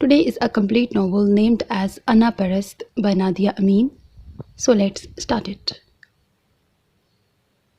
Today is a complete novel named as Ana Parast by Nadia Amin. So let's start it.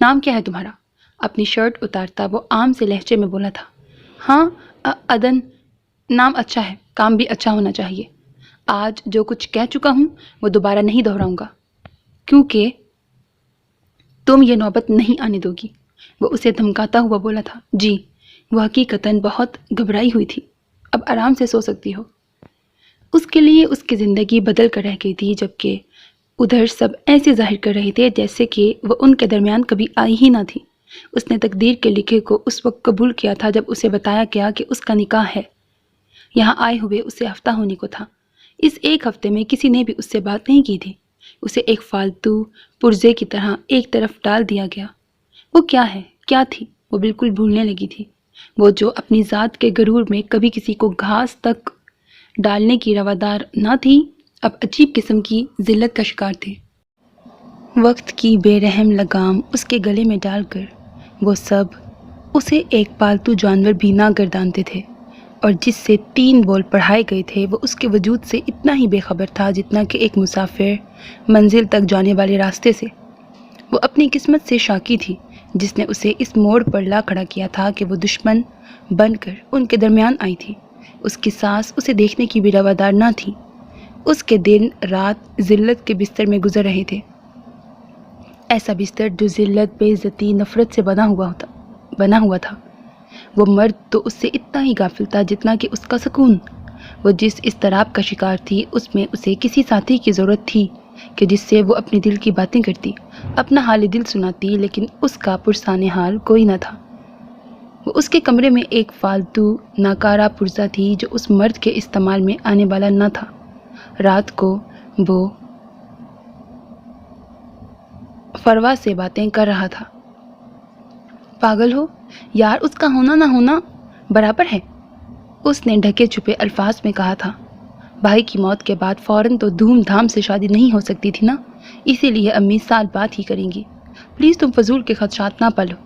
نام کیا ہے تمہارا؟ اپنی shirt اتارتا وہ عام سے لہجے میں بولا تھا۔ ہاں عدن، نام اچھا ہے، کام بھی اچھا ہونا چاہیے۔ آج جو کچھ کہہ چکا ہوں وہ دوبارہ نہیں دہراؤں گا، کیونکہ تم یہ نوبت نہیں آنے دو گی، وہ اسے دھمکاتا ہوا بولا تھا۔ جی، وہ حقیقتاً بہت گھبرائی ہوئی تھی۔ اب آرام سے سو سکتی ہو۔ اس کے لیے اس کی زندگی بدل کر رہ گئی تھی، جبکہ ادھر سب ایسے ظاہر کر رہے تھے جیسے کہ وہ ان کے درمیان کبھی آئی ہی نہ تھی۔ اس نے تقدیر کے لکھے کو اس وقت قبول کیا تھا جب اسے بتایا گیا کہ اس کا نکاح ہے۔ یہاں آئے ہوئے اسے ہفتہ ہونے کو تھا۔ اس ایک ہفتے میں کسی نے بھی اس سے بات نہیں کی تھی۔ اسے ایک فالتو پرزے کی طرح ایک طرف ڈال دیا گیا۔ وہ کیا ہے، کیا تھی، وہ بالکل بھولنے لگی تھی۔ وہ جو اپنی ذات کے غرور میں کبھی کسی کو گھاس تک ڈالنے کی روادار نہ تھی، اب عجیب قسم کی ذلت کا شکار تھی۔ وقت کی بے رحم لگام اس کے گلے میں ڈال کر وہ سب اسے ایک پالتو جانور بھی نہ گردانتے تھے، اور جس سے 3 بول پڑھائے گئے تھے وہ اس کے وجود سے اتنا ہی بے خبر تھا جتنا کہ ایک مسافر منزل تک جانے والے راستے سے۔ وہ اپنی قسمت سے شاکی تھی جس نے اسے اس موڑ پر لا کھڑا کیا تھا کہ وہ دشمن بن کر ان کے درمیان آئی تھی۔ اس کی سانس اسے دیکھنے کی بھی روادار نہ تھی۔ اس کے دن رات ذلت کے بستر میں گزر رہے تھے، ایسا بستر جو ذلت، بے عزتی، نفرت سے بنا ہوا تھا۔ وہ مرد تو اس سے اتنا ہی غافل تھا جتنا کہ اس کا سکون۔ وہ جس اضطراب کا شکار تھی، اس میں اسے کسی ساتھی کی ضرورت تھی کہ جس سے وہ اپنے دل کی باتیں کرتی، اپنا حال دل سناتی، لیکن اس کا پرسان حال کوئی نہ تھا۔ وہ اس کے کمرے میں ایک فالتو ناکارہ پرزہ تھی جو اس مرد کے استعمال میں آنے والا نہ تھا۔ رات کو وہ فروا سے باتیں کر رہا تھا۔ پاگل ہو یار، اس کا ہونا نہ ہونا برابر ہے، اس نے ڈھکے چھپے الفاظ میں کہا تھا۔ بھائی کی موت کے بعد فوراً تو دھوم دھام سے شادی نہیں ہو سکتی تھی نا، اسی لیے امی سال بعد ہی کریں گی۔ پلیز تم فضول کے خدشات نہ پالو،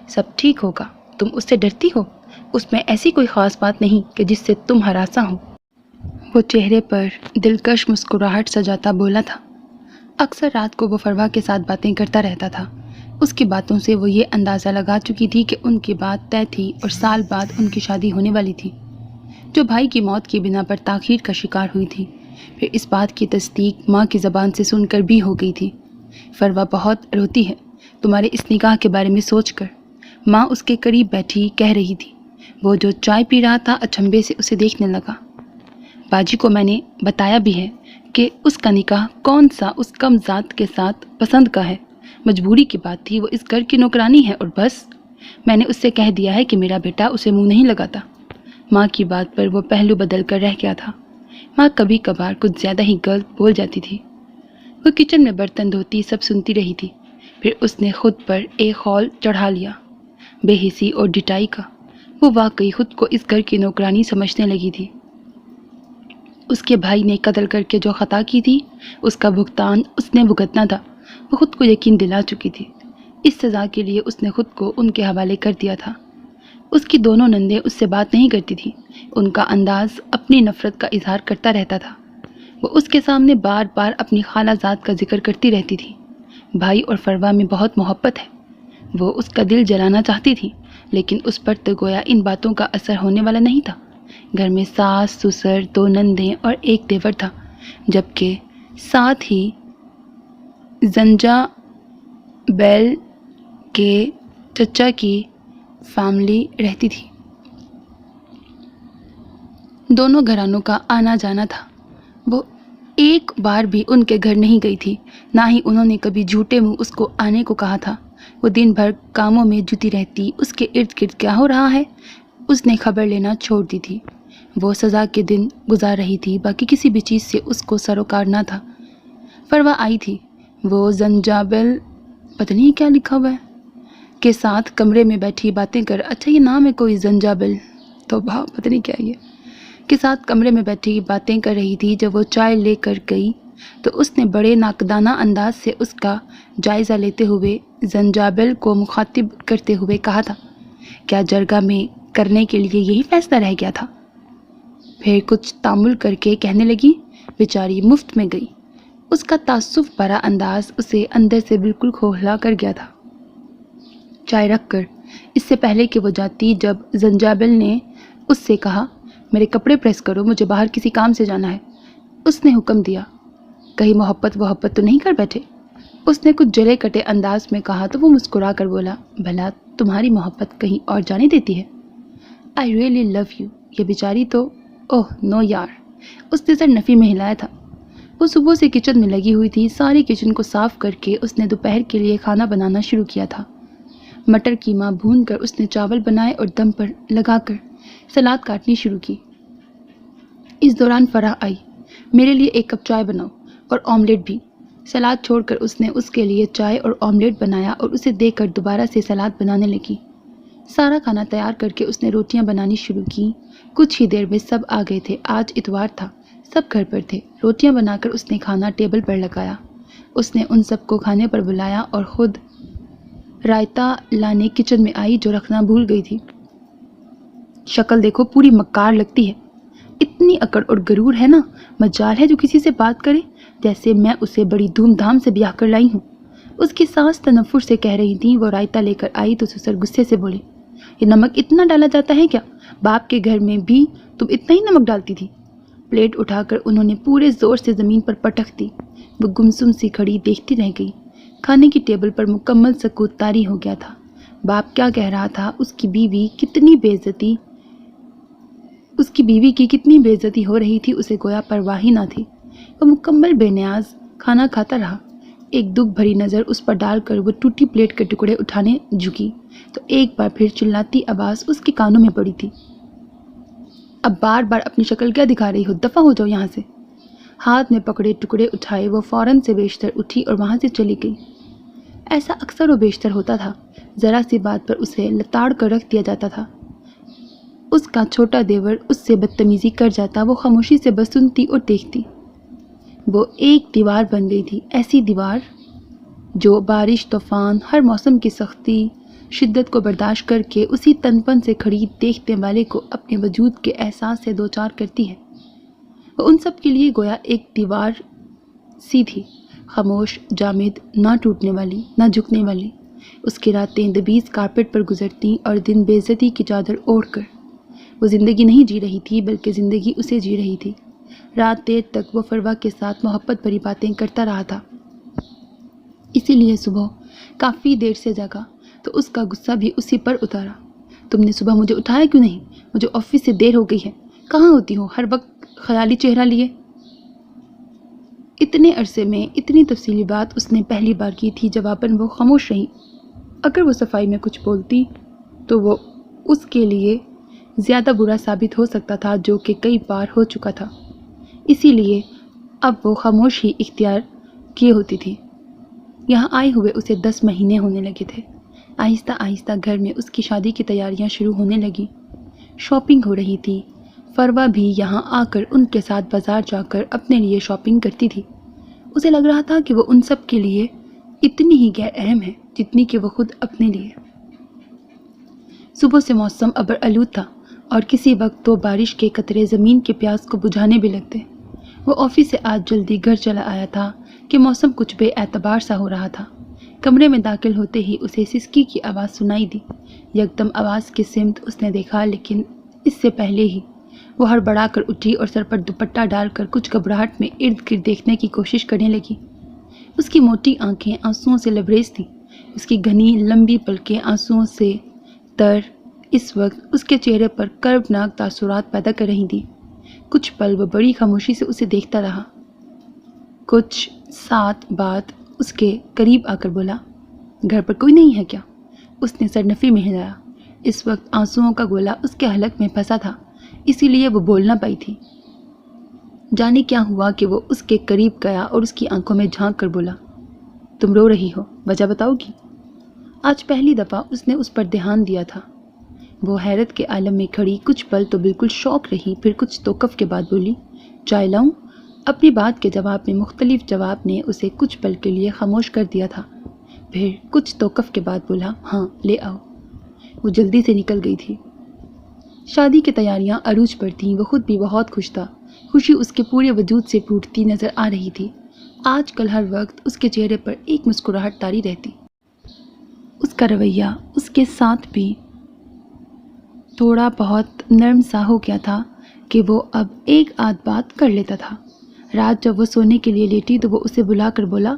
سب ٹھیک ہوگا۔ تم اس سے ڈرتی ہو، اس میں ایسی کوئی خاص بات نہیں کہ جس سے تم ہراساں ہو۔ وہ چہرے پر دلکش مسکراہٹ سجاتا بولا تھا۔ اکثر رات کو وہ فروا کے ساتھ باتیں کرتا رہتا تھا۔ اس کی باتوں سے وہ یہ اندازہ لگا چکی تھی کہ ان کی بات طے تھی اور سال بعد ان کی شادی ہونے والی تھی، جو بھائی کی موت کی بنا پر تاخیر کا شکار ہوئی تھی۔ پھر اس بات کی تصدیق ماں کی زبان سے سن کر بھی ہو گئی تھی۔ فروا بہت روتی ہے تمہارے اس نکاح کے بارے میں سوچ کر، ماں اس کے قریب بیٹھی کہہ رہی تھی۔ وہ جو چائے پی رہا تھا اچنبھے سے اسے دیکھنے لگا۔ باجی کو میں نے بتایا بھی ہے کہ اس کا نکاح کون سا اس کم ذات کے ساتھ پسند کا ہے، مجبوری کی بات تھی، وہ اس گھر کی نوکرانی ہے اور بس۔ میں نے اس سے کہہ دیا ہے کہ میرا بیٹا اسے منہ نہیں لگاتا۔ ماں کی بات پر وہ پہلو بدل کر رہ گیا تھا۔ ماں کبھی کبھار کچھ زیادہ ہی غلط بول جاتی تھی۔ وہ کچن میں برتن دھوتی سب سنتی رہی تھی۔ پھر اس نے خود پر ایک خول چڑھا لیا، بے حسی اور ڈٹائی کا۔ وہ واقعی خود کو اس گھر کی نوکرانی سمجھنے لگی تھی۔ اس کے بھائی نے قتل کر کے جو خطا کی تھی، اس کا بھگتان اس نے بھگتنا تھا۔ وہ خود کو یقین دلا چکی تھی۔ اس سزا کے لیے اس نے خود کو ان کے حوالے کر دیا تھا۔ اس کی دونوں نندیں اس سے بات نہیں کرتی تھیں۔ ان کا انداز اپنی نفرت کا اظہار کرتا رہتا تھا۔ وہ اس کے سامنے بار بار اپنی خالہ زاد کا ذکر کرتی رہتی تھی۔ بھائی اور فروا میں بہت محبت ہے۔ وہ اس کا دل جلانا چاہتی تھی، لیکن اس پر تو گویا ان باتوں کا اثر ہونے والا نہیں تھا۔ گھر میں ساس، سسر، 2 نندیں اور ایک دیور تھا، جبکہ ساتھ ہی زنجا بیل کے چچا کی فیملی رہتی تھی۔ دونوں گھرانوں کا آنا جانا تھا۔ وہ ایک بار بھی ان کے گھر نہیں گئی تھی، نہ ہی انہوں نے کبھی جھوٹے منہ اس کو آنے کو کہا تھا۔ وہ دن بھر کاموں میں جٹی رہتی، اس کے ارد گرد کیا ہو رہا ہے اس نے خبر لینا چھوڑ دی تھی۔ وہ سزا کے دن گزار رہی تھی، باقی کسی بھی چیز سے اس کو سروکار نہ تھا۔ فروا آئی تھی، وہ زنجابل پتہ نہیں کیا لکھا ہوا ہے کے ساتھ کمرے میں بیٹھی باتیں کر، اچھا یہ نام ہے کوئی زنجابل، تو پتہ نہیں کیا یہ، کے ساتھ کمرے میں بیٹھی باتیں کر رہی تھی۔ جب وہ چائے لے کر گئی تو اس نے بڑے ناقدانہ انداز سے اس کا جائزہ لیتے ہوئے زنجابل کو مخاطب کرتے ہوئے کہا تھا، کیا جرگہ میں کرنے کے لیے یہی فیصلہ رہ گیا تھا؟ پھر کچھ تامل کر کے کہنے لگی، بیچاری مفت میں گئی۔ اس کا تعصب بھرا انداز اسے اندر سے بالکل کھوکھلا کر گیا تھا۔ چائے رکھ کر اس سے پہلے کہ وہ جاتی جب زنجابل نے اس سے کہا میرے کپڑے پریس کرو، مجھے باہر کسی کام سے جانا ہے، اس نے حکم دیا کہیں محبت تو نہیں کر بیٹھے؟ اس نے کچھ جلے کٹے انداز میں کہا تو وہ مسکرا کر بولا بھلا تمہاری محبت کہیں اور جانے دیتی ہے؟ I really love you. یہ بیچاری تو اوہ نو یار، اس نے سر نفی میں ہلایا تھا۔ وہ صبح سے کچن میں لگی ہوئی تھی، ساری کچن کو صاف کر کے اس نے دوپہر کے لیے کھانا بنانا شروع کیا تھا۔ مٹر قیمہ بھون کر اس نے چاول بنائے اور دم پر لگا کر سلاد کاٹنی شروع کی۔ اس دوران فرح آئی، میرے لیے 1 کپ چائے بناؤ اور آملیٹ بھی۔ سلاد چھوڑ کر اس نے اس کے لیے چائے اور آملیٹ بنایا اور اسے دے کر دوبارہ سے سلاد بنانے لگی۔ سارا کھانا تیار کر کے اس نے روٹیاں بنانی شروع کی۔ کچھ ہی دیر میں سب آ گئے تھے، آج اتوار تھا، سب گھر پر تھے۔ روٹیاں بنا کر اس نے کھانا ٹیبل پر لگایا۔ اس نے ان سب کو کھانے پر بلایا اور خود رائتا لانے کچن میں آئی جو رکھنا بھول گئی تھی۔ شکل دیکھو، پوری مکار لگتی ہے، اتنی اکڑ اور غرور ہے نا، مجال ہے جو کسی سے بات کرے جیسے میں اسے بڑی دھوم دھام سے بیاہ کر لائی ہوں۔ اس کی سانس تنفر سے کہہ رہی تھی۔ وہ رائتا لے کر آئی تو سسر غصے سے بولے یہ نمک اتنا ڈالا جاتا ہے کیا؟ باپ کے گھر میں بھی تم اتنا ہی نمک ڈالتی تھی؟ پلیٹ اٹھا کر انہوں نے پورے زور سے زمین پر پٹک دی۔ وہ گمسم سی کھڑی دیکھتی رہ گئی۔ کھانے کی ٹیبل پر مکمل سکوت طاری ہو گیا تھا۔ باپ کیا کہہ رہا تھا، اس کی بیوی کی کتنی بے عزتی ہو رہی تھی، اسے گویا پرواہ ہی نہ تھی۔ وہ مکمل بے نیاز کھانا کھاتا رہا۔ ایک دکھ بھری نظر اس پر ڈال کر وہ ٹوٹی پلیٹ کے ٹکڑے اٹھانے جھکی تو ایک بار پھر چلاتی آواز اس کے کانوں میں پڑی تھی اب بار بار اپنی شکل کیا دکھا رہی ہو، دفع ہو جاؤ یہاں سے۔ ہاتھ میں پکڑے ٹکڑے اٹھائے وہ فوراً سے بیشتر اٹھی اور وہاں سے چلی گئی۔ ایسا اکثر و بیشتر ہوتا تھا، ذرا سی بات پر اسے لتاڑ کر رکھ دیا جاتا تھا۔ اس کا چھوٹا دیور اس سے بدتمیزی کر جاتا، وہ خاموشی سے بس سنتی اور دیکھتی۔ وہ ایک دیوار بن گئی تھی، ایسی دیوار جو بارش، طوفان، ہر موسم کی سختی شدت کو برداشت کر کے اسی تن پن سے کھڑی دیکھنے والے کو اپنے وجود کے احساس سے دوچار کرتی ہے۔ وہ ان سب کے لیے گویا ایک دیوار سی تھی، خاموش، جامد، نہ ٹوٹنے والی، نہ جھکنے والی۔ اس کی راتیں دبیز کارپیٹ پر گزرتی اور دن بے عزتی کی چادر اوڑھ کر۔ وہ زندگی نہیں جی رہی تھی بلکہ زندگی اسے جی رہی تھی۔ رات دیر تک وہ فروا کے ساتھ محبت بھری باتیں کرتا رہا تھا، اسی لیے صبح کافی دیر سے جاگا تو اس کا غصہ بھی اسی پر اتارا۔ تم نے صبح مجھے اٹھایا کیوں نہیں؟ مجھے آفس سے دیر ہو گئی ہے، کہاں ہوتی ہو ہر وقت خیالی چہرہ لیے؟ اتنے عرصے میں اتنی تفصیلی بات اس نے پہلی بار کی تھی۔ جواباً وہ خاموش رہی۔ اگر وہ صفائی میں کچھ بولتی تو وہ اس کے لیے زیادہ برا ثابت ہو سکتا تھا، جو کہ کئی بار ہو چکا تھا، اسی لیے اب وہ خاموش ہی اختیار کیے ہوتی تھی۔ یہاں آئے ہوئے اسے 10 مہینے ہونے لگے تھے۔ آہستہ آہستہ گھر میں اس کی شادی کی تیاریاں شروع ہونے لگیں۔ شاپنگ ہو رہی تھی۔ فروا بھی یہاں آ کر ان کے ساتھ بازار جا کر اپنے لیے شاپنگ کرتی تھی۔ اسے لگ رہا تھا کہ وہ ان سب کے لیے اتنی ہی غیر اہم ہے جتنی کہ وہ خود اپنے لیے۔ صبح سے موسم ابر آلود تھا اور کسی وقت تو بارش کے قطرے زمین کے پیاس کو بجھانے بھی لگتے۔ وہ آفس سے آج جلدی گھر چلا آیا تھا کہ موسم کچھ بے اعتبار سا ہو رہا تھا۔ کمرے میں داخل ہوتے ہی اسے سسکی کی آواز سنائی دی۔ یکدم آواز کی سمت اس نے دیکھا، لیکن اس سے پہلے ہی وہ ہڑبڑا کر اٹھی اور سر پر دوپٹہ ڈال کر کچھ گھبراہٹ میں ارد گرد دیکھنے کی کوشش کرنے لگی۔ اس کی موٹی آنکھیں آنسوؤں سے لبریز تھیں، اس کی گھنی لمبی پلکیں آنسوؤں سے تر اس وقت اس کے چہرے پر کربناک تاثرات پیدا کر رہی تھیں۔ کچھ پل وہ بڑی خاموشی سے اسے دیکھتا رہا۔ کچھ ساتھ بعد اس کے قریب آ کر بولا، گھر پر کوئی نہیں ہے کیا؟ اس نے سر نفی میں ہلایا۔ اس وقت آنسوؤں کا گولا اس کے حلق میں پھنسا تھا، اسی لیے وہ بول نہ پائی تھی۔ جانے کیا ہوا کہ وہ اس کے قریب گیا اور اس کی آنکھوں میں جھانک کر بولا، تم رو رہی ہو، وجہ بتاؤ گی؟ آج پہلی دفعہ اس نے اس پر دھیان دیا تھا۔ وہ حیرت کے عالم میں کھڑی کچھ پل تو بالکل شوق رہی، پھر کچھ توقف کے بعد بولی، چائے لاؤں؟ اپنی بات کے جواب میں مختلف جواب نے اسے کچھ پل کے لیے خاموش کر دیا تھا۔ پھر کچھ توقف کے بعد بولا، ہاں لے آؤ۔ وہ جلدی سے نکل گئی تھی۔ شادی کی تیاریاں عروج پر تھیں۔ وہ خود بھی بہت خوش تھا۔ خوشی اس کے پورے وجود سے پھوٹتی نظر آ رہی تھی۔ آج کل ہر وقت اس کے چہرے پر ایک مسکراہٹ طاری رہتی۔ اس کا رویہ اس کے ساتھ بھی تھوڑا بہت نرم سا ہو گیا تھا کہ وہ اب ایک آدھ بات کر لیتا تھا۔ رات جب وہ سونے کے لیے لیٹی تو وہ اسے بلا کر بولا،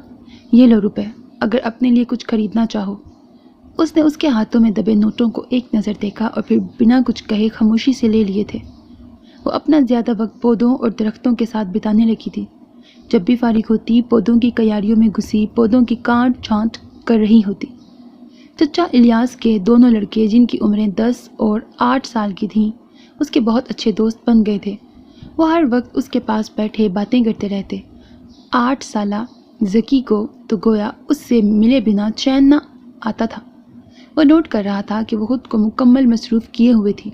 یہ لو روپے، اگر اپنے لیے کچھ خریدنا چاہو۔ اس نے اس کے ہاتھوں میں دبے نوٹوں کو ایک نظر دیکھا اور پھر بنا کچھ کہے خاموشی سے لے لیے تھے۔ وہ اپنا زیادہ وقت پودوں اور درختوں کے ساتھ بتانے لگی تھی۔ جب بھی فارغ ہوتی پودوں کی کیاریوں میں گھسی پودوں کی کاٹ چھانٹ کر رہی ہوتی۔ چچا الیاس کے دونوں لڑکے جن کی عمریں 10 اور 8 سال کی تھیں اس کے بہت اچھے دوست بن گئے تھے۔ وہ ہر وقت اس کے پاس بیٹھے باتیں کرتے رہتے۔ 8 سالہ ذکی کو تو گویا اس سے ملے بنا چین نہ آتا تھا۔ وہ نوٹ کر رہا تھا کہ وہ خود کو مکمل مصروف کیے ہوئے تھی۔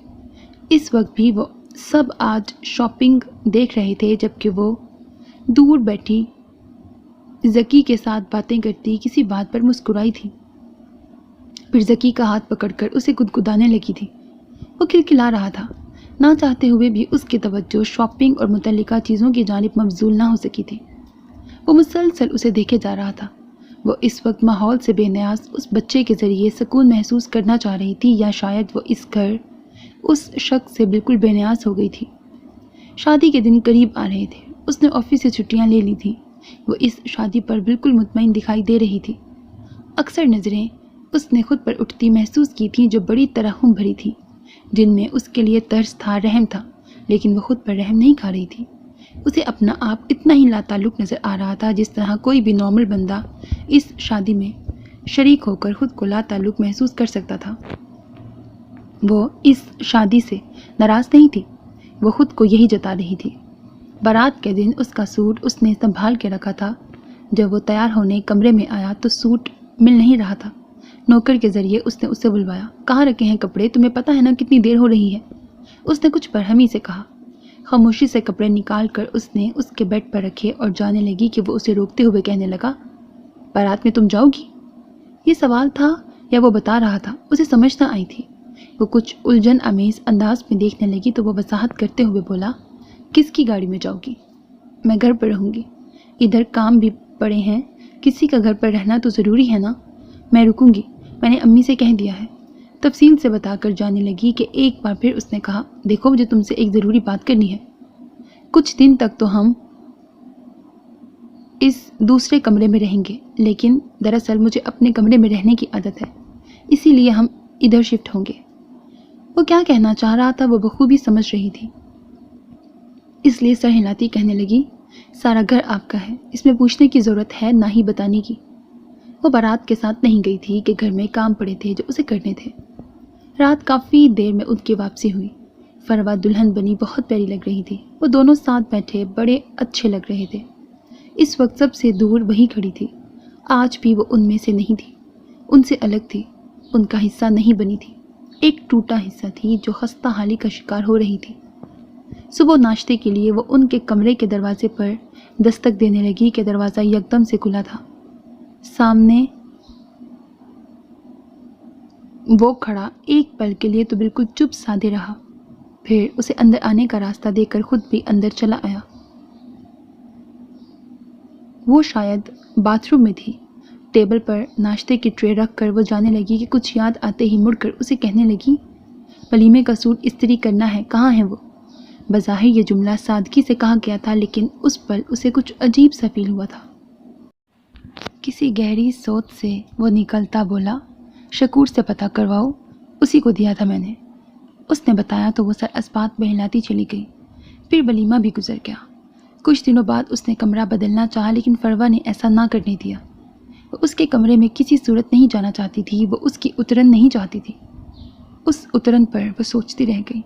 اس وقت بھی وہ سب آج شاپنگ دیکھ رہے تھے جبکہ وہ دور بیٹھی ذکی کے ساتھ باتیں کرتی کسی بات پر مسکرائی تھی۔ پھر ذکی کا ہاتھ پکڑ کر اسے گدگدانے لگی تھی۔ وہ کھلکھلا رہا تھا۔ نہ چاہتے ہوئے بھی اس کی توجہ شاپنگ اور متعلقہ چیزوں کی جانب مبذول نہ ہو سکی تھی۔ وہ مسلسل اسے دیکھے جا رہا تھا۔ وہ اس وقت ماحول سے بے نیاز اس بچے کے ذریعے سکون محسوس کرنا چاہ رہی تھی یا شاید وہ اس گھر اس شخص سے بالکل بے نیاز ہو گئی تھی۔ شادی کے دن قریب آ رہے تھے۔ اس نے آفس سے چھٹیاں لے لی تھیں۔ وہ اس شادی پر بالکل مطمئن دکھائی دے رہی تھی۔ اکثر نظریں اس نے خود پر اٹھتی محسوس کی تھیں جو بڑی ترحم بھری تھی، جن میں اس کے لیے ترس تھا، رحم تھا، لیکن وہ خود پر رحم نہیں کھا رہی تھی۔ اسے اپنا آپ اتنا ہی لاتعلق نظر آ رہا تھا جس طرح کوئی بھی نارمل بندہ اس شادی میں شریک ہو کر خود کو لاتعلق محسوس کر سکتا تھا۔ وہ اس شادی سے ناراض نہیں تھی، وہ خود کو یہی جتا رہی تھی۔ بارات کے دن اس کا سوٹ اس نے سنبھال کے رکھا تھا۔ جب وہ تیار ہونے کمرے میں آیا تو سوٹ مل نہیں رہا تھا۔ نوکر کے ذریعے اس نے اسے بلوایا۔ کہاں رکھے ہیں کپڑے؟ تمہیں پتہ ہے نا کتنی دیر ہو رہی ہے؟ اس نے کچھ برہمی سے کہا۔ خاموشی سے کپڑے نکال کر اس نے اس کے بیڈ پر رکھے اور جانے لگی کہ وہ اسے روکتے ہوئے کہنے لگا، بارات میں تم جاؤ گی؟ یہ سوال تھا یا وہ بتا رہا تھا؟ اسے سمجھ نہ آئی تھی۔ وہ کچھ الجھن امیز انداز میں دیکھنے لگی تو وہ وضاحت کرتے ہوئے بولا، کس کی گاڑی میں جاؤ گی؟ میں گھر پر رہوں گی، ادھر کام بھی پڑے ہیں، کسی کا گھر پر رہنا تو ضروری ہے نا۔ میں رکوں گی، میں نے امی سے کہہ دیا ہے۔ تفصیل سے بتا کر جانے لگی کہ ایک بار پھر اس نے کہا، دیکھو مجھے تم سے ایک ضروری بات کرنی ہے۔ کچھ دن تک تو ہم اس دوسرے کمرے میں رہیں گے، لیکن دراصل مجھے اپنے کمرے میں رہنے کی عادت ہے، اسی لیے ہم ادھر شفٹ ہوں گے۔ وہ کیا کہنا چاہ رہا تھا وہ بخوبی سمجھ رہی تھی، اس لیے سر ہلاتی کہنے لگی، سارا گھر آپ کا ہے، اس میں پوچھنے کی ضرورت ہے نہ ہی بتانے کی۔ وہ بارات کے ساتھ نہیں گئی تھی کہ گھر میں کام پڑے تھے جو اسے کرنے تھے۔ رات کافی دیر میں ان کی واپسی ہوئی۔ فروا دلہن بنی بہت پیاری لگ رہی تھی۔ وہ دونوں ساتھ بیٹھے بڑے اچھے لگ رہے تھے۔ اس وقت سب سے دور وہی کھڑی تھی۔ آج بھی وہ ان میں سے نہیں تھی، ان سے الگ تھی، ان کا حصہ نہیں بنی تھی، ایک ٹوٹا حصہ تھی جو خستہ حالی کا شکار ہو رہی تھی۔ صبح ناشتے کے لیے وہ ان کے کمرے کے دروازے پر دستک دینے لگی کہ دروازہ یکدم سے کھلا تھا۔ سامنے وہ کھڑا ایک پل کے لیے تو بالکل چپ سادھے رہا، پھر اسے اندر آنے کا راستہ دے کر خود بھی اندر چلا آیا۔ وہ شاید باتھ روم میں تھی۔ ٹیبل پر ناشتے کی ٹرے رکھ کر وہ جانے لگی کہ کچھ یاد آتے ہی مڑ کر اسے کہنے لگی، ولیمے کا سوٹ استری کرنا ہے، کہاں ہے وہ؟ بظاہر یہ جملہ سادگی سے کہا گیا تھا لیکن اس پل اسے کچھ عجیب سا فیل ہوا تھا۔ کسی گہری سوچ سے وہ نکلتا بولا، شکور سے پتہ کرواؤ، اسی کو دیا تھا میں نے۔ اس نے بتایا تو وہ سر اسبات بہلاتی چلی گئی۔ پھر ولیمہ بھی گزر گیا۔ کچھ دنوں بعد اس نے کمرہ بدلنا چاہا لیکن فروا نے ایسا نہ کرنے دیا۔ وہ اس کے کمرے میں کسی صورت نہیں جانا چاہتی تھی، وہ اس کی اترن نہیں چاہتی تھی۔ اس اترن پر وہ سوچتی رہ گئی۔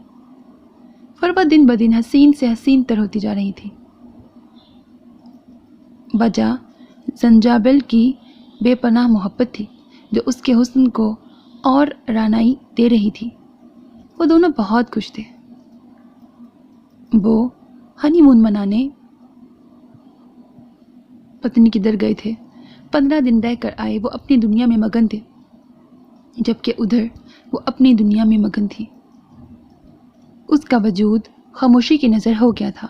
فروا دن بدن حسین سے حسین تر ہوتی جا رہی تھی۔ وجہ زنجابل کی بے پناہ محبت تھی جو اس کے حسن کو اور رانائی دے رہی تھی۔ وہ دونوں بہت خوش تھے۔ وہ ہنی مون منانے پتنی کدھر گئے تھے۔ 15 دن رہ کر آئے۔ وہ اپنی دنیا میں مگن تھے جبکہ ادھر وہ اپنی دنیا میں مگن تھی۔ اس کا وجود خاموشی کی نظر ہو گیا تھا۔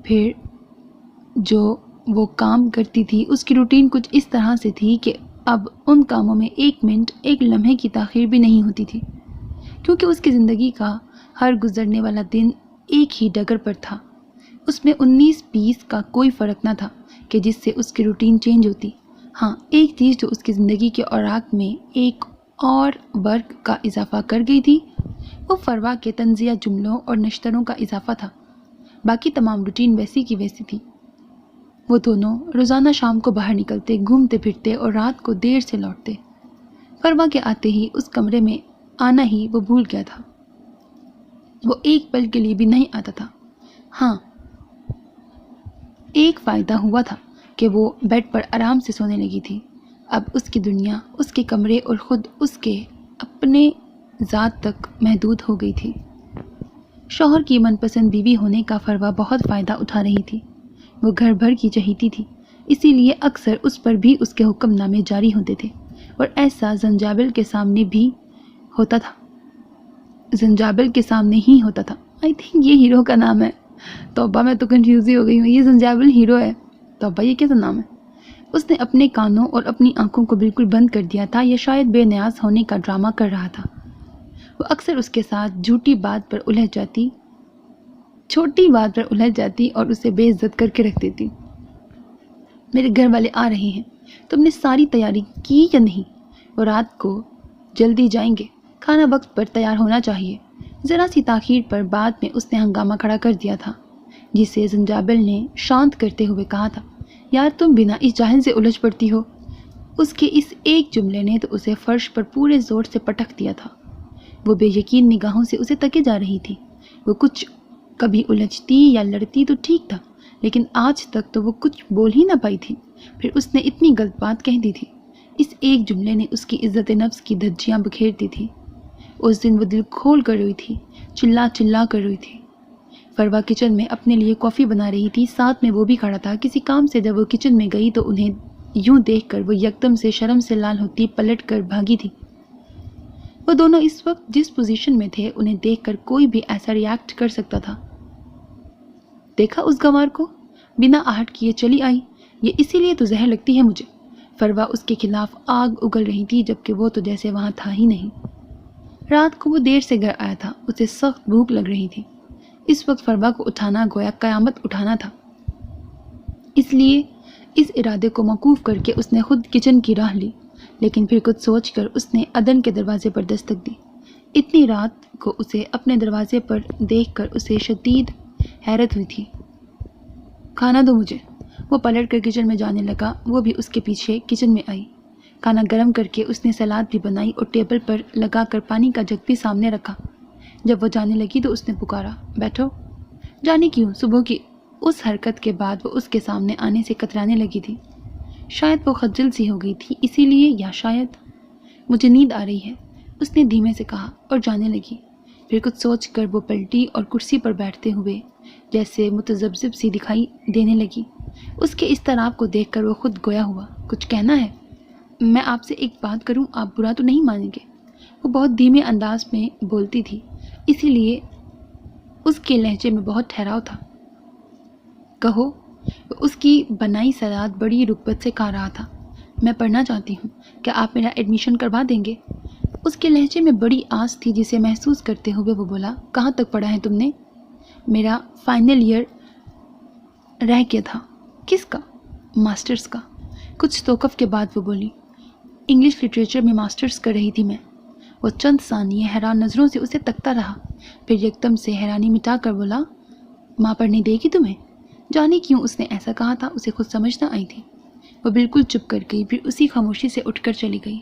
پھر جو وہ کام کرتی تھی اس کی روٹین کچھ اس طرح سے تھی کہ اب ان کاموں میں 1 منٹ 1 لمحے کی تاخیر بھی نہیں ہوتی تھی، کیونکہ اس کی زندگی کا ہر گزرنے والا دن ایک ہی ڈگر پر تھا۔ اس میں 19-20 کا کوئی فرق نہ تھا کہ جس سے اس کی روٹین چینج ہوتی۔ ہاں، ایک چیز جو اس کی زندگی کے اوراق میں ایک اور ورق کا اضافہ کر گئی تھی وہ فروا کے طنزیہ جملوں اور نشتروں کا اضافہ تھا۔ باقی تمام روٹین ویسی کی ویسی تھی۔ وہ دونوں روزانہ شام کو باہر نکلتے، گھومتے پھرتے اور رات کو دیر سے لوٹتے۔ فروا کے آتے ہی اس کمرے میں آنا ہی وہ بھول گیا تھا۔ وہ ایک پل کے لیے بھی نہیں آتا تھا۔ ہاں، ایک فائدہ ہوا تھا کہ وہ بیڈ پر آرام سے سونے لگی تھی۔ اب اس کی دنیا، اس کے کمرے اور خود اس کے اپنے ذات تک محدود ہو گئی تھی۔ شوہر کی من پسند بیوی ہونے کا فروا بہت فائدہ اٹھا رہی تھی۔ وہ گھر بھر کی چہیتی تھی، اسی لیے اکثر اس پر بھی اس کے حکم نامے جاری ہوتے تھے، اور ایسا زنجابل کے سامنے بھی ہوتا تھا۔ زنجابل کے سامنے ہی ہوتا تھا۔ آئی تھنک یہ ہیرو کا نام ہے۔ توبہ، میں تو کنفیوز ہی ہو گئی ہوں۔ یہ زنجابل ہیرو ہے؟ توبہ، یہ کیسا نام ہے؟ اس نے اپنے کانوں اور اپنی آنکھوں کو بالکل بند کر دیا تھا، یا شاید بے نیاز ہونے کا ڈرامہ کر رہا تھا۔ وہ اکثر اس کے ساتھ جھوٹی بات پر الجھ جاتی، چھوٹی بات پر الجھ جاتی اور اسے بے عزت کر کے رکھ دیتی۔ میرے گھر والے آ رہے ہیں، تم نے ساری تیاری کی یا نہیں؟ وہ رات کو جلدی جائیں گے، کھانا وقت پر تیار ہونا چاہیے۔ ذرا سی تاخیر پر بعد میں اس نے ہنگامہ کھڑا کر دیا تھا، جسے زنجابل نے شانت کرتے ہوئے کہا تھا، یار تم بنا اس جاہل سے الجھ پڑتی ہو۔ اس کے اس ایک جملے نے تو اسے فرش پر پورے زور سے پٹک دیا تھا۔ وہ بے یقین نگاہوں سے اسے تکے جا رہی تھی۔ وہ کچھ کبھی الجھتی یا لڑتی تو ٹھیک تھا، لیکن آج تک تو وہ کچھ بول ہی نہ پائی تھی، پھر اس نے اتنی غلط بات کہہ دی تھی۔ اس ایک جملے نے اس کی عزت نفس کی دھجیاں بکھیر دی تھی۔ اس دن وہ دل کھول کر روئی تھی، چلا چلا کر روئی تھی۔ فروا کچن میں اپنے لیے کافی بنا رہی تھی، ساتھ میں وہ بھی کھڑا تھا کسی کام سے۔ جب وہ کچن میں گئی تو انہیں یوں دیکھ کر وہ یکدم سے شرم سے لال ہوتی پلٹ کر بھاگی تھی۔ وہ دونوں اس وقت جس پوزیشن میں تھے انہیں دیکھ کر کوئی بھی ایسا ریاکٹ کر سکتا تھا۔ دیکھا اس گوار کو، بنا آہٹ کیے چلی آئی، یہ اسی لیے تو زہر لگتی ہے مجھے۔ فروا اس کے خلاف آگ اگل رہی تھی، جبکہ وہ تو جیسے وہاں تھا ہی نہیں۔ رات کو وہ دیر سے گھر آیا تھا، اسے سخت بھوک لگ رہی تھی۔ اس وقت فروا کو اٹھانا گویا قیامت اٹھانا تھا، اس لیے اس ارادے کو موقوف کر کے اس نے خود کچن کی راہ لی، لیکن پھر کچھ سوچ کر اس نے ادن کے دروازے پر دستک دی۔ اتنی رات کو اسے اپنے دروازے پر دیکھ کر اسے شدید حیرت ہوئی تھی۔ کھانا دو مجھے۔ وہ پلٹ کر کچن میں جانے لگا، وہ بھی اس کے پیچھے کچن میں آئی۔ کھانا گرم کر کے اس نے سلاد بھی بنائی اور ٹیبل پر لگا کر پانی کا جگ بھی سامنے رکھا۔ جب وہ جانے لگی تو اس نے پکارا، بیٹھو۔ جانے کیوں؟ صبح کی اس حرکت کے بعد وہ اس کے سامنے آنے سے کترانے لگی تھی۔ شاید وہ خجل سی ہو گئی تھی اسی لیے، یا شاید مجھے نیند آ رہی ہے، اس نے دھیمے سے کہا اور جانے لگی۔ پھر کچھ سوچ کر وہ پلٹی اور کرسی پر بیٹھتے ہوئے جیسے متذبذب سی دکھائی دینے لگی۔ اس کے اضطراب کو دیکھ کر وہ خود گویا ہوا۔ کچھ کہنا ہے؟ میں آپ سے ایک بات کروں، آپ برا تو نہیں مانیں گے؟ وہ بہت دھیمے انداز میں بولتی تھی، اسی لیے اس کے لہجے میں بہت ٹھہراؤ تھا۔ کہو۔ وہ اس کی بنائی سلاد بڑی رغبت سے کھا رہا تھا۔ میں پڑھنا چاہتی ہوں، کیا آپ میرا ایڈمیشن کروا دیں گے؟ اس کے لہجے میں بڑی آس تھی، جسے محسوس کرتے ہوئے وہ بولا، کہاں تک پڑھا ہے تم نے؟ میرا فائنل ایئر رہ گیا تھا۔ کس کا؟ ماسٹرز کا۔ کچھ توقف کے بعد وہ بولی، انگلش لٹریچر میں ماسٹرز کر رہی تھی میں۔ وہ چند ثانیے حیران نظروں سے اسے تکتا رہا، پھر یکدم سے حیرانی مٹا کر بولا، ماں پڑھنے دے گی تمہیں؟ جانے کیوں اس نے ایسا کہا تھا، اسے خود سمجھ نہ آئی تھی۔ وہ بالکل چپ کر گئی، پھر اسی خاموشی سے اٹھ کر چلی گئی۔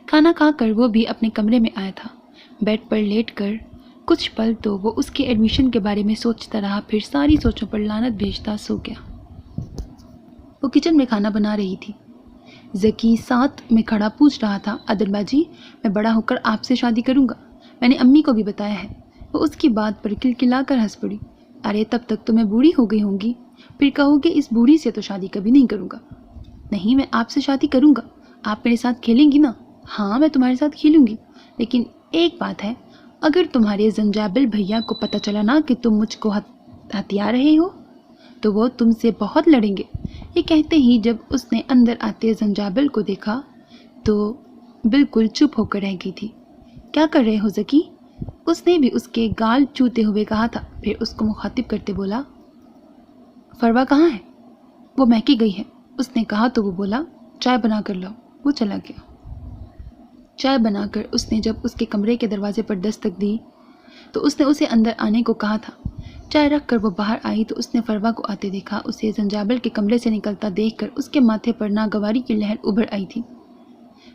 کھانا کھا کر وہ بھی اپنے کمرے میں آیا تھا۔ بیڈ پر لیٹ کر کچھ پل تو وہ اس کے ایڈمیشن کے بارے میں سوچتا رہا، پھر ساری سوچوں پر لعنت بھیجتا سو گیا۔ وہ کچن میں کھانا بنا رہی تھی۔ ذکی ساتھ میں کھڑا پوچھ رہا تھا، عدل باجی، میں بڑا ہو کر آپ سے شادی کروں گا، میں نے امی کو بھی بتایا ہے۔ وہ اس کی بات پر کلکلا کر ہنس پڑی، ارے تب تک تو میں بوڑھی ہو گئی ہوں گی، پھر کہو گے اس بوڑھی سے تو شادی کبھی نہیں کروں گا۔ نہیں، میں آپ سے شادی کروں گا، آپ میرے ساتھ کھیلیں گی نا؟ ہاں، میں تمہارے ساتھ کھیلوں گی، لیکن ایک بات ہے، اگر تمہارے زنجابل بھیا کو پتہ چلا نا کہ تم مجھ کو ہتھیا رہے ہو تو وہ تم سے بہت لڑیں گے۔ یہ کہتے ہی جب اس نے اندر آتے زنجابل کو دیکھا تو بالکل چپ ہو کر رہ گئی تھی۔ کیا کر رہے ہو زکی؟ اس نے بھی اس کے گال چوتے ہوئے کہا تھا۔ پھر اس کو مخاطب کرتے بولا، فروا کہاں ہے؟ وہ مہکی گئی ہے، اس نے کہا تو وہ بولا، چائے بنا کر لاؤ۔ وہ چلا گیا۔ چائے بنا کر اس نے جب اس کے کمرے کے دروازے پر دستک دی تو اس نے اسے اندر آنے کو کہا تھا۔ چائے رکھ کر وہ باہر آئی تو اس نے فروا کو آتے دیکھا۔ اسے زنجابل کے کمرے سے نکلتا دیکھ کر اس کے ماتھے پر ناگواری کی لہر ابھر آئی تھی۔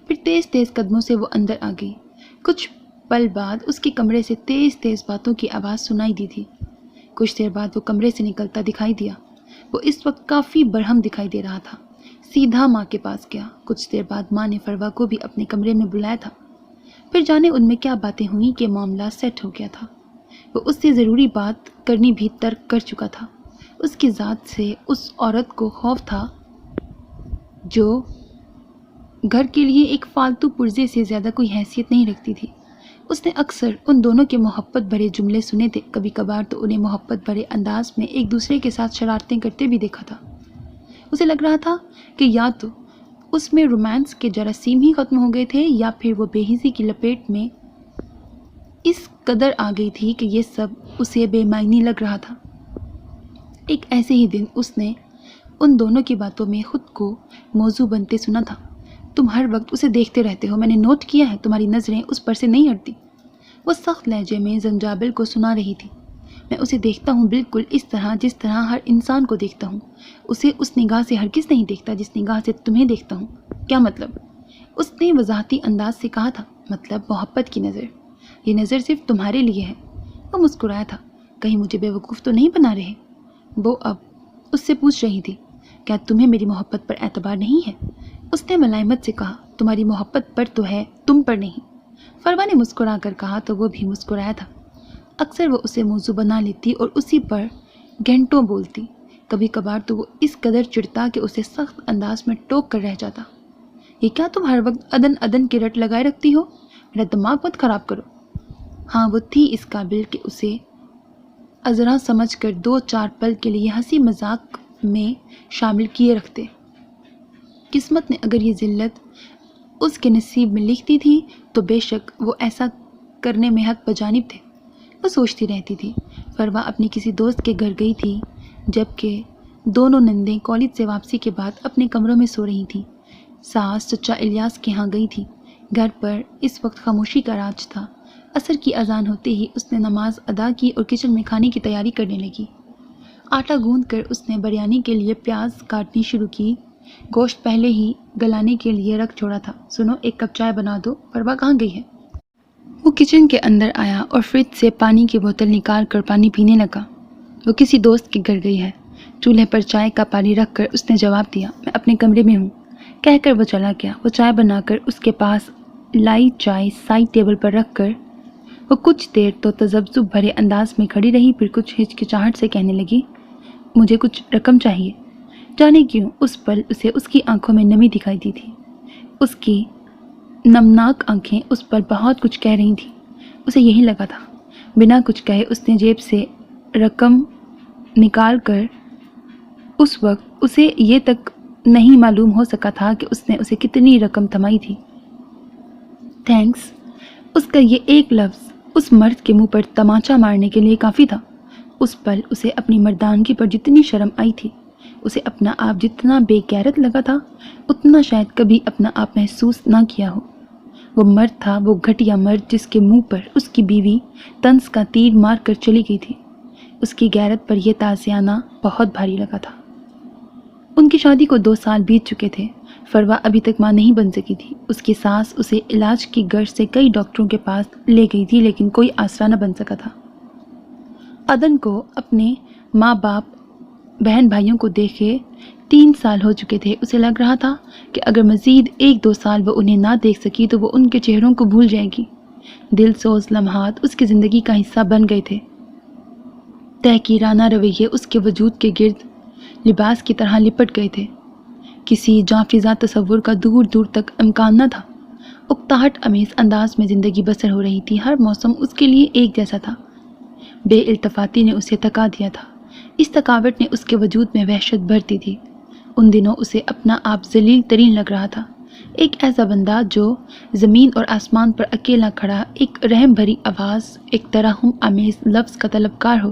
پھر تیز تیز قدموں سے وہ اندر آ گئی۔ کچھ پل بعد اس کے کمرے سے تیز تیز باتوں کی آواز سنائی دی تھی۔ کچھ دیر بعد وہ کمرے سے نکلتا دکھائی دیا۔ وہ اس وقت کافی برہم دکھائی دے رہا تھا۔ سیدھا ماں کے پاس گیا۔ کچھ دیر بعد ماں نے فروا کو بھی اپنے کمرے میں بلایا تھا۔ پھر جانے ان میں کیا باتیں ہوئیں کہ معاملہ سیٹ ہو گیا تھا۔ وہ اس سے ضروری بات کرنی بھی ترک کر چکا تھا۔ اس کی ذات سے اس عورت کو خوف تھا جو گھر کے لیے ایک فالتو پرزے سے زیادہ کوئی حیثیت نہیں رکھتی تھی۔ اس نے اکثر ان دونوں کے محبت بھرے جملے سنے تھے، کبھی کبھار تو انہیں محبت بھرے انداز میں ایک دوسرے کے ساتھ شرارتیں کرتے بھی دیکھا تھا۔ اسے لگ رہا تھا کہ یا تو اس میں رومانس کے جراثیم ہی ختم ہو گئے تھے یا پھر وہ بے حسی کی لپیٹ میں اس قدر آ گئی تھی کہ یہ سب اسے بے معنی لگ رہا تھا۔ ایک ایسے ہی دن اس نے ان دونوں کی باتوں میں خود کو موضوع بنتے سنا تھا۔ تم ہر وقت اسے دیکھتے رہتے ہو، میں نے نوٹ کیا ہے، تمہاری نظریں اس پر سے نہیں ہٹتی۔ وہ سخت لہجے میں زنجابل کو سنا رہی تھی۔ میں اسے دیکھتا ہوں بالکل اس طرح جس طرح ہر انسان کو دیکھتا ہوں، اسے اس نگاہ سے ہرگز نہیں دیکھتا جس نگاہ سے تمہیں دیکھتا ہوں۔ کیا مطلب؟ اس نے وضاحتی انداز سے کہا تھا۔ مطلب محبت کی نظر، یہ نظر صرف تمہارے لیے ہے۔ وہ مسکرایا تھا۔ کہیں مجھے بیوقوف تو نہیں بنا رہے؟ وہ اب اس سے پوچھ رہی تھی، کیا تمہیں میری محبت پر اعتبار نہیں ہے؟ اس نے ملائمت سے کہا، تمہاری محبت پر تو ہے، تم پر نہیں۔ فروا نے مسکرا کر کہا تو وہ بھی مسکرایا تھا۔ اکثر وہ اسے موضوع بنا لیتی اور اسی پر گھنٹوں بولتی۔ کبھی کبھار تو وہ اس قدر چڑھتا کہ اسے سخت انداز میں ٹوک کر رہ جاتا۔ یہ کیا تم ہر وقت ادن ادن کے رٹ لگائے رکھتی ہو؟ میرا دماغ مت خراب کرو۔ ہاں وہ تھی اس قابل کہ اسے عذرا سمجھ کر دو چار پل کے لیے ہنسی مذاق میں شامل کیے رکھتے۔ قسمت نے اگر یہ ذلت اس کے نصیب میں لکھ دی تھی تو بے شک وہ ایسا کرنے میں حق بجانب تھے۔ وہ سوچتی رہتی تھی۔ فروا اپنی کسی دوست کے گھر گئی تھی جبکہ دونوں نندیں کالج سے واپسی کے بعد اپنے کمروں میں سو رہی تھیں۔ ساس چچا الیاس کے ہاں گئی تھی۔ گھر پر اس وقت خاموشی کا راج تھا۔ عصر کی اذان ہوتے ہی اس نے نماز ادا کی اور کچن میں کھانے کی تیاری کرنے لگی۔ آٹا گوندھ کر اس نے بریانی کے لیے پیاز کاٹنی شروع کی۔ گوشت پہلے ہی گلانے کے لیے رکھ چھوڑا تھا۔ سنو، ایک کپ چائے بنا دو۔ فروا کہاں گئی ہے؟ وہ کچن کے اندر آیا اور فریج سے پانی کی بوتل نکال کر پانی پینے لگا۔ وہ کسی دوست کے گھر گئی ہے۔ چولہے پر چائے کا پانی رکھ کر اس نے جواب دیا، میں اپنے کمرے میں ہوں، کہہ کر وہ چلا گیا۔ وہ چائے بنا کر اس کے پاس لائی چائے سائڈ ٹیبل پر رکھ کر وہ کچھ دیر تو تذبذب بھرے انداز میں کھڑی رہی، پھر کچھ ہچکچاہٹ سے کہنے لگی، مجھے کچھ رقم چاہیے۔ جانے کیوں اس پل اسے اس کی آنکھوں میں نمی دکھائی دی تھی۔ اس کی نمناک آنکھیں اس پر بہت کچھ کہہ رہی تھیں۔ اسے یہی لگا تھا۔ بنا کچھ کہے اس نے جیب سے رقم نکال کر، اس وقت اسے یہ تک نہیں معلوم ہو سکا تھا کہ اس نے اسے کتنی رقم تھمائی تھی۔ تھینکس۔ اس کا یہ ایک لفظ اس مرد کے منہ پر تماچا مارنے کے لیے کافی تھا۔ اس پل اسے اپنی مردانگی پر جتنی شرم آئی تھی، اسے اپنا آپ جتنا بے غیرت لگا تھا، اتنا شاید کبھی اپنا آپ محسوس نہ کیا ہو۔ وہ مرد تھا، وہ گھٹیا مرد جس کے منہ پر اس کی بیوی طنز کا تیر مار کر چلی گئی تھی۔ اس کی غیرت پر یہ تعزیانہ بہت بھاری لگا تھا۔ ان کی شادی کو 2 سال بیت چکے تھے۔ فروا ابھی تک ماں نہیں بن سکی تھی۔ اس کی ساس اسے علاج کی غرض سے کئی ڈاکٹروں کے پاس لے گئی تھی لیکن کوئی آسرا نہ بن سکا تھا۔ عدن کو اپنے ماں باپ بہن بھائیوں کو دیکھے 3 سال ہو چکے تھے۔ اسے لگ رہا تھا کہ اگر مزید 1-2 سال وہ انہیں نہ دیکھ سکی تو وہ ان کے چہروں کو بھول جائے گی۔ دل سوز لمحات اس کی زندگی کا حصہ بن گئے تھے۔ تحقیرانہ رویے اس کے وجود کے گرد لباس کی طرح لپٹ گئے تھے۔ کسی جاں تصور کا دور دور تک امکان نہ تھا۔ اکتاہٹ امیز انداز میں زندگی بسر ہو رہی تھی۔ ہر موسم اس کے لیے ایک جیسا تھا۔ بے التفاتی نے اسے تھکا دیا تھا۔ اس تھکاوٹ نے اس کے وجود میں وحشت بھرتی تھی۔ ان دنوں اسے اپنا آپ ذلیل ترین لگ رہا تھا۔ ایک ایسا بندہ جو زمین اور آسمان پر اکیلا کھڑا ایک رحم بھری آواز، ایک ترحم آمیز لفظ کا طلبکار ہو۔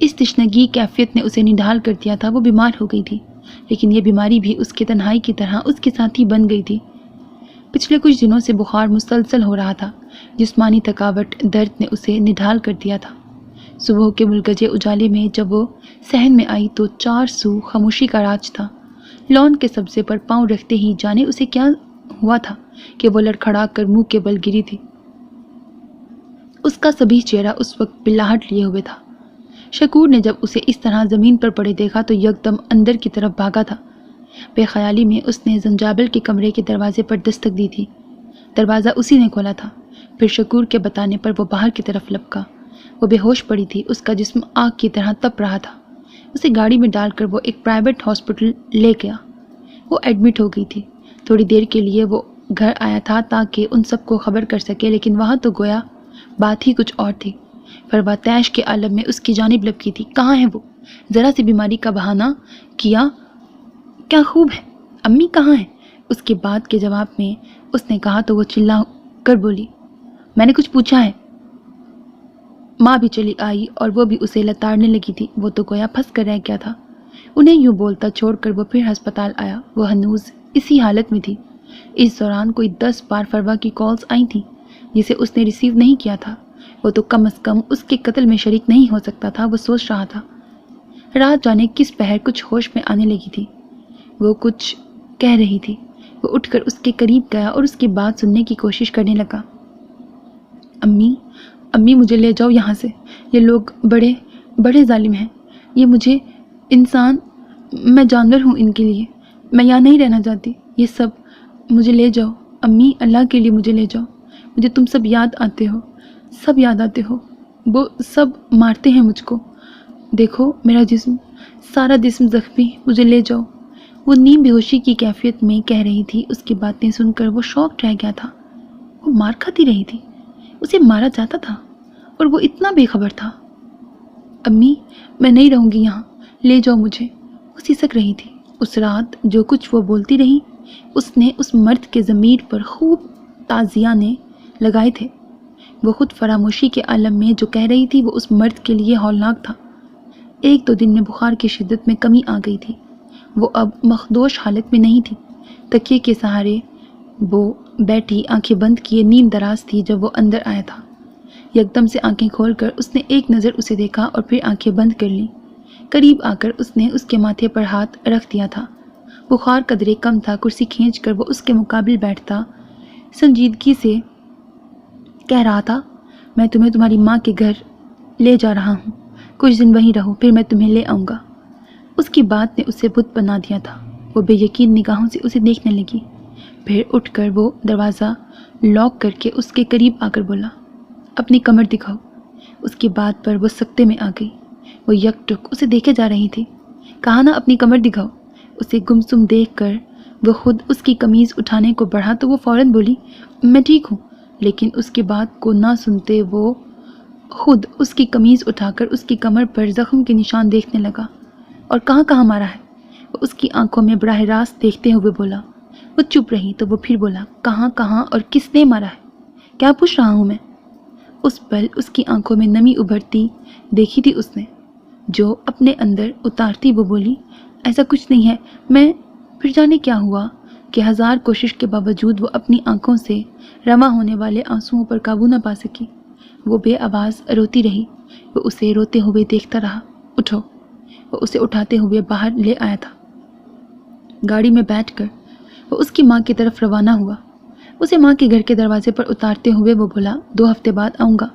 اس تشنگی کیفیت نے اسے نڈھال کر دیا تھا۔ وہ بیمار ہو گئی تھی، لیکن یہ بیماری بھی اس کے تنہائی کی طرح اس کے ساتھی بن گئی تھی۔ پچھلے کچھ دنوں سے بخار مسلسل ہو رہا تھا۔ جسمانی تھکاوٹ، درد نے اسے نڈھال کر دیا تھا۔ صبح کے ملگجے اجالے میں جب وہ صحن میں آئی تو چار سو خاموشی کا راج تھا۔ لان کے سبزے پر پاؤں رکھتے ہی جانے اسے کیا ہوا تھا کہ وہ لڑکھڑا کر منہ کے بل گری تھی۔ اس کا سبھی چہرہ اس وقت بلاہٹ لیے ہوئے تھا۔ شکور نے جب اسے اس طرح زمین پر پڑے دیکھا تو یکدم اندر کی طرف بھاگا تھا۔ بے خیالی میں اس نے زنجابل کے کمرے کے دروازے پر دستک دی تھی۔ دروازہ اسی نے کھولا تھا۔ پھر شکور کے بتانے پر وہ باہر کی طرف لپکا۔ وہ بے ہوش پڑی تھی، اس کا جسم آگ کی طرح تپ رہا تھا۔ اسے گاڑی میں ڈال کر وہ ایک پرائیویٹ ہاسپٹل لے گیا۔ وہ ایڈمٹ ہو گئی تھی۔ تھوڑی دیر کے لیے وہ گھر آیا تھا تاکہ ان سب کو خبر کر سکے، لیکن وہاں تو گویا بات ہی کچھ اور تھی۔ فروا تیش کے عالم میں اس کی جانب لپکی تھی۔ کہاں ہے وہ؟ ذرا سی بیماری کا بہانہ کیا کیا خوب ہے۔ امی کہاں ہیں؟ اس کے بات کے جواب میں اس نے کہا تو وہ چلا کر بولی، میں نے کچھ پوچھا ہے؟ ماں بھی چلی آئی اور وہ بھی اسے لتاڑنے لگی تھی۔ وہ تو گویا پھنس کر رہ گیا تھا۔ انہیں یوں بولتا چھوڑ کر وہ پھر ہسپتال آیا۔ وہ ہنوز اسی حالت میں تھی۔ اس دوران کوئی 10 بار فروا کی کالز آئی تھیں جسے اس نے ریسیو نہیں کیا تھا۔ وہ تو کم از کم اس کے قتل میں شریک نہیں ہو سکتا تھا، وہ سوچ رہا تھا۔ رات جانے کس پہر کچھ ہوش میں آنے لگی تھی۔ وہ کچھ کہہ رہی تھی۔ وہ اٹھ کر اس کے قریب گیا اور اس کی بات سننے کی کوشش کرنے لگا۔ امی مجھے لے جاؤ یہاں سے۔ یہ لوگ بڑے ظالم ہیں۔ یہ مجھے انسان، میں جانور ہوں ان کے لیے۔ میں یہاں نہیں رہنا چاہتی۔ یہ سب مجھے لے جاؤ امی، اللہ کے لیے مجھے لے جاؤ۔ مجھے تم سب یاد آتے ہو۔ وہ سب مارتے ہیں مجھ کو۔ دیکھو میرا جسم، سارا جسم زخمی، مجھے لے جاؤ۔ وہ نیم بے ہوشی کی کیفیت میں کہہ رہی تھی۔ اس کی باتیں سن کر وہ شاک رہ گیا تھا۔ وہ مار کھاتی رہی تھی، اسے مارا جاتا تھا اور وہ اتنا بے خبر تھا۔ امی میں نہیں رہوں گی یہاں، لے جاؤ مجھے، وہ سسک رہی تھی۔ اس رات جو کچھ وہ بولتی رہی اس نے اس مرد کے ضمیر پر خوب تازیانے لگائے تھے۔ وہ خود فراموشی کے عالم میں جو کہہ رہی تھی وہ اس مرد کے لیے ہولناک تھا۔ 1-2 دن میں بخار کی شدت میں کمی آ گئی تھی۔ وہ اب مخدوش حالت میں نہیں تھی۔ تکیے کے سہارے وہ بیٹھی، آنکھیں بند کیے نیم دراز تھی جب وہ اندر آیا تھا۔ یکدم سے آنکھیں کھول کر اس نے ایک نظر اسے دیکھا اور پھر آنکھیں بند کر لیں۔ قریب آ کر اس نے اس کے ماتھے پر ہاتھ رکھ دیا تھا۔ بخار قدرے کم تھا۔ کرسی کھینچ کر وہ اس کے مقابل بیٹھتا سنجیدگی سے کہہ رہا تھا، میں تمہیں تمہاری ماں کے گھر لے جا رہا ہوں، کچھ دن وہیں رہو، پھر میں تمہیں لے آؤں گا۔ اس کی بات نے اسے بت بنا دیا تھا۔ وہ بے یقین نگاہوں سے اسے دیکھنے لگی۔ پھر اٹھ کر وہ دروازہ لاک کر کے اس کے قریب آ کر بولا، اپنی کمر دکھاؤ۔ اس کی بات پر وہ سکتے میں آ گئی۔ وہ یک ٹک اسے دیکھے جا رہی تھی۔ کہا نا اپنی کمر دکھاؤ۔ اسے گمسم دیکھ کر وہ خود اس کی قمیض اٹھانے کو بڑھا تو وہ فوراً بولی، میں ٹھیک ہوں، لیکن اس کی بات کو نہ سنتے وہ خود اس کی قمیض اٹھا کر اس کی کمر پر زخم کے نشان دیکھنے لگا۔ اور کہاں کہاں مارا ہے؟ وہ اس کی آنکھوں میں براہ راست دیکھتے ہوئے بولا۔ وہ چپ رہی تو وہ پھر بولا، کہاں کہاں اور کس نے مارا ہے؟ کیا پوچھ رہا ہوں میں؟ اس پل اس کی آنکھوں میں نمی ابھرتی دیکھی تھی اس نے، جو اپنے اندر اتارتی وہ بولی، ایسا کچھ نہیں ہے، میں… پھر جانے کیا ہوا کہ 1000 کوشش کے باوجود وہ اپنی آنکھوں سے رواں ہونے والے آنسوؤں پر قابو نہ پا سکی۔ وہ بے آواز روتی رہی۔ وہ اسے روتے ہوئے دیکھتا رہا۔ اٹھو۔ وہ اسے اٹھاتے ہوئے باہر لے آیا تھا۔ گاڑی میں بیٹھ کر وہ اس کی ماں کی طرف روانہ ہوا۔ اسے ماں کے گھر کے دروازے پر اتارتے ہوئے وہ بولا، 2 ہفتے بعد آؤں گا۔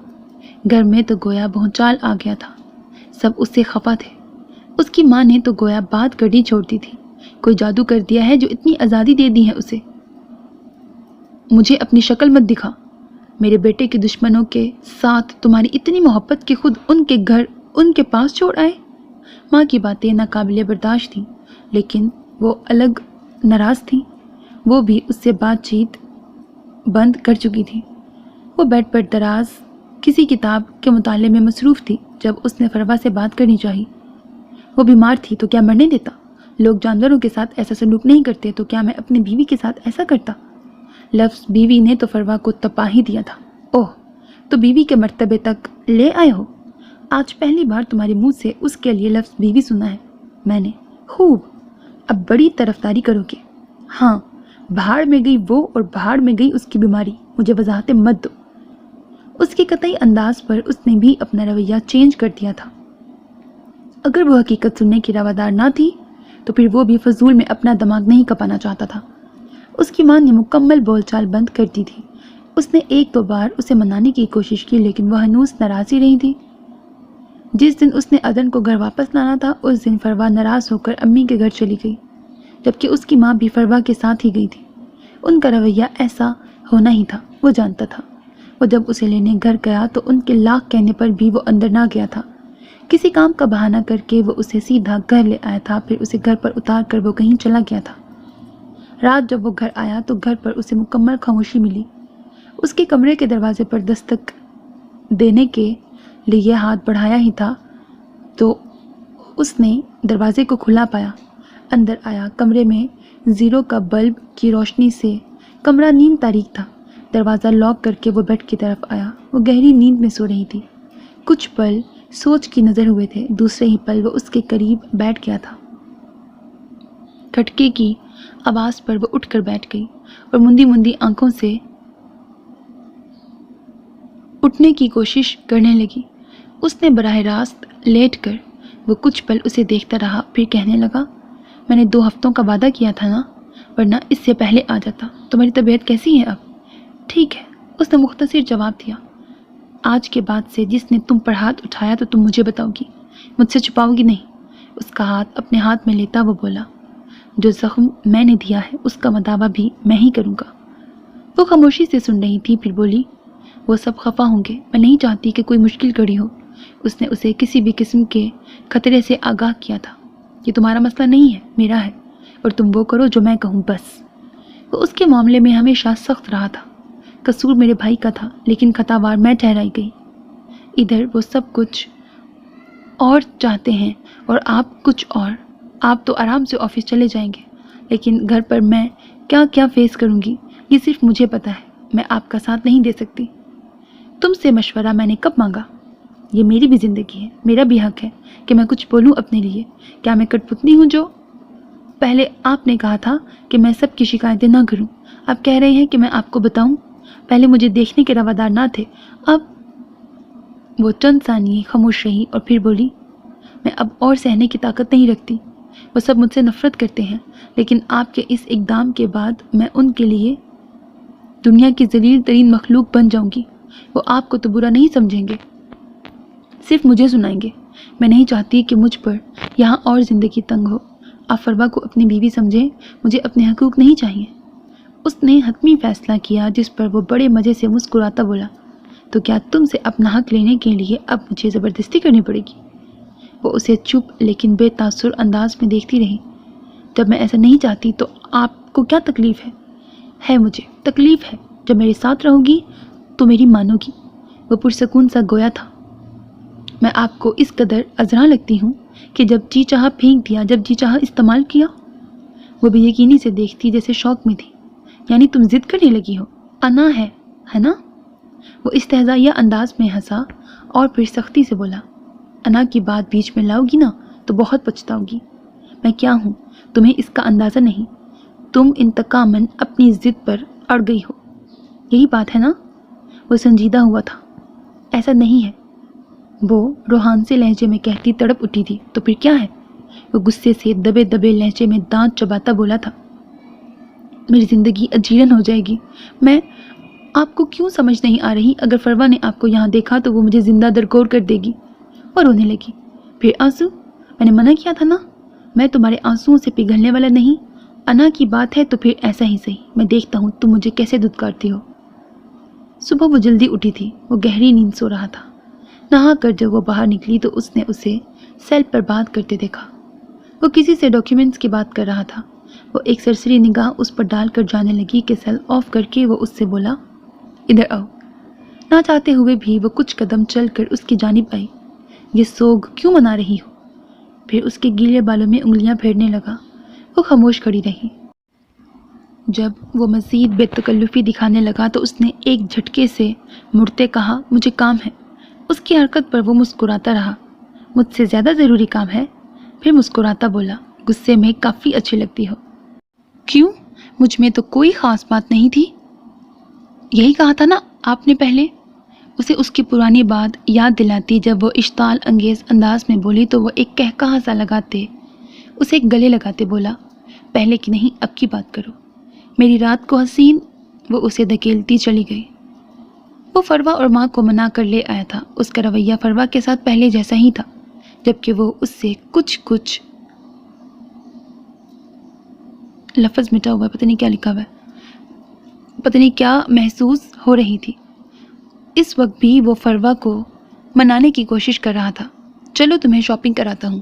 گھر میں تو گویا بھونچال آ گیا تھا۔ سب اس سے خفا تھے۔ اس کی ماں نے تو گویا بات کرنی چھوڑ دی تھی۔ کوئی جادو کر دیا ہے جو اتنی آزادی دے دی ہے اسے۔ مجھے اپنی شکل مت دکھا۔ میرے بیٹے کے دشمنوں کے ساتھ تمہاری اتنی محبت کہ خود ان کے گھر ان کے پاس چھوڑ آئے۔ ماں کی باتیں ناقابل برداشت تھیں، لیکن وہ الگ ناراض تھیں۔ وہ بھی اس سے بات چیت بند کر چکی تھی۔ وہ بیڈ پر دراز کسی کتاب کے مطالعے میں مصروف تھی جب اس نے فروا سے بات کرنی چاہی۔ وہ بیمار تھی تو کیا مرنے دیتا؟ لوگ جانوروں کے ساتھ ایسا سلوک نہیں کرتے تو کیا میں اپنی بیوی کے ساتھ ایسا کرتا؟ لفظ بیوی نے تو فروا کو تپا ہی دیا تھا۔ اوہ، تو بیوی کے مرتبے تک لے آئے ہو؟ آج پہلی بار تمہارے منہ سے اس کے لیے لفظ بیوی سنا ہے میں نے۔ خوب، اب بڑی طرفداری کرو گے؟ ہاں، بھاڑ میں گئی وہ اور بھاڑ میں گئی اس کی بیماری، مجھے وضاحتیں مت دو۔ اس کے قطعی انداز پر اس نے بھی اپنا رویہ چینج کر دیا تھا۔ اگر وہ حقیقت سننے کی روادار نہ تھی تو پھر وہ بھی فضول میں اپنا دماغ نہیں کپانا چاہتا تھا۔ اس کی ماں نے مکمل بول چال بند کر دی تھی۔ اس نے ایک دو بار اسے منانے کی کوشش کی لیکن وہ ہنوز ناراض ہی رہی تھی۔ جس دن اس نے عدن کو گھر واپس لانا تھا اس دن فروا ناراض ہو کر امی کے گھر چلی گئی، جبکہ اس کی ماں بھی فروا کے ساتھ ہی گئی تھی۔ ان کا رویہ ایسا ہونا ہی تھا، وہ جانتا تھا۔ وہ جب اسے لینے گھر گیا تو ان کے لاکھ کہنے پر بھی وہ اندر نہ گیا تھا۔ کسی کام کا بہانہ کر کے وہ اسے سیدھا گھر لے آیا تھا، پھر اسے گھر پر اتار کر وہ کہیں چلا گیا تھا۔ رات جب وہ گھر آیا تو گھر پر اسے مکمل خاموشی ملی۔ اس کے کمرے کے دروازے پر دستک دینے کے لیے ہاتھ بڑھایا ہی تھا تو اس نے دروازے کو کھلا پایا۔ اندر آیا۔ کمرے میں زیرو کا بلب کی روشنی سے کمرہ نیم تاریک تھا۔ دروازہ لاک کر کے وہ بیڈ کی طرف آیا۔ وہ گہری نیند میں سو رہی تھی۔ کچھ پل سوچ کی نظر ہوئے تھے، دوسرے ہی پل وہ اس کے قریب بیٹھ گیا تھا۔ کھٹکے کی آواز پر وہ اٹھ کر بیٹھ گئی اور مندی مندی آنکھوں سے اٹھنے کی کوشش کرنے لگی۔ اس نے براہ راست لیٹ کر وہ کچھ پل اسے دیکھتا رہا، پھر کہنے لگا، میں نے 2 ہفتوں کا وعدہ کیا تھا نا، ورنہ اس سے پہلے آ جاتا۔ تمہاری طبیعت کیسی ہے اب؟ ٹھیک ہے، اس نے مختصر جواب دیا۔ آج کے بعد سے جس نے تم پر ہاتھ اٹھایا تو تم مجھے بتاؤ گی، مجھ سے چھپاؤ گی نہیں۔ اس کا ہاتھ اپنے ہاتھ میں لیتا وہ بولا، جو زخم میں نے دیا ہے اس کا مداوع بھی میں ہی کروں گا۔ وہ خاموشی سے سن رہی تھی، پھر بولی، وہ سب خفا ہوں گے، میں نہیں چاہتی کہ کوئی مشکل کڑی ہو۔ اس نے اسے کسی بھی قسم کے خطرے سے آگاہ کیا تھا۔ یہ تمہارا مسئلہ نہیں ہے، میرا ہے، اور تم وہ کرو جو میں کہوں بس۔ وہ اس کے معاملے میں ہمیشہ سخت رہا تھا۔ قصور میرے بھائی کا تھا، لیکن خطاوار میں ٹھہرائی گئی۔ ادھر وہ سب کچھ اور چاہتے ہیں اور آپ کچھ اور۔ آپ تو آرام سے آفس چلے جائیں گے، لیکن گھر پر میں کیا کیا فیس کروں گی یہ صرف مجھے پتہ ہے۔ میں آپ کا ساتھ نہیں دے سکتی۔ تم سے مشورہ میں نے کب مانگا؟ یہ میری بھی زندگی ہے، میرا بھی حق ہے کہ میں کچھ بولوں اپنے لیے۔ کیا میں کٹ پتلی ہوں جو؟ پہلے آپ نے کہا تھا کہ میں سب کی شکایتیں نہ کروں، اب کہہ رہے ہیں کہ میں آپ کو بتاؤں۔ پہلے مجھے دیکھنے کے روادار نہ تھے، اب۔ وہ چند ثانیے خاموش رہی اور پھر بولی، میں اب اور سہنے کی طاقت نہیں رکھتی۔ وہ سب مجھ سے نفرت کرتے ہیں، لیکن آپ کے اس اقدام کے بعد میں ان کے لیے دنیا کی ذلیل ترین مخلوق بن جاؤں گی۔ وہ آپ کو تو برا نہیں سمجھیں گے، صرف مجھے سنائیں گے۔ میں نہیں چاہتی کہ مجھ پر یہاں اور زندگی تنگ ہو۔ آپ فروا کو اپنی بیوی سمجھیں، مجھے اپنے حقوق نہیں چاہیے۔ اس نے حتمی فیصلہ کیا، جس پر وہ بڑے مزے سے مسکراتا بولا، تو کیا تم سے اپنا حق لینے کے لیے اب مجھے زبردستی کرنی پڑے گی؟ وہ اسے چپ لیکن بے تاثر انداز میں دیکھتی رہی۔ جب میں ایسا نہیں چاہتی تو آپ کو کیا تکلیف ہے؟ مجھے تکلیف ہے، جب میرے ساتھ رہو گی تو میری مانو گی۔ وہ پرسکون سا گویا تھا۔ میں آپ کو اس قدر ازراں لگتی ہوں کہ جب جی چاہا پھینک دیا، جب جی چاہا استعمال کیا۔ وہ بے یقینی سے دیکھتی جیسے شوق میں تھی۔ یعنی تم ضد کرنے لگی ہو؟ انا ہے نا؟ وہ استہزائیہ انداز میں ہنسا اور پھر سختی سے بولا، انا کی بات بیچ میں لاؤ گی نا تو بہت پچھتاؤ گی۔ میں کیا ہوں تمہیں اس کا اندازہ نہیں۔ تم انتقاماً اپنی ضد پر اڑ گئی ہو، یہی بات ہے نا؟ وہ سنجیدہ ہوا تھا۔ ایسا نہیں ہے، وہ روحان سے لہجے میں کہتی تڑپ اٹھی تھی۔ تو پھر کیا ہے؟ وہ غصے سے دبے دبے لہجے میں دانت چباتا بولا تھا، میری زندگی اجیرن ہو جائے گی۔ میں آپ کو کیوں سمجھ نہیں آ رہی؟ اگر فروا نے آپ کو یہاں دیکھا تو وہ مجھے زندہ درگور کر دے گی۔ اور رونے لگی۔ پھر آنسو؟ میں نے منع کیا تھا نا، میں تمہارے آنسوؤں سے پگھلنے والا نہیں۔ انا کی بات ہے تو پھر ایسا ہی صحیح، میں دیکھتا ہوں تم مجھے کیسے دھتکارتی ہو۔ صبح وہ جلدی اٹھی تھی، وہ گہری نیند سو رہا تھا۔ نہا کر جب وہ باہر نکلی تو اس نے اسے سیل پر بات کرتے دیکھا۔ وہ کسی سے ڈاکیومنٹس کی بات کر رہا تھا۔ وہ ایک سرسری نگاہ اس پر ڈال کر جانے لگی کہ سیل آف کر کے وہ اس سے بولا، ادھر آؤ۔ نہ چاہتے ہوئے بھی وہ کچھ قدم چل کر اس کی جانب آئی۔ یہ سوگ کیوں منا رہی ہو؟ پھر اس کے گیلے بالوں میں انگلیاں پھیرنے لگا وہ خاموش کھڑی رہی۔ جب وہ مزید بے تکلفی دکھانے لگا تو اس نے ایک جھٹکے سے مڑتے کہا، مجھے کام ہے۔ اس کی حرکت پر وہ مسکراتا رہا۔ مجھ سے زیادہ ضروری کام ہے؟ پھر مسکراتا بولا، غصے میں کافی اچھی لگتی ہو۔ کیوں؟ مجھ میں تو کوئی خاص بات نہیں تھی۔ یہی کہا تھا نا آپ نے پہلے؟ اسے اس کی پرانی بات یاد دلاتی جب وہ اشتعال انگیز انداز میں بولی تو وہ ایک کہکہا سا لگاتے اسے گلے لگاتے بولا، پہلے کی نہیں اب کی بات کرو، میری رات کو حسین۔ وہ اسے دھکیلتی چلی گئی۔ وہ فروا اور ماں کو منا کر لے آیا تھا۔ اس کا رویہ فروا کے ساتھ پہلے جیسا ہی تھا، جبکہ وہ اس سے کچھ لفظ مٹا ہوا ہے، پتہ نہیں کیا لکھا ہوا ہے، پتہ نہیں کیا محسوس ہو رہی تھی۔ اس وقت بھی وہ فروا کو منانے کی کوشش کر رہا تھا، چلو تمہیں شاپنگ کراتا ہوں۔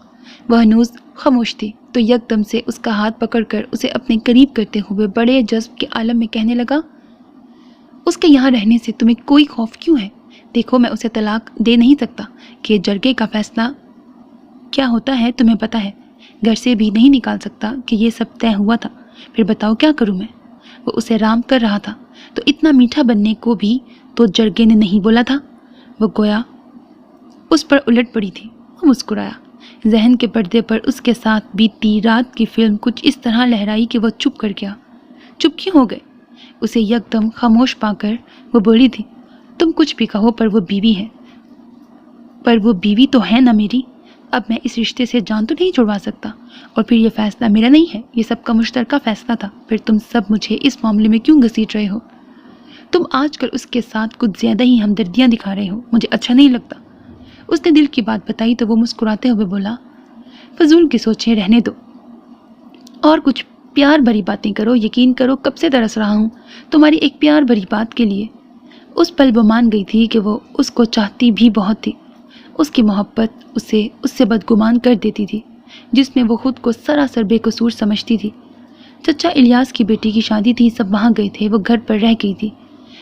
وہ ہنوز خاموش تھی تو یک دم سے اس کا ہاتھ پکڑ کر اسے اپنے قریب کرتے ہوئے بڑے جذب کے عالم میں کہنے لگا، اس کے یہاں رہنے سے تمہیں کوئی خوف کیوں ہے؟ دیکھو میں اسے طلاق دے نہیں سکتا کہ جرگے کا فیصلہ کیا ہوتا ہے تمہیں پتہ ہے، گھر سے بھی نہیں نکال سکتا کہ یہ سب طے ہوا تھا، پھر بتاؤ کیا کروں میں؟ وہ اسے رام کر رہا تھا، تو اتنا میٹھا بننے کو بھی تو جرگے نے نہیں بولا تھا۔ وہ گویا اس پر الٹ پڑی تھی۔ وہ مسکرایا۔ ذہن کے پردے پر اس کے ساتھ بیتی رات کی فلم کچھ اس طرح لہرائی کہ وہ چپ کر گیا۔ چپ کیوں ہو گئے؟ اسے یکدم خاموش پا کر وہ بولی تھی، تم کچھ بھی کہو پر وہ بیوی تو ہے نا میری۔ اب میں اس رشتے سے جان تو نہیں چھڑوا سکتا، اور پھر یہ فیصلہ میرا نہیں ہے، یہ سب کا مشترکہ فیصلہ تھا۔ پھر تم سب مجھے اس معاملے میں کیوں گھسیٹ رہے ہو؟ تم آج کل اس کے ساتھ کچھ زیادہ ہی ہمدردیاں دکھا رہے ہو، مجھے اچھا نہیں لگتا۔ اس نے دل کی بات بتائی تو وہ مسکراتے ہوئے بولا، فضول کی سوچیں رہنے دو اور کچھ پیار بھری باتیں کرو۔ یقین کرو کب سے ترس رہا ہوں تمہاری ایک پیار بھری بات کے لیے۔ اس پل وہ مان گئی تھی کہ وہ اس کو چاہتی بھی بہت تھی۔ اس کی محبت اسے اس سے بدگمان کر دیتی تھی جس میں وہ خود کو سراسر بے قصور سمجھتی تھی۔ چچا الیاس کی بیٹی کی شادی تھی، سب وہاں گئے تھے، وہ گھر پر رہ گئی تھی۔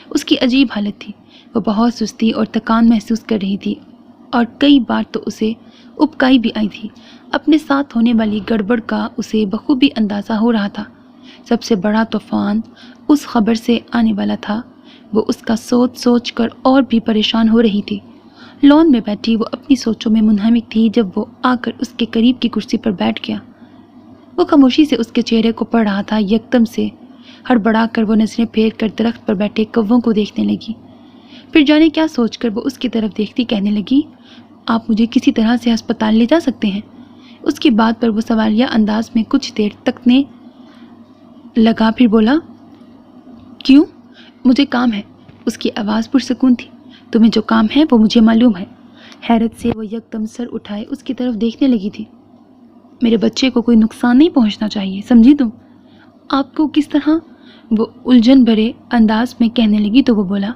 اس کی عجیب حالت تھی، وہ بہت سستی اور تکان محسوس کر رہی تھی، اور کئی بار تو اسے ابکائی بھی آئی تھی۔ اپنے ساتھ ہونے والی گڑبڑ کا اسے بخوبی اندازہ ہو رہا تھا۔ سب سے بڑا طوفان اس خبر سے آنے والا تھا۔ وہ اس کا سوچ سوچ کر اور بھی پریشان ہو رہی تھی۔ لان میں بیٹھی وہ اپنی سوچوں میں منہمک تھی جب وہ آ کر اس کے قریب کی کرسی پر بیٹھ گیا۔ وہ خاموشی سے اس کے چہرے کو پڑھ رہا تھا۔ یکدم سے ہڑبڑا کر وہ نظریں پھیر کر درخت پر بیٹھے کووں کو دیکھنے لگی۔ پھر جانے کیا سوچ کر وہ اس کی طرف دیکھتی کہنے لگی، آپ مجھے کسی طرح سے ہسپتال لے جا سکتے ہیں؟ اس کی بات پر وہ سوالیہ انداز میں کچھ دیر تکنے لگا، پھر بولا، کیوں؟ مجھے کام ہے۔ اس کی آواز پرسکون تھی۔ تمہیں جو کام ہے وہ مجھے معلوم ہے۔ حیرت سے وہ یکدم سر اٹھائے اس کی طرف دیکھنے لگی تھی۔ میرے بچے کو کوئی نقصان نہیں پہنچنا چاہیے، سمجھی تم؟ آپ کو کس طرح؟ وہ الجھن بھرے انداز میں کہنے لگی تو وہ بولا،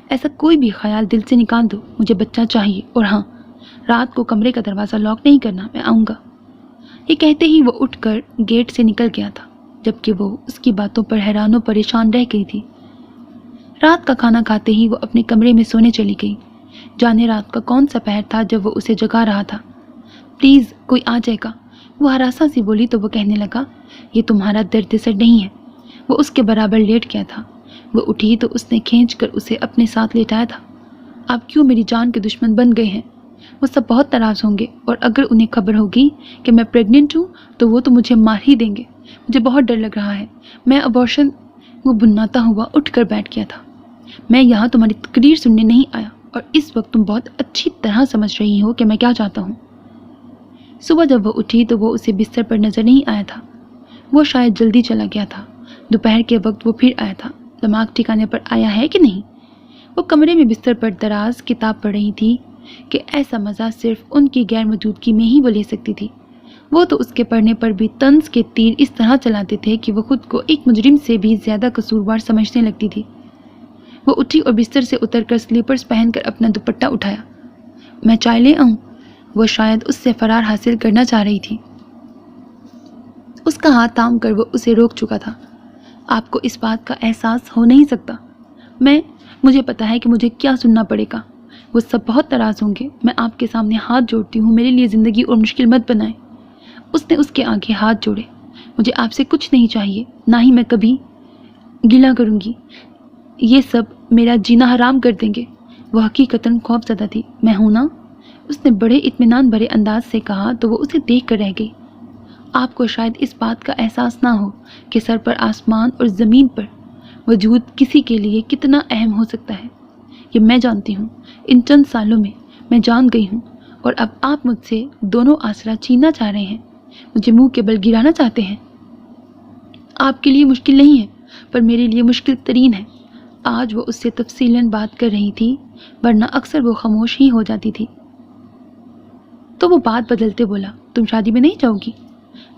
ایسا کوئی بھی خیال دل سے نکال دو، مجھے بچہ چاہیے، اور ہاں، رات کو کمرے کا دروازہ لاک نہیں کرنا، میں آؤں گا۔ یہ کہتے ہی وہ اٹھ کر گیٹ سے نکل گیا تھا، جبکہ وہ اس کی باتوں پر حیران و پریشان رہ گئی تھی۔ رات کا کھانا کھاتے ہی وہ اپنے کمرے میں سونے چلی گئی۔ جانے رات کا کون سا پہر تھا جب وہ اسے جگا رہا تھا۔ پلیز کوئی آ جائے گا، وہ ہراساں سی بولی تو وہ کہنے لگا، یہ تمہارا درد سر نہیں ہے۔ وہ اس کے برابر لیٹ گیا تھا۔ وہ اٹھی تو اس نے کھینچ کر اسے اپنے ساتھ لیٹایا تھا۔ آپ کیوں میری جان کے دشمن بن گئے ہیں؟ وہ سب بہت ناراض ہوں گے، اور اگر انہیں خبر ہوگی کہ میں پریگننٹ ہوں تو وہ تو مجھے مار ہی دیں گے۔ مجھے بہت ڈر لگ رہا ہے، میں ابارشن۔ وہ بناتا ہوا اٹھ کر بیٹھ گیا تھا۔ میں یہاں تمہاری تقریر سننے نہیں آیا، اور اس وقت تم بہت اچھی طرح سمجھ رہی ہو کہ میں کیا چاہتا ہوں۔ صبح جب وہ اٹھی تو وہ اسے بستر پر نظر نہیں آیا تھا۔ وہ شاید جلدی چلا گیا تھا۔ دوپہر کے وقت وہ پھر آیا تھا۔ دماغ ٹھکانے پر آیا ہے کہ نہیں؟ وہ کمرے میں بستر پر دراز کتاب پڑھ رہی تھی کہ ایسا مزہ صرف ان کی غیر موجودگی میں ہی وہ لے سکتی تھی۔ وہ تو اس کے پڑھنے پر بھی طنز کے تیر اس طرح چلاتے تھے کہ وہ خود کو ایک مجرم سے بھی زیادہ قصوروار سمجھنے لگتی تھی۔ وہ اٹھی اور بستر سے اتر کر سلیپرز پہن کر اپنا دوپٹہ اٹھایا۔ میں چائے لے آؤں؟ وہ شاید اس سے فرار حاصل کرنا چاہ رہی تھی۔ اس کا ہاتھ تھام کر وہ اسے روک چکا تھا۔ آپ کو اس بات کا احساس ہو نہیں سکتا۔ مجھے پتا ہے کہ مجھے کیا سننا پڑے گا۔ وہ سب بہت ناراض ہوں گے۔ میں آپ کے سامنے ہاتھ جوڑتی ہوں، میرے لیے زندگی اور مشکل مت بنائیں۔ اس نے اس کے آگے ہاتھ جوڑے۔ مجھے آپ سے کچھ نہیں چاہیے، نہ ہی میں کبھی گلا کروں گی۔ یہ سب میرا جینا حرام کر دیں گے۔ وہ حقیقتاً خوف زدہ تھی۔ میں ہوں نا؟ اس نے بڑے اطمینان بھرے انداز سے کہا تو وہ اسے دیکھ کر رہ گئی۔ آپ کو شاید اس بات کا احساس نہ ہو کہ سر پر آسمان اور زمین پر وجود کسی کے لیے کتنا اہم ہو سکتا ہے۔ یہ میں جانتی ہوں۔ ان چند سالوں میں جان گئی ہوں، اور اب آپ مجھ سے دونوں آسرا چھیننا چاہ رہے ہیں، مجھے منہ کے بل گرانا چاہتے ہیں۔ آپ کے لیے مشکل نہیں ہے، پر میرے لیے مشکل ترین ہے۔ آج وہ اس سے تفصیلاً بات کر رہی تھی، ورنہ اکثر وہ خاموش ہی ہو جاتی تھی۔ تو وہ بات بدلتے بولا، تم شادی میں نہیں جاؤ گی؟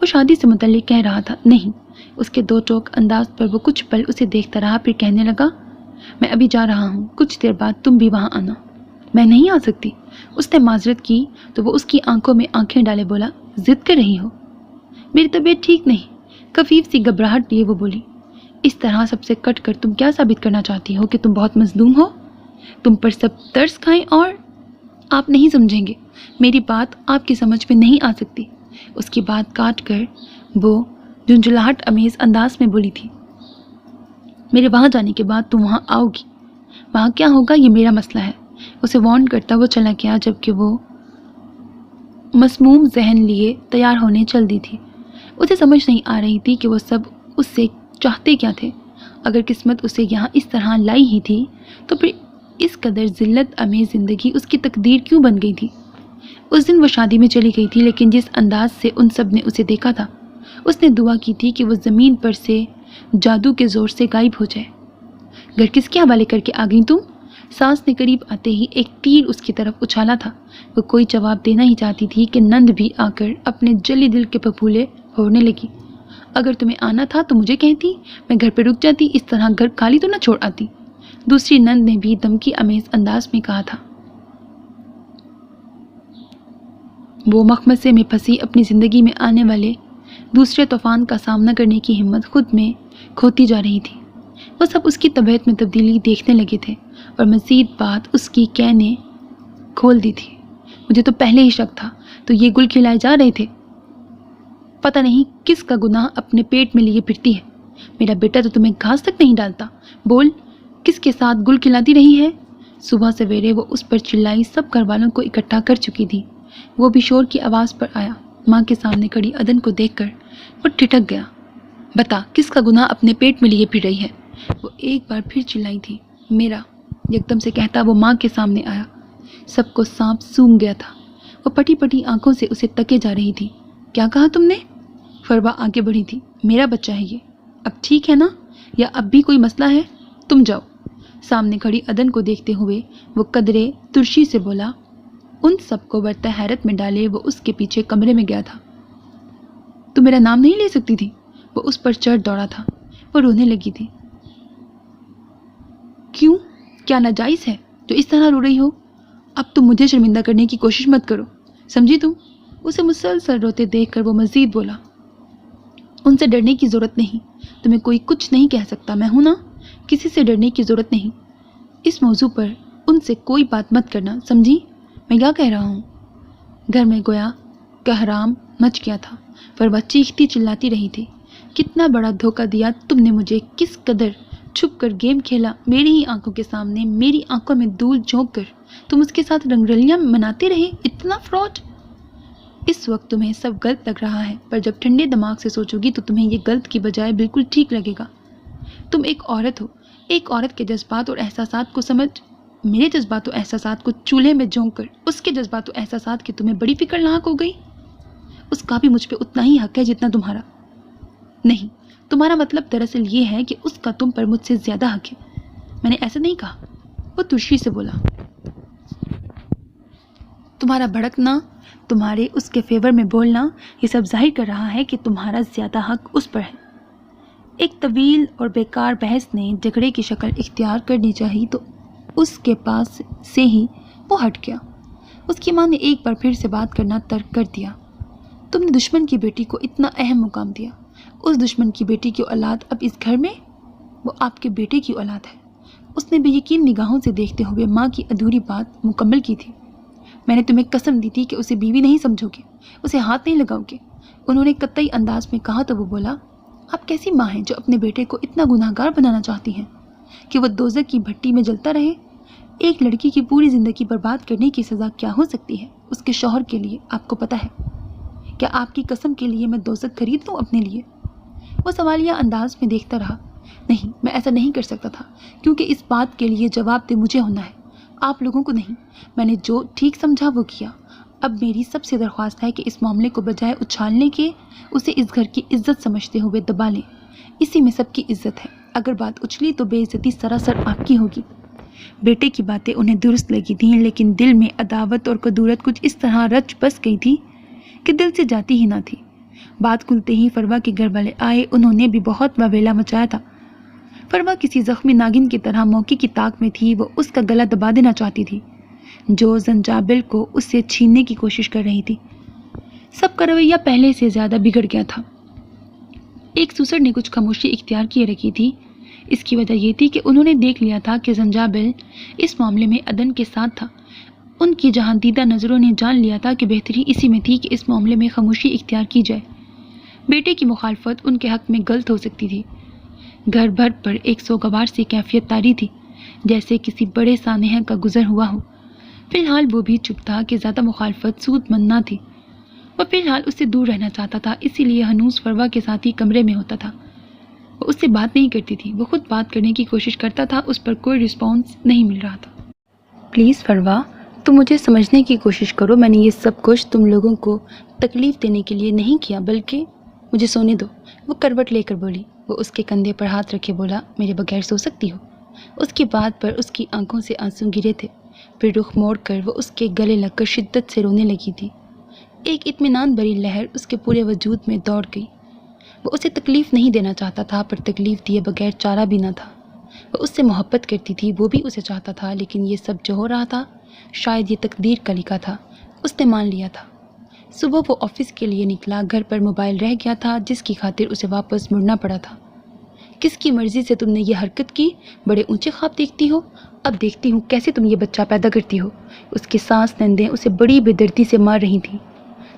وہ شادی سے متعلق کہہ رہا تھا، نہیں۔ اس کے دو ٹوک انداز پر وہ کچھ پل اسے دیکھتا رہا، پھر کہنے لگا، میں ابھی جا رہا ہوں، کچھ دیر بعد تم بھی وہاں آنا۔ میں نہیں آ سکتی۔ اس نے معذرت کی تو وہ اس کی آنکھوں میں آنکھیں ڈالے بولا، ضد کر رہی ہو؟ میری طبیعت ٹھیک نہیں۔ خفیف سی گھبراہٹ لیے وہ بولی، اس طرح سب سے کٹ کر تم کیا ثابت کرنا چاہتی ہو کہ تم بہت مظلوم ہو؟ تم پر سب ترس کھائیں اور آپ نہیں سمجھیں گے، میری بات آپ کی سمجھ میں نہیں آ سکتی۔ اس کی بات کاٹ کر وہ جھنجھلاہٹ امیز انداز میں بولی تھی، میرے وہاں جانے کے بعد تم وہاں آؤ گی، وہاں کیا ہوگا یہ میرا مسئلہ ہے۔ اسے وارن کرتا وہ چلا گیا، جبکہ وہ مسموم ذہن لیے تیار ہونے چل دی تھی۔ اسے سمجھ نہیں آ رہی تھی کہ وہ سب اس سے چاہتے کیا تھے۔ اگر قسمت اسے یہاں اس طرح لائی ہی تھی تو پھر اس قدر ذلت امیز زندگی اس کی تقدیر کیوں بن گئی تھی؟ اس دن وہ شادی میں چلی گئی تھی، لیکن جس انداز سے ان سب نے اسے دیکھا تھا، اس نے دعا کی تھی کہ وہ زمین پر سے جادو کے زور سے غائب ہو جائے۔ گھر کس کے حوالے کر کے آ گئی تم؟ سانس نے قریب آتے ہی ایک تیر اس کی طرف اچھالا تھا۔ وہ کوئی جواب دینا ہی چاہتی تھی کہ نند بھی آ کر اپنے جلی دل کے پھپھولے پھوڑنے لگی۔ اگر تمہیں آنا تھا تو مجھے کہتی، میں گھر پہ رک جاتی، اس طرح گھر خالی تو نہ چھوڑ آتی۔ دوسری نند نے بھی دھمکی امیز انداز میں کہا تھا۔ وہ مخمصے میں پھنسی اپنی زندگی میں آنے والے دوسرے طوفان کا سامنا کرنے کی ہمت خود میں کھوتی جا رہی تھی۔ وہ سب اس کی طبیعت میں تبدیلی دیکھنے لگے تھے، اور مزید بات اس کی کہہ نے کھول دی تھی۔ مجھے تو پہلے ہی شک تھا، تو یہ گل کھلائے جا رہے تھے۔ پتہ نہیں کس کا گناہ اپنے پیٹ میں لیے پھرتی ہے۔ میرا بیٹا تو تمہیں گھاس تک نہیں ڈالتا۔ بول، کس کے ساتھ گل کھلاتی رہی ہے؟ صبح سویرے وہ اس پر چلائی سب گھر والوں کو اکٹھا کر چکی تھی۔ وہ بھی شور کی آواز پر آیا۔ ماں کے سامنے کھڑی عدن کو دیکھ کر وہ ٹھٹک گیا۔ بتا، کس کا گناہ اپنے پیٹ میں لیے پھر رہی ہے؟ وہ ایک بار پھر چلائی تھی، میرا، یکدم سے کہتا وہ ماں کے سامنے آیا۔ سب کو سانپ سونگھ گیا تھا۔ وہ پٹی پٹی آنکھوں سے اسے تکے جا رہی تھی۔ کیا کہا تم نے؟ فروا آگے بڑھی تھی۔ میرا بچہ ہے یہ، اب ٹھیک ہے نا؟ یا اب بھی کوئی مسئلہ ہے؟ تم جاؤ۔ سامنے کھڑی عدن کو دیکھتے ہوئے وہ قدرے ترشی سے بولا۔ ان سب کو برتا حیرت میں ڈالے وہ اس کے پیچھے کمرے میں گیا تھا۔ تو میرا نام نہیں لے سکتی تھی؟ وہ اس پر چڑھ دوڑا تھا۔ وہ رونے لگی تھی۔ کیوں؟ کیا ناجائز ہے جو اس طرح رو رہی ہو؟ اب تم مجھے شرمندہ کرنے کی کوشش مت کرو، سمجھی تم؟ اسے مسلسل روتے دیکھ کر وہ مزید بولا، ان سے ڈرنے کی ضرورت نہیں، تمہیں کوئی کچھ نہیں کہہ سکتا، میں ہوں نا؟ کسی سے ڈرنے کی ضرورت نہیں۔ اس موضوع پر ان سے کوئی بات مت کرنا، سمجھی؟ میں کیا کہہ رہا ہوں؟ گھر میں گویا کہرام مچ گیا تھا، پر وہ چیختی چلاتی رہی تھی۔ کتنا بڑا دھوکہ دیا تم نے مجھے، کس قدر چھپ کر گیم کھیلا میری ہی آنکھوں کے سامنے، میری آنکھوں میں دھول جھونک کر تم اس کے ساتھ رنگرلیاں مناتے رہے، اتنا فراڈ۔ اس وقت تمہیں سب غلط لگ رہا ہے، پر جب ٹھنڈے دماغ سے سوچو گی تو تمہیں یہ غلط کی بجائے بالکل ٹھیک لگے گا۔ تم ایک عورت ہو، ایک عورت کے جذبات اور احساسات کو سمجھ، میرے جذبات و احساسات کو چولہے میں جھونک کر اس کے جذبات و احساسات کی تمہیں بڑی فکر لاحق ہو گئی۔ اس کا بھی مجھ پہ اتنا ہی حق ہے جتنا تمہارا۔ نہیں، تمہارا مطلب دراصل یہ ہے کہ اس کا تم پر مجھ سے زیادہ حق ہے۔ میں نے ایسا نہیں کہا، وہ ترشی سے بولا۔ تمہارا بھڑکنا، تمہارے اس کے فیور میں بولنا، یہ سب ظاہر کر رہا ہے کہ تمہارا زیادہ حق اس پر ہے۔ ایک طویل اور بیکار بحث نے جھگڑے کی شکل اختیار کرنی چاہی تو اس کے پاس سے ہی وہ ہٹ گیا۔ اس کی ماں نے ایک بار پھر سے بات کرنا ترک کر دیا۔ تم نے دشمن کی بیٹی کو اتنا اہم مقام دیا، اس دشمن کی بیٹی کی اولاد اب اس گھر میں؟ وہ آپ کے بیٹے کی اولاد ہے۔ اس نے بے یقین نگاہوں سے دیکھتے ہوئے ماں کی ادھوری بات مکمل کی تھی۔ میں نے تمہیں قسم دی تھی کہ اسے بیوی نہیں سمجھو گے، اسے ہاتھ نہیں لگاؤ گے، انہوں نے قطعی انداز میں کہا تو وہ بولا، آپ کیسی ماں ہیں جو اپنے بیٹے کو اتنا گناہگار بنانا چاہتی ہیں کہ وہ دوزخ کی بھٹی میں جلتا رہے؟ ایک لڑکی کی پوری زندگی برباد کرنے کی سزا کیا ہو سکتی ہے اس کے شوہر کے لیے، آپ کو پتہ ہے؟ کیا آپ کی قسم کے لیے میں دوزخ خرید لوں اپنے لیے؟ وہ سوالیہ انداز میں دیکھتا رہا۔ نہیں، میں ایسا نہیں کر سکتا تھا، کیونکہ اس بات کے لیے جواب دہ مجھے ہونا ہے، آپ لوگوں کو نہیں۔ میں نے جو ٹھیک سمجھا وہ کیا۔ اب میری سب سے درخواست ہے کہ اس معاملے کو بجائے اچھالنے کے اسے اس گھر کی عزت سمجھتے ہوئے دبا لیں۔ اسی میں سب کی عزت ہے۔ اگر بات اچھلی تو بے عزتی سراسر آپ کی ہوگی۔ بیٹے کی باتیں انہیں درست لگی تھیں، لیکن دل میں عداوت اور کدورت کچھ اس طرح رچ بس گئی تھی کہ دل سے جاتی ہی نہ تھی۔ بات کھلتے ہی فروا کے گھر والے آئے۔ انہوں نے بھی بہت واویلا مچایا تھا۔ فروا کسی زخمی ناگن کی طرح موقع کی طاق میں تھی۔ وہ اس کا گلا دبا دینا چاہتی تھی جو زنجابل کو اس سے چھیننے کی کوشش کر رہی تھی۔ سب کا رویہ پہلے سے زیادہ بگڑ گیا تھا۔ ایک سوسر نے کچھ خاموشی اختیار کیے رکھی تھی۔ اس کی وجہ یہ تھی کہ انہوں نے دیکھ لیا تھا کہ زنجابل اس معاملے میں عدن کے ساتھ تھا۔ ان کی جہاں دیدہ نظروں نے جان لیا تھا کہ بہتری اسی میں تھی کہ اس معاملے میں خاموشی اختیار کی جائے۔ بیٹے کی مخالفت ان کے حق میں غلط ہو سکتی تھی۔ گھر بھر پر ایک سوگوار سی کیفیت طاری تھی، جیسے کسی بڑے سانحہ کا گزر ہوا ہو۔ فی الحال وہ بھی چپ تھا کہ زیادہ مخالفت سود مند نہ تھی۔ وہ فی الحال اس سے دور رہنا چاہتا تھا، اسی لیے ہنوز فروا کے ساتھ ہی کمرے میں ہوتا تھا۔ وہ اس سے بات نہیں کرتی تھی، وہ خود بات کرنے کی کوشش کرتا تھا، اس پر کوئی رسپانس نہیں مل رہا تھا۔ پلیز فروا، تم مجھے سمجھنے کی کوشش کرو۔ میں نے یہ سب کچھ تم لوگوں کو تکلیف دینے کے لیے نہیں کیا، بلکہ مجھے سونے دو۔ وہ کروٹ لے کر بولی۔ وہ اس کے کندھے پر ہاتھ رکھے بولا، میرے بغیر سو سکتی ہو؟ اس کی بات پر اس کی آنکھوں سے آنسو گرے تھے۔ پھر رخ موڑ کر وہ اس کے گلے لگ کر شدت سے رونے لگی تھی۔ ایک اطمینان بھری لہر اس کے پورے وجود میں دوڑ گئی۔ وہ اسے تکلیف نہیں دینا چاہتا تھا، پر تکلیف دیے بغیر چارہ بھی نہ تھا۔ وہ اس سے محبت کرتی تھی، وہ بھی اسے چاہتا تھا، لیکن یہ سب جو ہو رہا تھا شاید یہ تقدیر کا لکھا تھا۔ اس نے مان لیا تھا۔ صبح وہ آفس کے لیے نکلا۔ گھر پر موبائل رہ گیا تھا جس کی خاطر اسے واپس مڑنا پڑا تھا۔ کس کی مرضی سے تم نے یہ حرکت کی؟ بڑے اونچے خواب دیکھتی ہو؟ اب دیکھتی ہوں کیسے تم یہ بچہ پیدا کرتی ہو۔ اس کی سانس نندیں اسے بڑی بے دردی سے مار رہی تھیں۔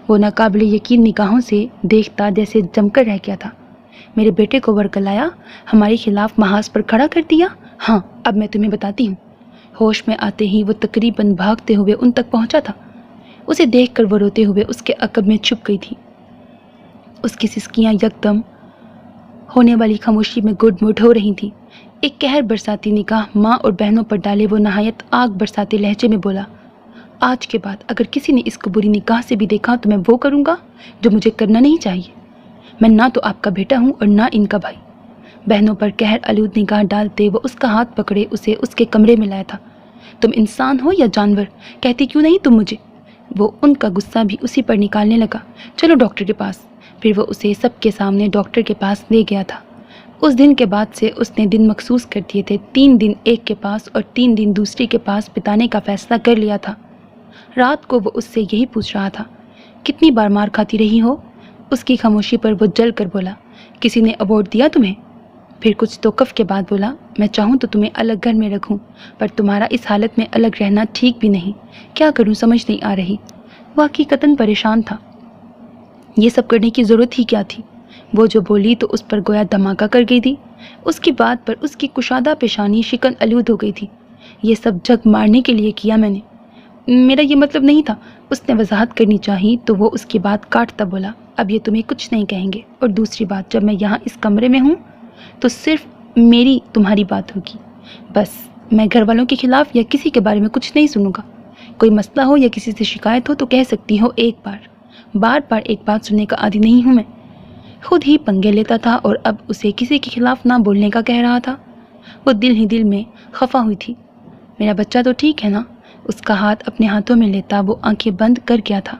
وہ ناقابل یقین نگاہوں سے دیکھتا جیسے جم کر رہ گیا تھا۔ میرے بیٹے کو ورگلایا، ہمارے خلاف محاذ پر کھڑا کر دیا۔ ہاں، اب میں تمہیں بتاتی ہوں۔ ہوش میں آتے ہی وہ تقریباً بھاگتے ہوئے ان تک پہنچا تھا۔ اسے دیکھ کر وہ روتے ہوئے اس کے عقب میں چھپ گئی تھی۔ اس کی سسکیاں یکدم ہونے والی خاموشی میں گڈ مڈ ہو رہی تھیں۔ ایک قہر برساتی نگاہ ماں اور بہنوں پر ڈالے وہ نہایت آگ برساتے لہجے میں بولا، آج کے بعد اگر کسی نے اس کو بری نگاہ سے بھی دیکھا تو میں وہ کروں گا جو مجھے کرنا نہیں چاہیے۔ میں نہ تو آپ کا بیٹا ہوں اور نہ ان کا بھائی۔ بہنوں پر قہر آلود نگاہ ڈالتے وہ اس کا ہاتھ پکڑے اسے اس کے کمرے میں لایا تھا۔ تم انسان ہو یا جانور؟ کہتی کیوں نہیں تم مجھے؟ وہ ان کا غصہ بھی اسی پر نکالنے لگا۔ چلو ڈاکٹر کے پاس۔ پھر وہ اسے سب کے سامنے ڈاکٹر کے پاس لے گیا تھا۔ اس دن کے بعد سے اس نے دن مخصوص کر دیے تھے، 3 دن ایک کے پاس اور 3 دن دوسری کے پاس بتانے کا فیصلہ کر لیا تھا۔ رات کو وہ اس سے یہی پوچھ رہا تھا، کتنی بار مار کھاتی رہی ہو؟ اس کی خاموشی پر وہ جل کر بولا، کسی نے ایوارڈ دیا تمہیں؟ پھر کچھ توقف کے بعد بولا، میں چاہوں تو تمہیں الگ گھر میں رکھوں، پر تمہارا اس حالت میں الگ رہنا ٹھیک بھی نہیں۔ کیا کروں سمجھ نہیں آ رہی۔ وہ حقیقتاً پریشان تھا۔ یہ سب کرنے کی ضرورت ہی کیا تھی؟ وہ جو بولی تو اس پر گویا دھماکہ کر گئی تھی۔ اس کی بات پر اس کی کشادہ پیشانی شکن آلود ہو گئی تھی۔ یہ سب جھگ مارنے کے لیے کیا میں نے؟ میرا یہ مطلب نہیں تھا۔ اس نے وضاحت کرنی چاہی تو وہ اس کی بات کاٹتا بولا، اب یہ تمہیں کچھ نہیں کہیں گے، اور دوسری بات، جب میں یہاں اس کمرے میں ہوں تو صرف میری تمہاری بات ہوگی، بس۔ میں گھر والوں کے خلاف یا کسی کے بارے میں کچھ نہیں سنوں گا۔ کوئی مسئلہ ہو یا کسی سے شکایت ہو تو کہہ سکتی ہو ایک بار، بار بار ایک بات سننے کا عادی نہیں ہوں میں۔ خود ہی پنگے لیتا تھا اور اب اسے کسی کے خلاف نہ بولنے کا کہہ رہا تھا۔ وہ دل ہی دل میں خفا ہوئی تھی۔ میرا بچہ تو ٹھیک ہے نا؟ اس کا ہاتھ اپنے ہاتھوں میں لیتا وہ آنکھیں بند کر گیا تھا۔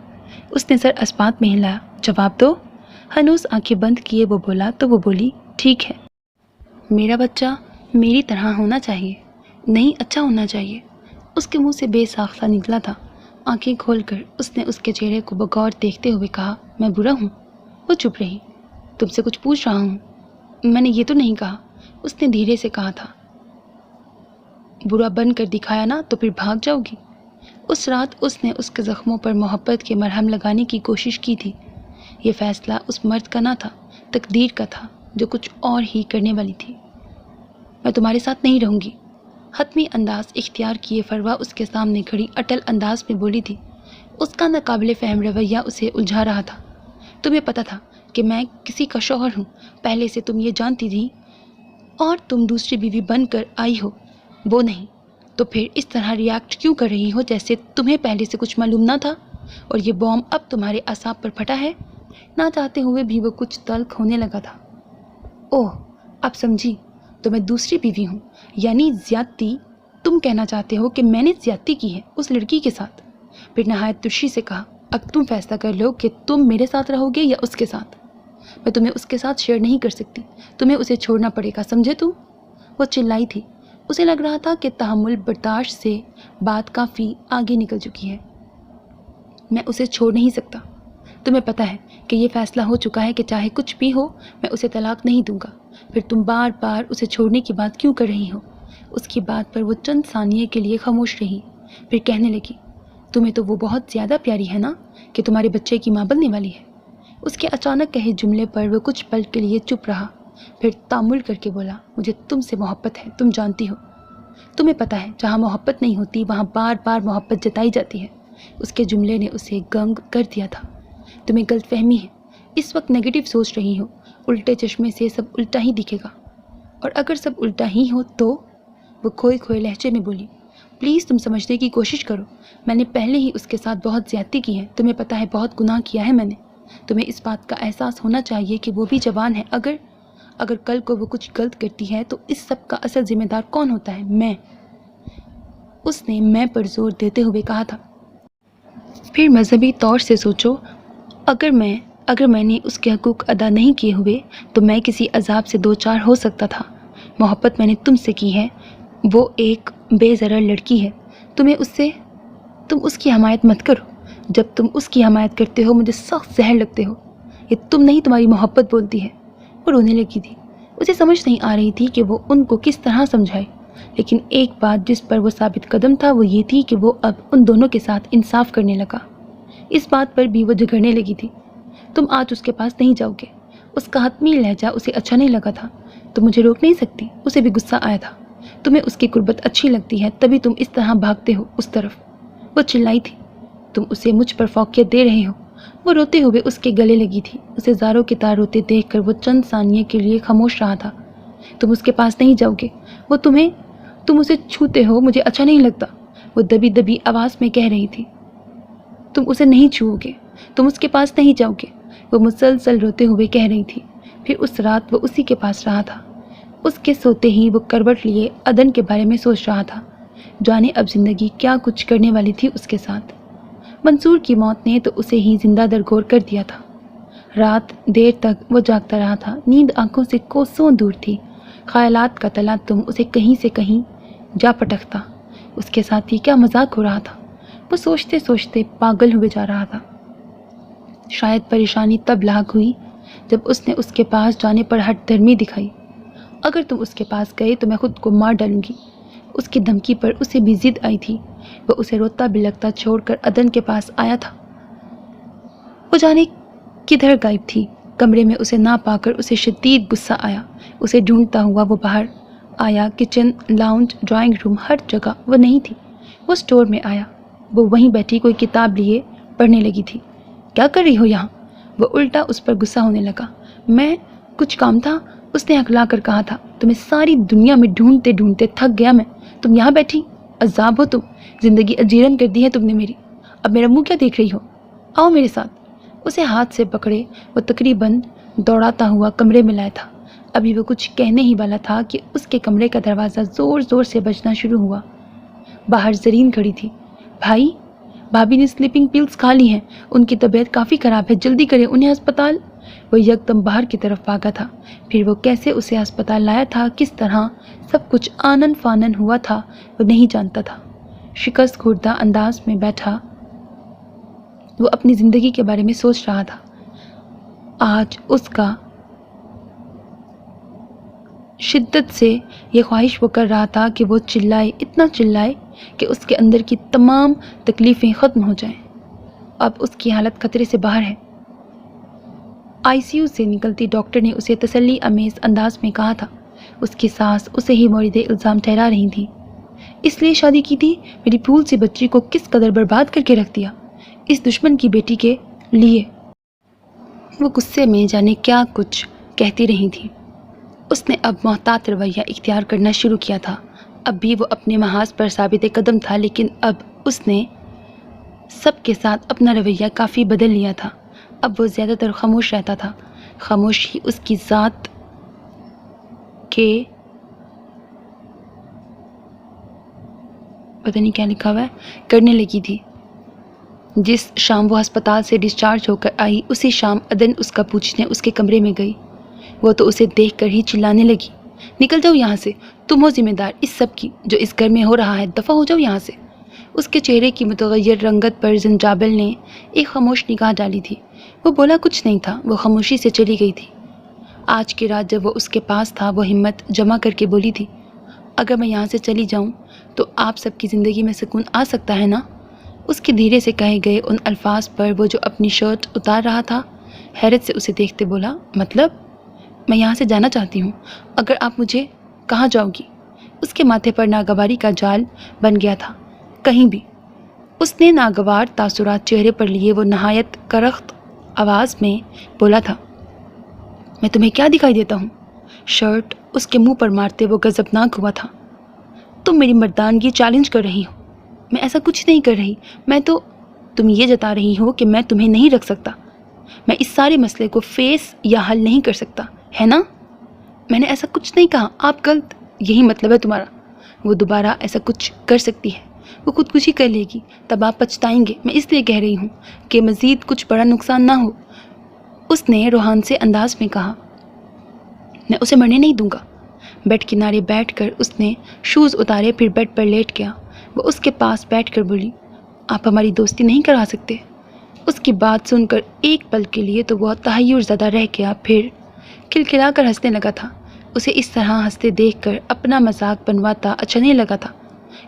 اس نے سر اسبات میں ہلایا، جواب دو۔ ہنوز آنکھیں بند کیے وہ بولا تو وہ بولی، ٹھیک ہے۔ میرا بچہ میری طرح ہونا چاہیے، نہیں اچھا ہونا چاہیے۔ اس کے منہ سے بے ساختہ سا نکلا تھا۔ آنکھیں کھول کر اس نے اس کے چہرے کو بغور دیکھتے ہوئے کہا، میں برا ہوں؟ وہ چپ رہی۔ تم سے کچھ پوچھ رہا ہوں۔ میں نے یہ تو نہیں کہا، اس نے دھیرے سے کہا تھا۔ برا بن کر دکھایا نا تو پھر بھاگ جاؤ گی۔ اس رات اس نے اس کے زخموں پر محبت کے مرہم لگانے کی کوشش کی تھی۔ یہ فیصلہ اس مرد کا نہ تھا، تقدیر کا تھا جو کچھ اور ہی کرنے والی تھی۔ میں تمہارے ساتھ نہیں رہوں گی، حتمی انداز اختیار کیے فروا اس کے سامنے کھڑی اٹل انداز میں بولی تھی۔ اس کا ناقابل فہم رویہ اسے الجھا رہا تھا۔ تمہیں پتہ تھا کہ میں کسی کا شوہر ہوں، پہلے سے تم یہ جانتی تھی، اور تم دوسری بیوی بن کر آئی ہو، وہ نہیں، تو پھر اس طرح ریاکٹ کیوں کر رہی ہو جیسے تمہیں پہلے سے کچھ معلوم نہ تھا، اور یہ بوم اب تمہارے اعصاب پر پھٹا ہے؟ نہ چاہتے ہوئے بھی وہ کچھ تلخ ہونے لگا تھا۔ اوہ، اب سمجھی، تو میں دوسری بیوی ہوں، یعنی زیادتی۔ تم کہنا چاہتے ہو کہ میں نے زیادتی کی ہے اس لڑکی کے ساتھ؟ پھر نہایت ترشی سے کہا، اب تم فیصلہ کر لو کہ تم میرے ساتھ رہو گے یا اس کے ساتھ۔ میں تمہیں اس کے ساتھ شیئر نہیں کر سکتی، تمہیں اسے چھوڑنا پڑے گا، سمجھے تم؟ وہ چلائی تھی۔ اسے لگ رہا تھا کہ تحمل برداشت سے بات کافی آگے نکل چکی ہے۔ میں اسے چھوڑ نہیں سکتا۔ تمہیں پتہ ہے کہ یہ فیصلہ ہو چکا ہے کہ چاہے کچھ بھی ہو میں اسے طلاق نہیں دوں گا۔ پھر تم بار بار اسے چھوڑنے کی بات کیوں کر رہی ہو؟ اس کی بات پر وہ چند ثانیے کے لیے خاموش رہی، پھر کہنے لگی، تمہیں تو وہ بہت زیادہ پیاری ہے نا کہ تمہارے بچے کی ماں بننے والی ہے۔ اس کے اچانک کہے جملے پر وہ کچھ پل کے لیے چپ رہا، پھر تامل کر کے بولا، مجھے تم سے محبت ہے، تم جانتی ہو۔ تمہیں پتہ ہے جہاں محبت نہیں ہوتی وہاں بار بار محبت جتائی جاتی ہے۔ اس کے جملے نے اسے گنگ کر دیا تھا۔ تمہیں غلط فہمی ہے، اس وقت نیگیٹو سوچ رہی ہو، الٹے چشمے سے سب الٹا ہی دکھے گا، اور اگر سب الٹا ہی ہو تو؟ وہ کھوئے کھوئے لہجے میں بولی، پلیز تم سمجھنے کی کوشش کرو، میں نے پہلے ہی اس کے ساتھ بہت زیادتی کی ہے، تمہیں پتہ ہے بہت گناہ کیا ہے میں نے۔ تمہیں اس بات کا احساس ہونا چاہیے کہ وہ بھی جوان ہے، اگر کل کو وہ کچھ غلط کرتی ہے تو اس سب کا اصل ذمہ دار کون ہوتا ہے؟ میں۔ اس نے میں پر زور دیتے ہوئے کہا تھا۔ پھر مذہبی طور سے سوچو، اگر میں نے اس کے حقوق ادا نہیں کیے ہوئے تو میں کسی عذاب سے دوچار ہو سکتا تھا۔ محبت میں نے تم سے کی ہے، وہ ایک بے ضرر لڑکی ہے، تم اس کی حمایت مت کرو۔ جب تم اس کی حمایت کرتے ہو مجھے سخت زہر لگتے ہو، یہ تم نہیں تمہاری محبت بولتی ہے۔ وہ رونے لگی تھی، اسے سمجھ نہیں آ رہی تھی کہ وہ ان کو کس طرح سمجھائے، لیکن ایک بات جس پر وہ ثابت قدم تھا وہ یہ تھی کہ وہ اب ان دونوں کے ساتھ انصاف کرنے لگا۔ اس بات پر بھی وہ جھگڑنے لگی تھی، تم آج اس کے پاس نہیں جاؤ گے۔ اس کا حتمی لہجہ اسے اچھا نہیں لگا تھا۔ تم مجھے روک نہیں سکتی، اسے بھی غصہ آیا تھا۔ تمہیں اس کی قربت اچھی لگتی ہے تبھی تم اس طرح بھاگتے ہو اس طرف۔ وہ چلائی تھی، تم اسے مجھ پر فوقیت دے رہے ہو۔ وہ روتے ہوئے اس کے گلے لگی تھی، اسے زاروں کی طرح روتے دیکھ کر وہ چند ثانیے کے لیے خاموش رہا تھا۔ تم اس کے پاس نہیں جاؤ گے، تم اسے چھوتے ہو، مجھے اچھا نہیں لگتا، وہ دبی دبی آواز میں کہہ رہی تھی۔ تم اسے نہیں چھوؤ گے، تم اس کے پاس نہیں جاؤ گے، وہ مسلسل روتے ہوئے کہہ رہی تھی۔ پھر اس رات وہ اسی کے پاس رہا تھا۔ اس کے سوتے ہی وہ کروٹ لیے عدن کے بارے میں سوچ رہا تھا، جانے اب زندگی کیا کچھ کرنے والی تھی اس کے ساتھ۔ منصور کی موت نے تو اسے ہی زندہ درگور کر دیا تھا۔ رات دیر تک وہ جاگتا رہا تھا، نیند آنکھوں سے کوسوں دور تھی، خیالات کا تلاتم اسے کہیں سے کہیں جا پٹکتا۔ اس کے ساتھ ہی کیا مذاق ہو رہا تھا، وہ سوچتے سوچتے پاگل ہوئے جا رہا تھا۔ شاید پریشانی تب لاحق ہوئی جب اس نے اس کے پاس جانے پر ہٹ دھرمی دکھائی۔ اگر تم اس کے پاس گئے تو میں خود کو مار ڈالوں گی۔ اس کی دھمکی پر اسے بھی ضد آئی تھی۔ وہ اسے روتا بلکتا چھوڑ کر عدن کے پاس آیا تھا۔ وہ جانے کدھر غائب تھی۔ کمرے میں اسے نہ پا کر اسے شدید غصہ آیا۔ اسے ڈھونڈتا ہوا وہ باہر آیا، کچن، لاؤنج، ڈرائنگ روم، ہر جگہ وہ نہیں تھی۔ وہ اسٹور میں آیا، وہ وہیں بیٹھی کوئی کتاب لیے پڑھنے لگی تھی۔ کیا کر رہی ہو یہاں؟ وہ الٹا اس پر غصہ ہونے لگا۔ میں کچھ کام تھا، اس نے ہکلا کر کہا تھا۔ تمہیں ساری دنیا میں ڈھونڈتے ڈھونڈتے تھک گیا میں، تم یہاں بیٹھی؟ عذاب ہو تم، زندگی اجیرن کر دی ہے تم نے میری۔ اب میرا منہ کیا دیکھ رہی ہو؟ آؤ میرے ساتھ۔ اسے ہاتھ سے پکڑے وہ تقریباً دوڑاتا ہوا کمرے میں لایا تھا۔ ابھی وہ کچھ کہنے ہی والا تھا کہ اس کے کمرے کا دروازہ زور زور سے بجنا شروع ہوا۔ باہر زرین کھڑی تھی۔ بھائی، بھابھی نے سلیپنگ پلز کھا لی ہیں، ان کی طبیعت کافی خراب ہے، جلدی کریں انہیں ہسپتال۔ وہ یکدم باہر کی طرف بھاگا تھا۔ پھر وہ کیسے اسے ہسپتال لایا تھا، کس طرح سب کچھ آنن فانن ہوا تھا، وہ نہیں جانتا تھا۔ شکست خوردہ انداز میں بیٹھا وہ اپنی زندگی کے بارے میں سوچ رہا تھا۔ آج اس کا شدت سے یہ خواہش وہ کر رہا تھا کہ وہ چلائے، اتنا چلائے کہ اس کے اندر کی تمام تکلیفیں ختم ہو جائیں۔ اب اس کی حالت خطرے سے باہر ہے۔ ICU سے نکلتی ڈاکٹر نے اسے تسلی امیز انداز میں کہا تھا۔ اس کی ساس اسے ہی مورد الزام ٹھہرا رہی تھی۔ اس لیے شادی کی تھی، میری پھول سی بچی کو کس قدر برباد کر کے رکھ دیا، اس دشمن کی بیٹی کے لیے۔ وہ غصے میں جانے کیا کچھ کہتی رہی تھی۔ اس نے اب محتاط رویہ اختیار کرنا شروع کیا تھا۔ اب بھی وہ اپنے محاذ پر ثابت قدم تھا، لیکن اب اس نے سب کے ساتھ اپنا رویہ کافی بدل لیا تھا۔ اب وہ زیادہ تر خاموش رہتا تھا۔ خاموشی اس کی ذات کے پتہ نہیں کیا لکھا ہوا ہے کرنے لگی تھی۔ جس شام وہ ہسپتال سے ڈسچارج ہو کر آئی، اسی شام عدن اس کا پوچھنے اس کے کمرے میں گئی۔ وہ تو اسے دیکھ کر ہی چلانے لگی، نکل جاؤ یہاں سے، تم ہو ذمہ دار اس سب کی جو اس گھر میں ہو رہا ہے، دفع ہو جاؤ یہاں سے۔ اس کے چہرے کی متغیر رنگت پر زنجابل نے ایک خاموش نگاہ ڈالی تھی۔ وہ بولا کچھ نہیں تھا، وہ خاموشی سے چلی گئی تھی۔ آج کی رات جب وہ اس کے پاس تھا، وہ ہمت جمع کر کے بولی تھی، اگر میں یہاں سے چلی جاؤں تو آپ سب کی زندگی میں سکون آ سکتا ہے نا؟ اس کے دھیرے سے کہے گئے ان الفاظ پر وہ جو اپنی شرٹ اتار رہا تھا، حیرت سے اسے دیکھتے بولا، مطلب؟ میں یہاں سے جانا چاہتی ہوں، اگر آپ مجھے کہاں جاؤ گی؟ اس کے ماتھے پر ناگواری کا جال بن گیا تھا۔ کہیں بھی۔ اس نے ناگوار تاثرات چہرے پر لیے وہ نہایت کرخت آواز میں بولا تھا، میں تمہیں کیا دکھائی دیتا ہوں؟ شرٹ اس کے منہ پر مارتے وہ غضبناک ہوا تھا، تم میری مردانگی چیلنج کر رہی ہو؟ میں ایسا کچھ نہیں کر رہی، تم یہ جتا رہی ہو کہ میں تمہیں نہیں رکھ سکتا، میں اس سارے مسئلے کو فیس یا حل نہیں کر سکتا، ہے نا؟ میں نے ایسا کچھ نہیں کہا، آپ غلط، یہی مطلب ہے تمہارا۔ وہ دوبارہ ایسا کچھ کر سکتی ہے، وہ خودکشی کر لے گی، تب آپ پچھتائیں گے۔ میں اس لیے کہہ رہی ہوں کہ مزید کچھ بڑا نقصان نہ ہو۔ اس نے روحان سے انداز میں کہا، میں اسے مرنے نہیں دوں گا۔ بیڈ کنارے بیٹھ کر اس نے شوز اتارے، پھر بیڈ پر لیٹ گیا۔ وہ اس کے پاس بیٹھ کر بولی، آپ ہماری دوستی نہیں کرا سکتے؟ اس کی بات سن کر ایک پل کے لیے تو وہ تحیر زدہ رہ گیا، پھر کھلکھلا کر ہنسنے لگا تھا۔ اسے اس طرح ہنستے دیکھ کر اپنا مذاق بنواتا اچھا نہیں لگا تھا۔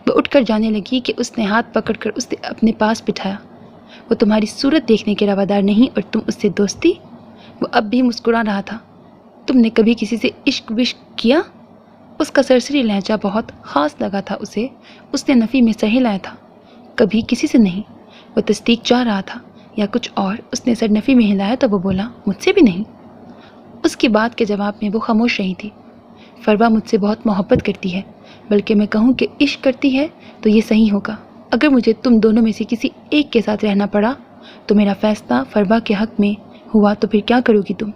وہ اٹھ کر جانے لگی کہ اس نے ہاتھ پکڑ کر اسے اپنے پاس بٹھایا۔ وہ تمہاری صورت دیکھنے کے روادار نہیں اور تم اس سے دوستی؟ وہ اب بھی مسکرا رہا تھا۔ تم نے کبھی کسی سے عشق وشق کیا؟ اس کا سرسری لہجہ بہت خاص لگا تھا اسے۔ اس نے نفی میں سر ہلایا تھا، کبھی کسی سے نہیں۔ وہ تصدیق چاہ رہا تھا یا کچھ اور؟ اس نے سر نفی میں ہلایا تو وہ بولا، مجھ سے بھی نہیں۔ اس کی بات کے جواب میں وہ خاموش رہی تھی۔ فروا مجھ سے بہت محبت کرتی ہے، بلکہ میں کہوں کہ عشق کرتی ہے تو یہ صحیح ہوگا۔ اگر مجھے تم دونوں میں سے کسی ایک کے ساتھ رہنا پڑا تو میرا فیصلہ فروا کے حق میں ہوا تو پھر کیا کرو گی تم؟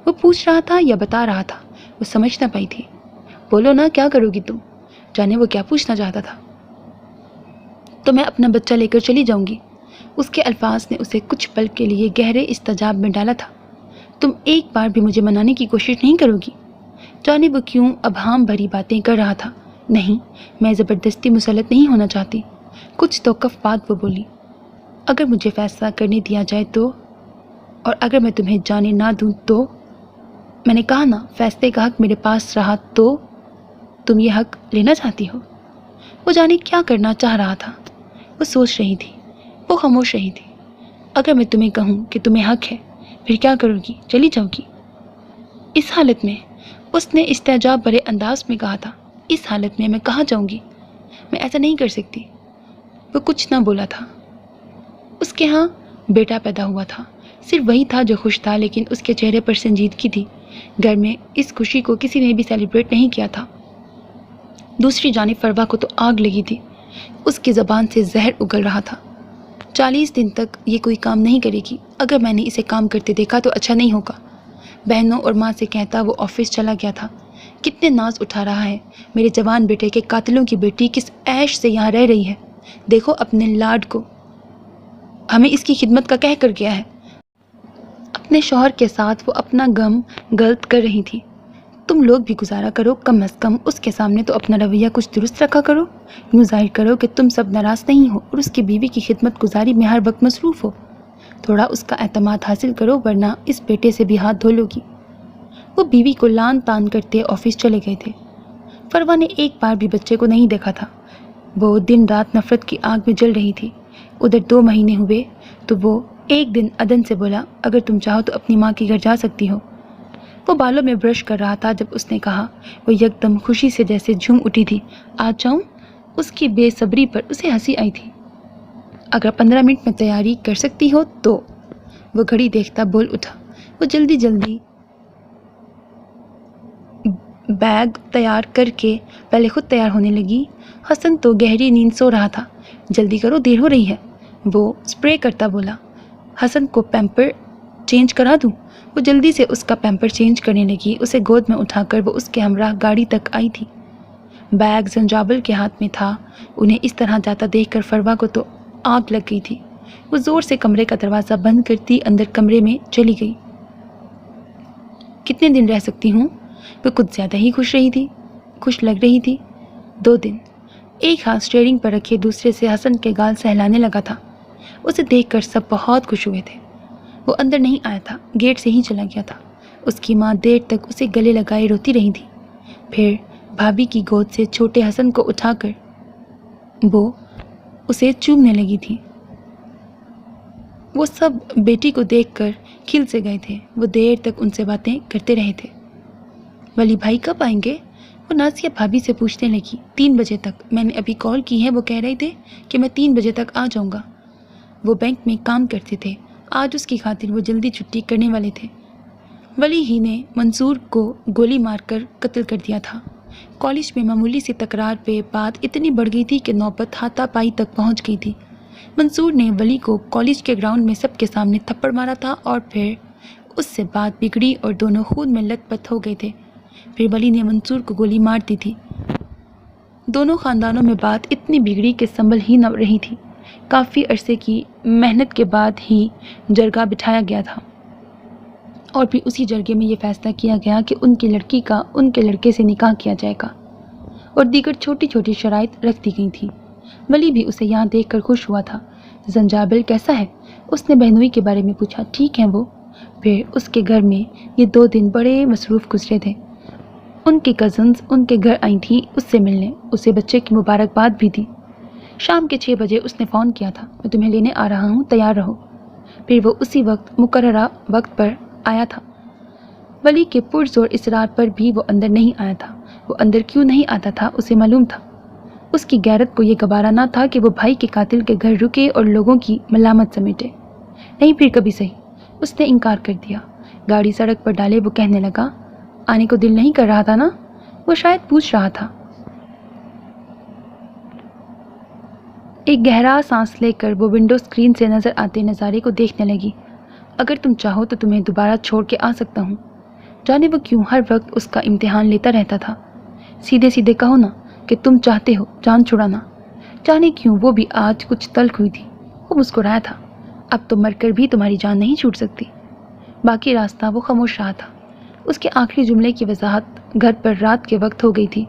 وہ پوچھ رہا تھا یا بتا رہا تھا، وہ سمجھ نہ پائی تھی۔ بولو نا، کیا کرو گی تم؟ جانے وہ کیا پوچھنا چاہتا تھا۔ تو میں اپنا بچہ لے کر چلی جاؤں گی۔ اس کے الفاظ نے اسے کچھ پل کے لیے گہرے استجاب میں ڈالا تھا۔ تم ایک بار بھی مجھے منانے کی کوشش نہیں کرو گی؟ جانے وہ کیوں ابہام بھری باتیں کر رہا تھا۔ نہیں، میں زبردستی مسلط نہیں ہونا چاہتی۔ کچھ توقف بعد وہ بولی، اگر مجھے فیصلہ کرنے دیا جائے تو، اور اگر میں تمہیں جانے نہ دوں تو؟ میں نے کہا نا، فیصلے کا حق میرے پاس رہا تو تم یہ حق لینا چاہتی ہو؟ وہ جانے کیا کرنا چاہ رہا تھا۔ وہ سوچ رہی تھی، وہ خاموش رہی تھی۔ اگر میں تمہیں کہوں کہ تمہیں حق ہے، پھر کیا کرو گی؟ چلی جاؤ گی؟ اس حالت میں، اس نے استعجاب بھرے انداز میں کہا تھا، اس حالت میں کہاں جاؤں گی؟ میں ایسا نہیں کر سکتی۔ وہ کچھ نہ بولا تھا۔ اس کے ہاں بیٹا پیدا ہوا تھا، صرف وہی تھا جو خوش تھا، لیکن اس کے چہرے پر سنجیدگی تھی۔ گھر میں اس خوشی کو کسی نے بھی سیلیبریٹ نہیں کیا تھا۔ دوسری جانب فروا کو تو آگ لگی تھی، اس کی زبان سے زہر اگل رہا تھا۔ 40 دن تک یہ کوئی کام نہیں کرے گی۔ اگر میں نے اسے کام کرتے دیکھا تو اچھا نہیں ہوگا۔ بہنوں اور ماں سے کہتا وہ آفس چلا گیا تھا۔ کتنے ناز اٹھا رہا ہے، میرے جوان بیٹے کے قاتلوں کی بیٹی کس عیش سے یہاں رہ رہی ہے، دیکھو اپنے لاڈ کو، ہمیں اس کی خدمت کا کہہ کر گیا ہے۔ اپنے شوہر کے ساتھ وہ اپنا غم غلط کر رہی تھی۔ تم لوگ بھی گزارا کرو، کم از کم اس کے سامنے تو اپنا رویہ کچھ درست رکھا کرو، یوں ظاہر کرو کہ تم سب ناراض نہیں ہو اور اس کی بیوی کی خدمت گزاری میں ہر وقت مصروف ہو۔ تھوڑا اس کا اعتماد حاصل کرو، ورنہ اس بیٹے سے بھی ہاتھ دھو لو گی۔ وہ بیوی کو لان تان کرتے آفس چلے گئے تھے۔ فروا نے ایک بار بھی بچے کو نہیں دیکھا تھا۔ وہ دن رات نفرت کی آگ میں جل رہی تھی۔ ادھر 2 مہینے ہوئے تو وہ ایک دن عدن سے بولا اگر تم چاہو تو اپنی ماں کے گھر جا سکتی ہو۔ وہ بالوں میں برش کر رہا تھا جب اس نے کہا۔ وہ یکدم خوشی سے جیسے جھوم اٹھی تھی۔ آج جاؤں؟ اس کی بے صبری پر اسے ہنسی آئی تھی۔ اگر 15 منٹ میں تیاری کر سکتی ہو تو۔ وہ گھڑی دیکھتا بول اٹھا۔ وہ جلدی جلدی بیگ تیار کر کے پہلے خود تیار ہونے لگی۔ حسن تو گہری نیند سو رہا تھا۔ جلدی کرو، دیر ہو رہی ہے، وہ اسپرے کرتا بولا۔ حسن کو پیمپر چینج کرا دوں؟ وہ جلدی سے اس کا پیمپر چینج کرنے لگی۔ اسے گود میں اٹھا کر وہ اس کے ہمراہ گاڑی تک آئی تھی۔ بیگ زنجابل کے ہاتھ میں تھا۔ انہیں اس طرح جاتا دیکھ کر فروا کو تو آگ لگ گئی تھی۔ وہ زور سے کمرے کا دروازہ بند کرتی اندر کمرے میں چلی گئی۔ کتنے دن رہ سکتی ہوں؟ وہ کچھ زیادہ ہی خوش لگ رہی تھی۔ 2 دن۔ ایک ہاتھ اسٹیئرنگ پر رکھے دوسرے سے حسن کے گال سہلانے لگا تھا۔ اسے دیکھ کر سب بہت خوش ہوئے تھے۔ وہ اندر نہیں آیا تھا، گیٹ سے ہی چلا گیا تھا۔ اس کی ماں دیر تک اسے گلے لگائے روتی رہی تھی۔ پھر بھابھی کی گود سے چھوٹے حسن کو اٹھا کر وہ اسے چومنے لگی تھی۔ وہ سب بیٹی کو دیکھ کر کھل سے گئے تھے۔ وہ دیر تک ان سے باتیں کرتے رہے تھے۔ ولی بھائی کب آئیں گے؟ وہ نازیہ بھابھی سے پوچھنے لگی۔ 3 بجے تک، میں نے ابھی کال کی ہے، وہ کہہ رہے تھے کہ میں 3 بجے تک آ جاؤں گا۔ وہ بینک میں کام کرتے تھے، آج اس کی خاطر وہ جلدی چھٹی کرنے والے تھے۔ ولی ہی نے منصور کو گولی مار کر قتل کر دیا تھا۔ کالج میں معمولی سی تکرار پہ بات اتنی بڑھ گئی تھی کہ نوبت ہاتھا پائی تک پہنچ گئی تھی۔ منصور نے ولی کو کالج کے گراؤنڈ میں سب کے سامنے تھپڑ مارا تھا اور پھر اس سے بات بگڑی اور دونوں خون میں لت پت ہو گئے تھے۔ پھر ولی نے منصور کو گولی مار دی تھی۔ دونوں خاندانوں میں بات اتنی بگڑی کہ سنبھل ہی نہ رہی تھی۔ کافی عرصے کی محنت کے بعد ہی جرگہ بٹھایا گیا تھا اور پھر اسی جرگے میں یہ فیصلہ کیا گیا کہ ان کی لڑکی کا ان کے لڑکے سے نکاح کیا جائے گا اور دیگر چھوٹی چھوٹی شرائط رکھ دی گئی تھیں۔ ولی بھی اسے یہاں دیکھ کر خوش ہوا تھا۔ زنجابل کیسا ہے؟ اس نے بہنوئی کے بارے میں پوچھا۔ ٹھیک ہے وہ۔ پھر اس کے گھر میں یہ 2 دن بڑے مصروف گزرے تھے۔ ان کی کزنز ان کے گھر آئی تھیں اس سے ملنے، اسے بچے کی مبارکباد بھی دی۔ شام کے 6 بجے اس نے فون کیا تھا، میں تمہیں لینے آ رہا ہوں، تیار رہو۔ پھر وہ اسی وقت مقررہ وقت پر آیا تھا۔ ولی کے پرزور اصرار پر بھی وہ اندر نہیں آیا تھا۔ وہ اندر کیوں نہیں آتا تھا اسے معلوم تھا۔ اس کی غیرت کو یہ گوارا نہ تھا کہ وہ بھائی کے قاتل کے گھر رکے اور لوگوں کی ملامت سمیٹے۔ نہیں، پھر کبھی صحیح۔ اس نے انکار کر دیا۔ گاڑی سڑک پر ڈالے وہ کہنے لگا، آنے کو دل نہیں کر رہا تھا نا؟ وہ شاید پوچھ رہا تھا۔ ایک گہرا سانس لے کر وہ ونڈو اسکرین سے نظر آتے نظارے کو دیکھنے لگی۔ اگر تم چاہو تو تمہیں دوبارہ چھوڑ کے آ سکتا ہوں۔ جانے وہ کیوں ہر وقت اس کا امتحان لیتا رہتا تھا۔ سیدھے سیدھے کہو نا کہ تم چاہتے ہو جان چھڑانا۔ جانے کیوں وہ بھی آج کچھ تلخ ہوئی تھی۔ وہ مسکرایا تھا۔ اب تو مر کر بھی تمہاری جان نہیں چھوٹ سکتی۔ باقی راستہ وہ خاموش رہا تھا۔ اس کے آخری جملے کی وضاحت گھر پر رات کے وقت ہو گئی تھی۔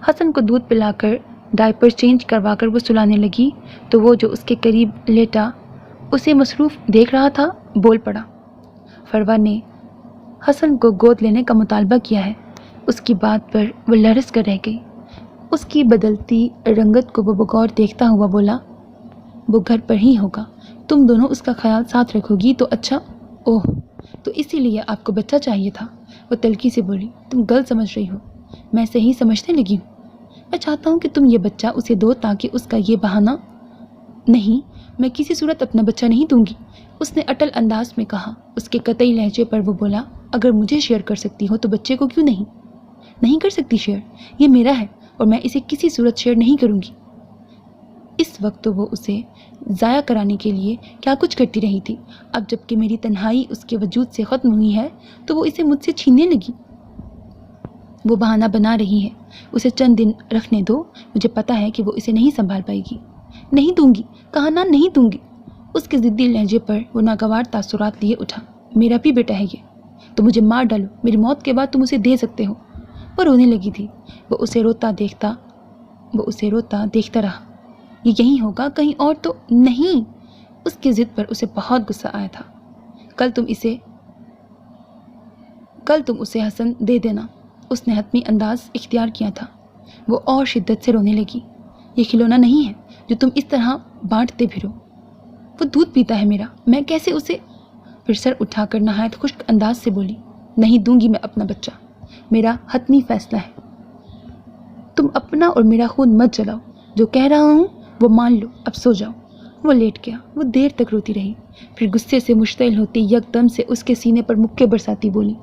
حسن کو دودھ پلا کر ڈائپر چینج کروا کر وہ سلانے لگی تو وہ جو اس کے قریب لیٹا اسے مصروف دیکھ رہا تھا بول پڑا۔ فروا نے حسن کو گود لینے کا مطالبہ کیا ہے۔ اس کی بات پر وہ لرز کر رہ گئی۔ اس کی بدلتی رنگت کو وہ بغور دیکھتا ہوا بولا، وہ گھر پر ہی ہوگا، تم دونوں اس کا خیال ساتھ رکھو گی تو اچھا۔ اوہ، تو اسی لیے آپ کو بچہ چاہیے تھا؟ وہ تلخی سے بولی۔ تم غلط سمجھ رہی ہو، میں صحیح سمجھنے لگی ہوں۔ میں چاہتا ہوں کہ تم یہ بچہ اسے دو تاکہ اس کا یہ بہانہ۔ نہیں، میں کسی صورت اپنا بچہ نہیں دوں گی، اس نے اٹل انداز میں کہا۔ اس کے قطعی لہجے پر وہ بولا، اگر مجھے شیئر کر سکتی ہو تو بچے کو کیوں نہیں؟ نہیں کر سکتی شیئر، یہ میرا ہے اور میں اسے کسی صورت شیئر نہیں کروں گی۔ اس وقت تو وہ اسے ضائع کرانے کے لیے کیا کچھ کرتی رہی تھی، اب جب کہ میری تنہائی اس کے وجود سے ختم ہوئی ہے تو وہ اسے مجھ سے چھیننے لگی۔ وہ بہانہ بنا رہی ہے، اسے چند دن رکھنے دو، مجھے پتا ہے کہ وہ اسے نہیں سنبھال پائے گی۔ نہیں دوں گی، کہا نا نہیں دوں گی۔ اس کے ضدی لہجے پر وہ ناگوار تاثرات لیے اٹھا۔ میرا بھی بیٹا ہے یہ، تو مجھے مار ڈالو، میری موت کے بعد تم اسے دے سکتے ہو۔ وہ رونے لگی تھی۔ وہ اسے روتا دیکھتا رہا۔ یہ یہیں ہوگا، کہیں اور تو نہیں۔ اس کی ضد پر اسے بہت غصہ آیا تھا۔ کل تم اسے حسن دے دینا، اس نے حتمی انداز اختیار کیا تھا۔ وہ اور شدت سے رونے لگی۔ یہ کھلونا نہیں ہے جو تم اس طرح بانٹتے پھرو۔ وہ دودھ پیتا ہے میرا، میں کیسے اسے؟ پھر سر اٹھا کر نہایت خشک انداز سے بولی، نہیں دوں گی میں اپنا بچہ، میرا حتمی فیصلہ ہے۔ تم اپنا اور میرا خون مت جلاؤ، جو کہہ رہا ہوں وہ مان لو، اب سو جاؤ۔ وہ لیٹ گیا۔ وہ دیر تک روتی رہی، پھر غصے سے مشتعل ہوتی یک دم سے اس کے سینے پر مکے برساتی بولی،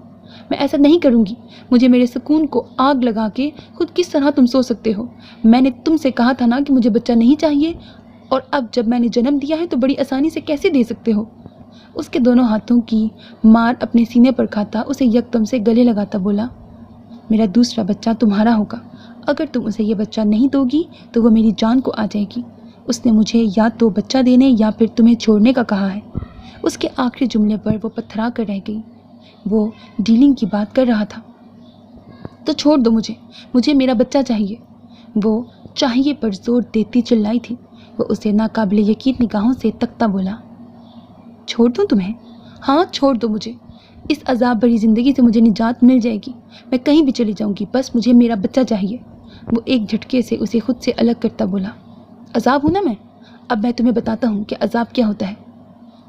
میں ایسا نہیں کروں گی، مجھے میرے سکون کو آگ لگا کے خود کس طرح تم سو سکتے ہو؟ میں نے تم سے کہا تھا نا کہ مجھے بچہ نہیں چاہیے، اور اب جب میں نے جنم دیا ہے تو بڑی آسانی سے کیسے دے سکتے ہو؟ اس کے دونوں ہاتھوں کی مار اپنے سینے پر کھاتا اسے یک دم سے گلے لگاتا بولا، میرا دوسرا بچہ تمہارا ہوگا، اگر تم اسے یہ بچہ نہیں دو گی تو وہ میری جان کو آ جائے گی۔ اس نے مجھے یا تو بچہ دینے یا پھر تمہیں چھوڑنے کا کہا ہے۔ اس کے آخری جملے پر وہ پتھرا کر رہ گئی۔ وہ ڈیلنگ کی بات کر رہا تھا۔ تو چھوڑ دو مجھے میرا بچہ چاہیے۔ وہ چاہیے پر زور دیتی چلائی تھی۔ وہ اسے ناقابل یقین نگاہوں سے تکتا بولا، چھوڑ دوں تمہیں؟ ہاں چھوڑ دو مجھے، اس عذاب بھری زندگی سے مجھے نجات مل جائے گی، میں کہیں بھی چلی جاؤں گی، بس مجھے میرا بچہ چاہیے۔ وہ ایک جھٹکے سے اسے خود سے الگ کرتا بولا، عذاب ہوں نا میں؟ اب میں تمہیں بتاتا ہوں کہ عذاب کیا ہوتا ہے۔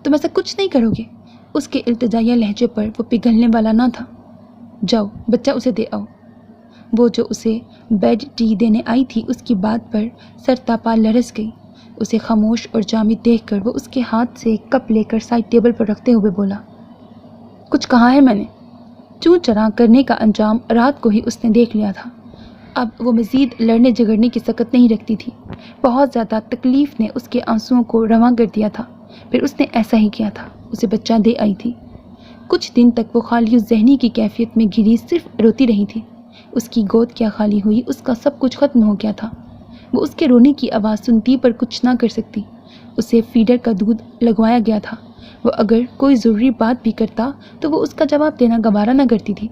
تم ایسا کچھ نہیں کرو گے۔ اس کے التجائیہ لہجے پر وہ پگھلنے والا نہ تھا۔ جاؤ بچہ اسے دے آؤ۔ وہ جو اسے بیڈ ٹی دینے آئی تھی اس کی بات پر سر تاپا لرز گئی۔ اسے خاموش اور جامد دیکھ کر وہ اس کے ہاتھ سے کپ لے کر سائڈ ٹیبل پر رکھتے ہوئے بولا، کچھ کہا ہے میں نے؟ چوں چراں کرنے کا انجام رات کو ہی اس نے دیکھ لیا تھا۔ اب وہ مزید لڑنے جھگڑنے کی سکت نہیں رکھتی تھی۔ بہت زیادہ تکلیف نے اس کے آنسوؤں کو رواں کر دیا تھا، پھر اس نے ایسا ہی کیا تھا، اسے بچہ دے آئی تھی۔ کچھ دن تک وہ خالی ذہنی کی کیفیت میں گھری صرف روتی رہی تھی۔ اس کی گود کیا خالی ہوئی، اس کا سب کچھ ختم ہو گیا تھا۔ وہ اس کے رونے کی آواز سنتی پر کچھ نہ کر سکتی۔ اسے فیڈر کا دودھ لگوایا گیا تھا۔ وہ اگر کوئی ضروری بات بھی کرتا تو وہ اس کا جواب دینا گوارا نہ کرتی تھی۔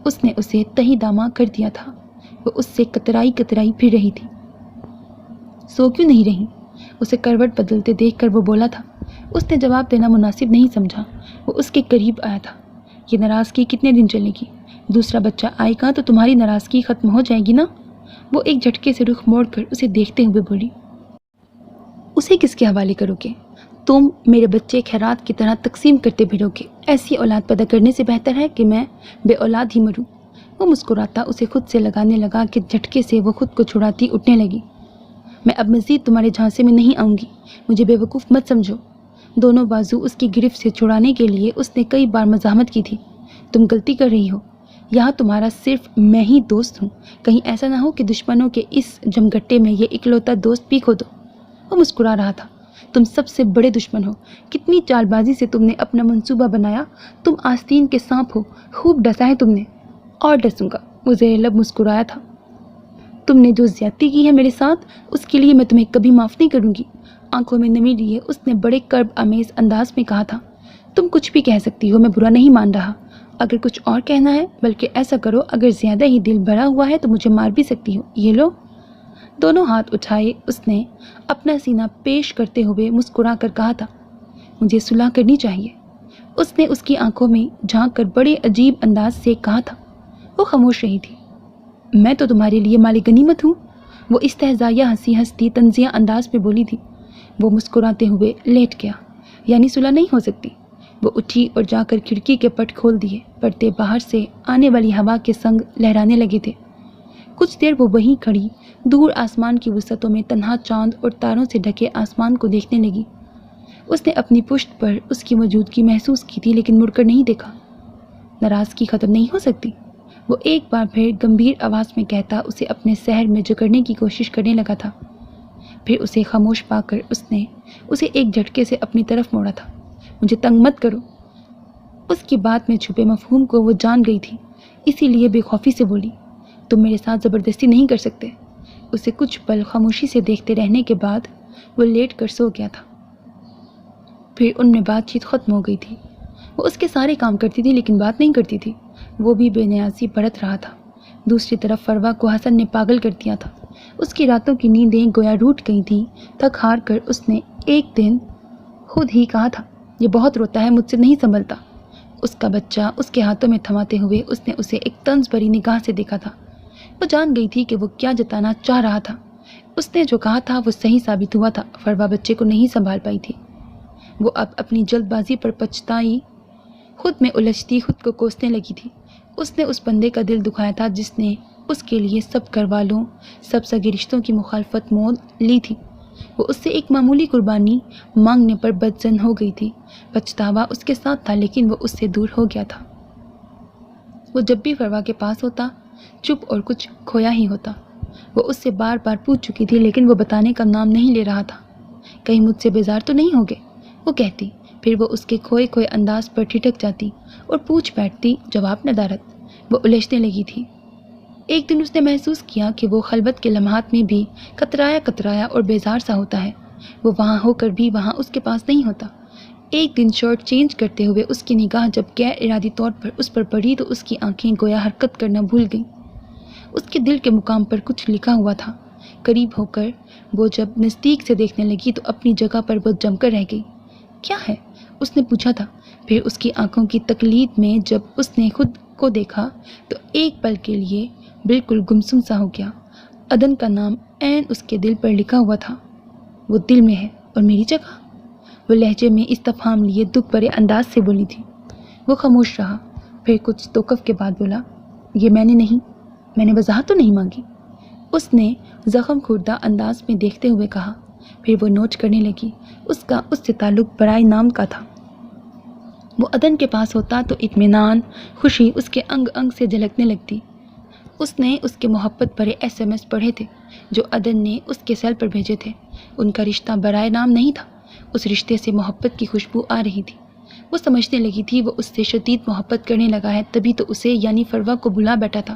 اس نے اسے تہی دامہ کر دیا تھا۔ وہ اس سے کترائی کترائی پھر رہی تھی۔ سو کیوں نہیں رہی؟ اسے کروٹ بدلتے دیکھ کر وہ بولا تھا۔ اس نے جواب دینا مناسب نہیں سمجھا۔ وہ اس کے قریب آیا تھا۔ یہ ناراضگی کتنے دن چلے گی؟ دوسرا بچہ آئے گا تو تمہاری ناراضگی ختم ہو جائے گی نا؟ وہ ایک جھٹکے سے رخ موڑ کر اسے دیکھتے ہوئے بولی، اسے کس کے حوالے کرو گے؟ تم میرے بچے خیرات کی طرح تقسیم کرتے پھرو گے۔ ایسی اولاد پیدا کرنے سے بہتر ہے کہ میں بے اولاد ہی مروں۔ وہ مسکراتا اسے خود سے لگانے لگا کہ جھٹکے سے وہ خود کو چھڑاتی اٹھنے لگی۔ میں اب مزید تمہارے جھانسے میں نہیں آؤں گی، مجھے بے وقوف مت سمجھو۔ دونوں بازو اس کی گرفت سے چھڑانے کے لیے اس نے کئی بار مزاحمت کی تھی۔ تم غلطی کر رہی ہو، یہاں تمہارا صرف میں ہی دوست ہوں، کہیں ایسا نہ ہو کہ دشمنوں کے اس جمگٹے میں یہ اکلوتا دوست بھی کھو دو۔ وہ مسکرا رہا تھا، تم سب سے بڑے دشمن ہو، کتنی چال بازی سے تم نے اپنا منصوبہ بنایا، تم آستین کے سانپ ہو، خوب ڈسا ہے تم نے۔ اور ڈسوں گا، وہ زیر لب مسکرایا تھا۔ تم نے جو زیادتی کی ہے میرے ساتھ، اس کے لیے میں تمہیں کبھی معاف نہیں کروں گی۔ آنکھوں میں نمی لیے اس نے بڑے کرب آمیز انداز میں کہا تھا، تم کچھ بھی کہہ سکتی ہو، میں برا نہیں مان رہا۔ اگر کچھ اور کہنا ہے، بلکہ ایسا کرو اگر زیادہ ہی دل بھرا ہوا ہے تو مجھے مار بھی سکتی ہو، یہ لو۔ دونوں ہاتھ اٹھائے اس نے اپنا سینہ پیش کرتے ہوئے مسکرا کر کہا تھا، مجھے صلح کرنی چاہیے۔ اس نے اس کی آنکھوں میں جھانک کر بڑے عجیب انداز سے کہا تھا۔ وہ خاموش رہی تھی۔ میں تو تمہارے لیے مال غنیمت ہوں، وہ استہزائیہ ہنسی ہنستی طنزیہ انداز میں بولی تھی۔ وہ مسکراتے ہوئے لیٹ گیا، یعنی صلح نہیں ہو سکتی۔ وہ اٹھی اور جا کر کھڑکی کے پٹ کھول دیے۔ پردے باہر سے آنے والی ہوا کے سنگ لہرانے لگے تھے۔ کچھ دیر وہ وہیں کھڑی دور آسمان کی وسعتوں میں تنہا چاند اور تاروں سے ڈھکے آسمان کو دیکھنے لگی۔ اس نے اپنی پشت پر اس کی موجودگی محسوس کی تھی، لیکن مڑ کر نہیں دیکھا۔ ناراضگی ختم نہیں ہو سکتی؟ وہ ایک بار پھر گمبھیر آواز میں کہتا اسے اپنے سحر میں جکڑنے کی کوشش کرنے لگا تھا۔ پھر اسے خاموش پا کر اس نے اسے ایک جھٹکے سے اپنی طرف موڑا تھا۔ مجھے تنگ مت کرو۔ اس کی بات میں چھپے مفہوم کو وہ جان گئی تھی، اسی لیے بے خوفی سے بولی، تم میرے ساتھ زبردستی نہیں کر سکتے۔ اسے کچھ پل خاموشی سے دیکھتے رہنے کے بعد وہ لیٹ کر سو گیا تھا۔ پھر ان میں بات چیت ختم ہو گئی تھی۔ وہ اس کے سارے کام کرتی تھی لیکن بات نہیں کرتی تھی۔ وہ بھی بے نیازی برت رہا تھا۔ دوسری طرف فروا کو حسن نے پاگل کر دیا تھا۔ اس کی راتوں کی نیندیں گویا روٹ گئی تھیں۔ تھک ہار کر اس نے ایک دن خود ہی کہا تھا، یہ بہت روتا ہے، مجھ سے نہیں سنبھلتا۔ اس کا بچہ اس کے ہاتھوں میں تھماتے ہوئے اس نے اسے ایک طنز بھری نگاہ سے دیکھا تھا۔ وہ جان گئی تھی کہ وہ کیا جتانا چاہ رہا تھا۔ اس نے جو کہا تھا وہ صحیح ثابت ہوا تھا، فروا بچے کو نہیں سنبھال پائی تھی۔ وہ اب اپنی جلد بازی پر پچھتائی خود میں الجھتی خود کو کوسنے لگی تھی۔ اس نے اس بندے کا دل دکھایا تھا جس نے اس کے لیے سب گھر والوں سب سگے رشتوں کی مخالفت مول لی تھی۔ وہ اس سے ایک معمولی قربانی مانگنے پر بدظن ہو گئی تھی۔ پچھتاوا اس کے ساتھ تھا لیکن وہ اس سے دور ہو گیا تھا۔ وہ جب بھی فروا کے پاس ہوتا چپ اور کچھ کھویا ہی ہوتا۔ وہ اس سے بار بار پوچھ چکی تھی لیکن وہ بتانے کا نام نہیں لے رہا تھا۔ کہیں مجھ سے بیزار تو نہیں ہوگے، وہ کہتی، پھر وہ اس کے کھوئے کھوئے انداز پر ٹھٹک جاتی اور پوچھ بیٹھتی جواب ندارت۔ وہ الجھنے لگی تھی۔ ایک دن اس نے محسوس کیا کہ وہ خلوت کے لمحات میں بھی کترایا اور بیزار سا ہوتا ہے۔ وہ وہاں ہو کر بھی وہاں اس کے پاس نہیں ہوتا۔ ایک دن شرٹ چینج کرتے ہوئے اس کی نگاہ جب غیر ارادی طور پر اس پر پڑی تو اس کی آنکھیں گویا حرکت کرنا بھول گئیں۔ اس کے دل کے مقام پر کچھ لکھا ہوا تھا۔ قریب ہو کر وہ جب نزدیک سے دیکھنے لگی تو اپنی جگہ پر وہ جم کر رہ گئی۔ کیا ہے؟ اس نے پوچھا تھا۔ پھر اس کی آنکھوں کی تقلید میں جب اس نے خود کو دیکھا تو ایک پل کے لیے بالکل گمسم سا ہو گیا۔ عدن کا نام عین اس کے دل پر لکھا ہوا تھا۔ وہ دل میں ہے اور میری جگہ؟ وہ لہجے میں استفہام لیے دکھ بھرے انداز سے بولی تھی۔ وہ خاموش رہا، پھر کچھ توقف کے بعد بولا، یہ میں نے وضاحت تو نہیں مانگی، اس نے زخم خوردہ انداز میں دیکھتے ہوئے کہا۔ پھر وہ نوٹ کرنے لگی۔ اس کا اس سے تعلق برائے نام کا تھا۔ وہ عدن کے پاس ہوتا تو اطمینان خوشی اس کے انگ انگ سے جھلکنے لگتی۔ اس نے اس کے محبت بھرے SMS پڑھے تھے جو عدن نے اس کے سیل پر بھیجے تھے۔ ان کا رشتہ برائے نام نہیں تھا، اس رشتے سے محبت کی خوشبو آ رہی تھی۔ وہ سمجھنے لگی تھی وہ اس سے شدید محبت کرنے لگا ہے، تبھی تو اسے یعنی فروا کو بلا بیٹھا تھا۔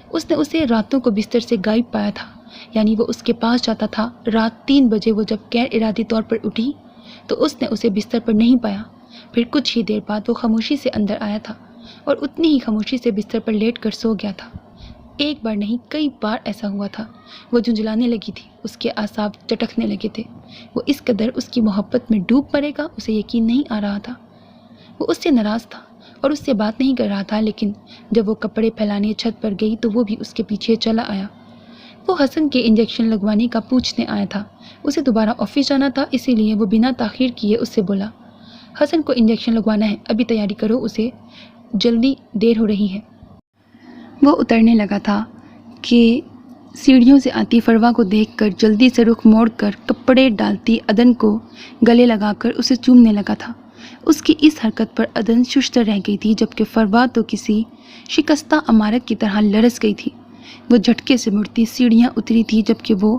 اس نے اسے راتوں کو بستر سے غائب پایا تھا، یعنی وہ اس کے پاس جاتا تھا۔ رات 3 بجے وہ جب غیر ارادی طور پر اٹھی تو اس نے اسے بستر پر نہیں پایا۔ پھر کچھ ہی دیر بعد وہ خاموشی سے اندر آیا تھا اور اتنی ہی خاموشی سے بستر پر لیٹ کر سو گیا تھا۔ ایک بار نہیں کئی بار ایسا ہوا تھا۔ وہ جھنجھلانے لگی تھی، اس کے اعصاب چٹکنے لگے تھے۔ وہ اس قدر اس کی محبت میں ڈوب مرے گا اسے یقین نہیں آ رہا تھا۔ وہ اس سے ناراض تھا اور اس سے بات نہیں کر رہا تھا، لیکن جب وہ کپڑے پھیلانے چھت پر گئی تو وہ بھی اس کے پیچھے چلا آیا۔ وہ حسن کے انجیکشن لگوانے کا پوچھنے آیا تھا۔ اسے دوبارہ آفس جانا تھا، اسی لیے وہ بنا تاخیر کیے اس سے بولا، حسن کو انجیکشن لگوانا ہے، ابھی تیاری کرو، اسے جلدی دیر ہو رہی ہے۔ وہ اترنے لگا تھا کہ سیڑھیوں سے آتی فروا کو دیکھ کر جلدی سے رخ موڑ کر کپڑے ڈالتی عدن کو گلے لگا کر اسے چومنے لگا تھا۔ اس کی اس حرکت پر عدن ششدر رہ گئی تھی، جبکہ فروا تو کسی شکستہ عمارت کی طرح لرز گئی تھی۔ وہ جھٹکے سے مڑتی سیڑھیاں اتری تھی، جبکہ وہ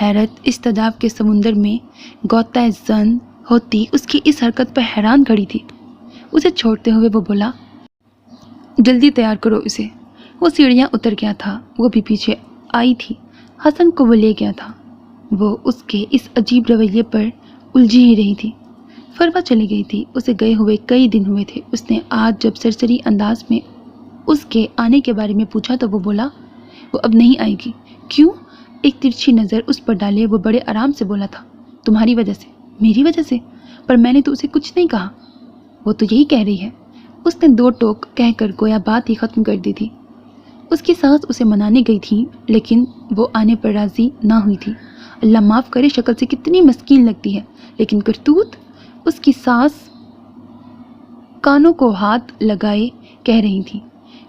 حیرت استعجاب کے سمندر میں غوطۂ زن ہوتی اس کی اس حرکت پر حیران کھڑی تھی۔ اسے چھوڑتے ہوئے وہ بولا، جلدی تیار کرو اسے۔ وہ سیڑھیاں اتر گیا تھا، وہ بھی پیچھے آئی تھی۔ حسن کو وہ لے گیا تھا۔ وہ اس کے اس عجیب رویے پر الجھی ہی رہی تھی۔ فروا چلی گئی تھی، اسے گئے ہوئے کئی دن ہوئے تھے۔ اس نے آج جب سرسری انداز میں اس کے آنے کے بارے میں پوچھا تو وہ بولا، وہ اب نہیں آئے گی۔ کیوں؟ ایک ترچھی نظر اس پر ڈالے وہ بڑے آرام سے بولا تھا، تمہاری وجہ سے۔ میری وجہ سے؟ پر میں نے تو اسے کچھ نہیں کہا۔ وہ تو یہی کہہ رہی ہے۔ اس نے 2 ٹوک کہہ کر گویا بات ہی ختم کر دی تھی۔ اس کی سانس اسے منانے گئی تھی لیکن وہ آنے پر راضی نہ ہوئی تھی۔ اللہ معاف کرے، شکل سے کتنی مسکین لگتی ہے، لیکن کرتوت! اس کی سانس کانوں کو ہاتھ لگائے کہہ رہی تھی۔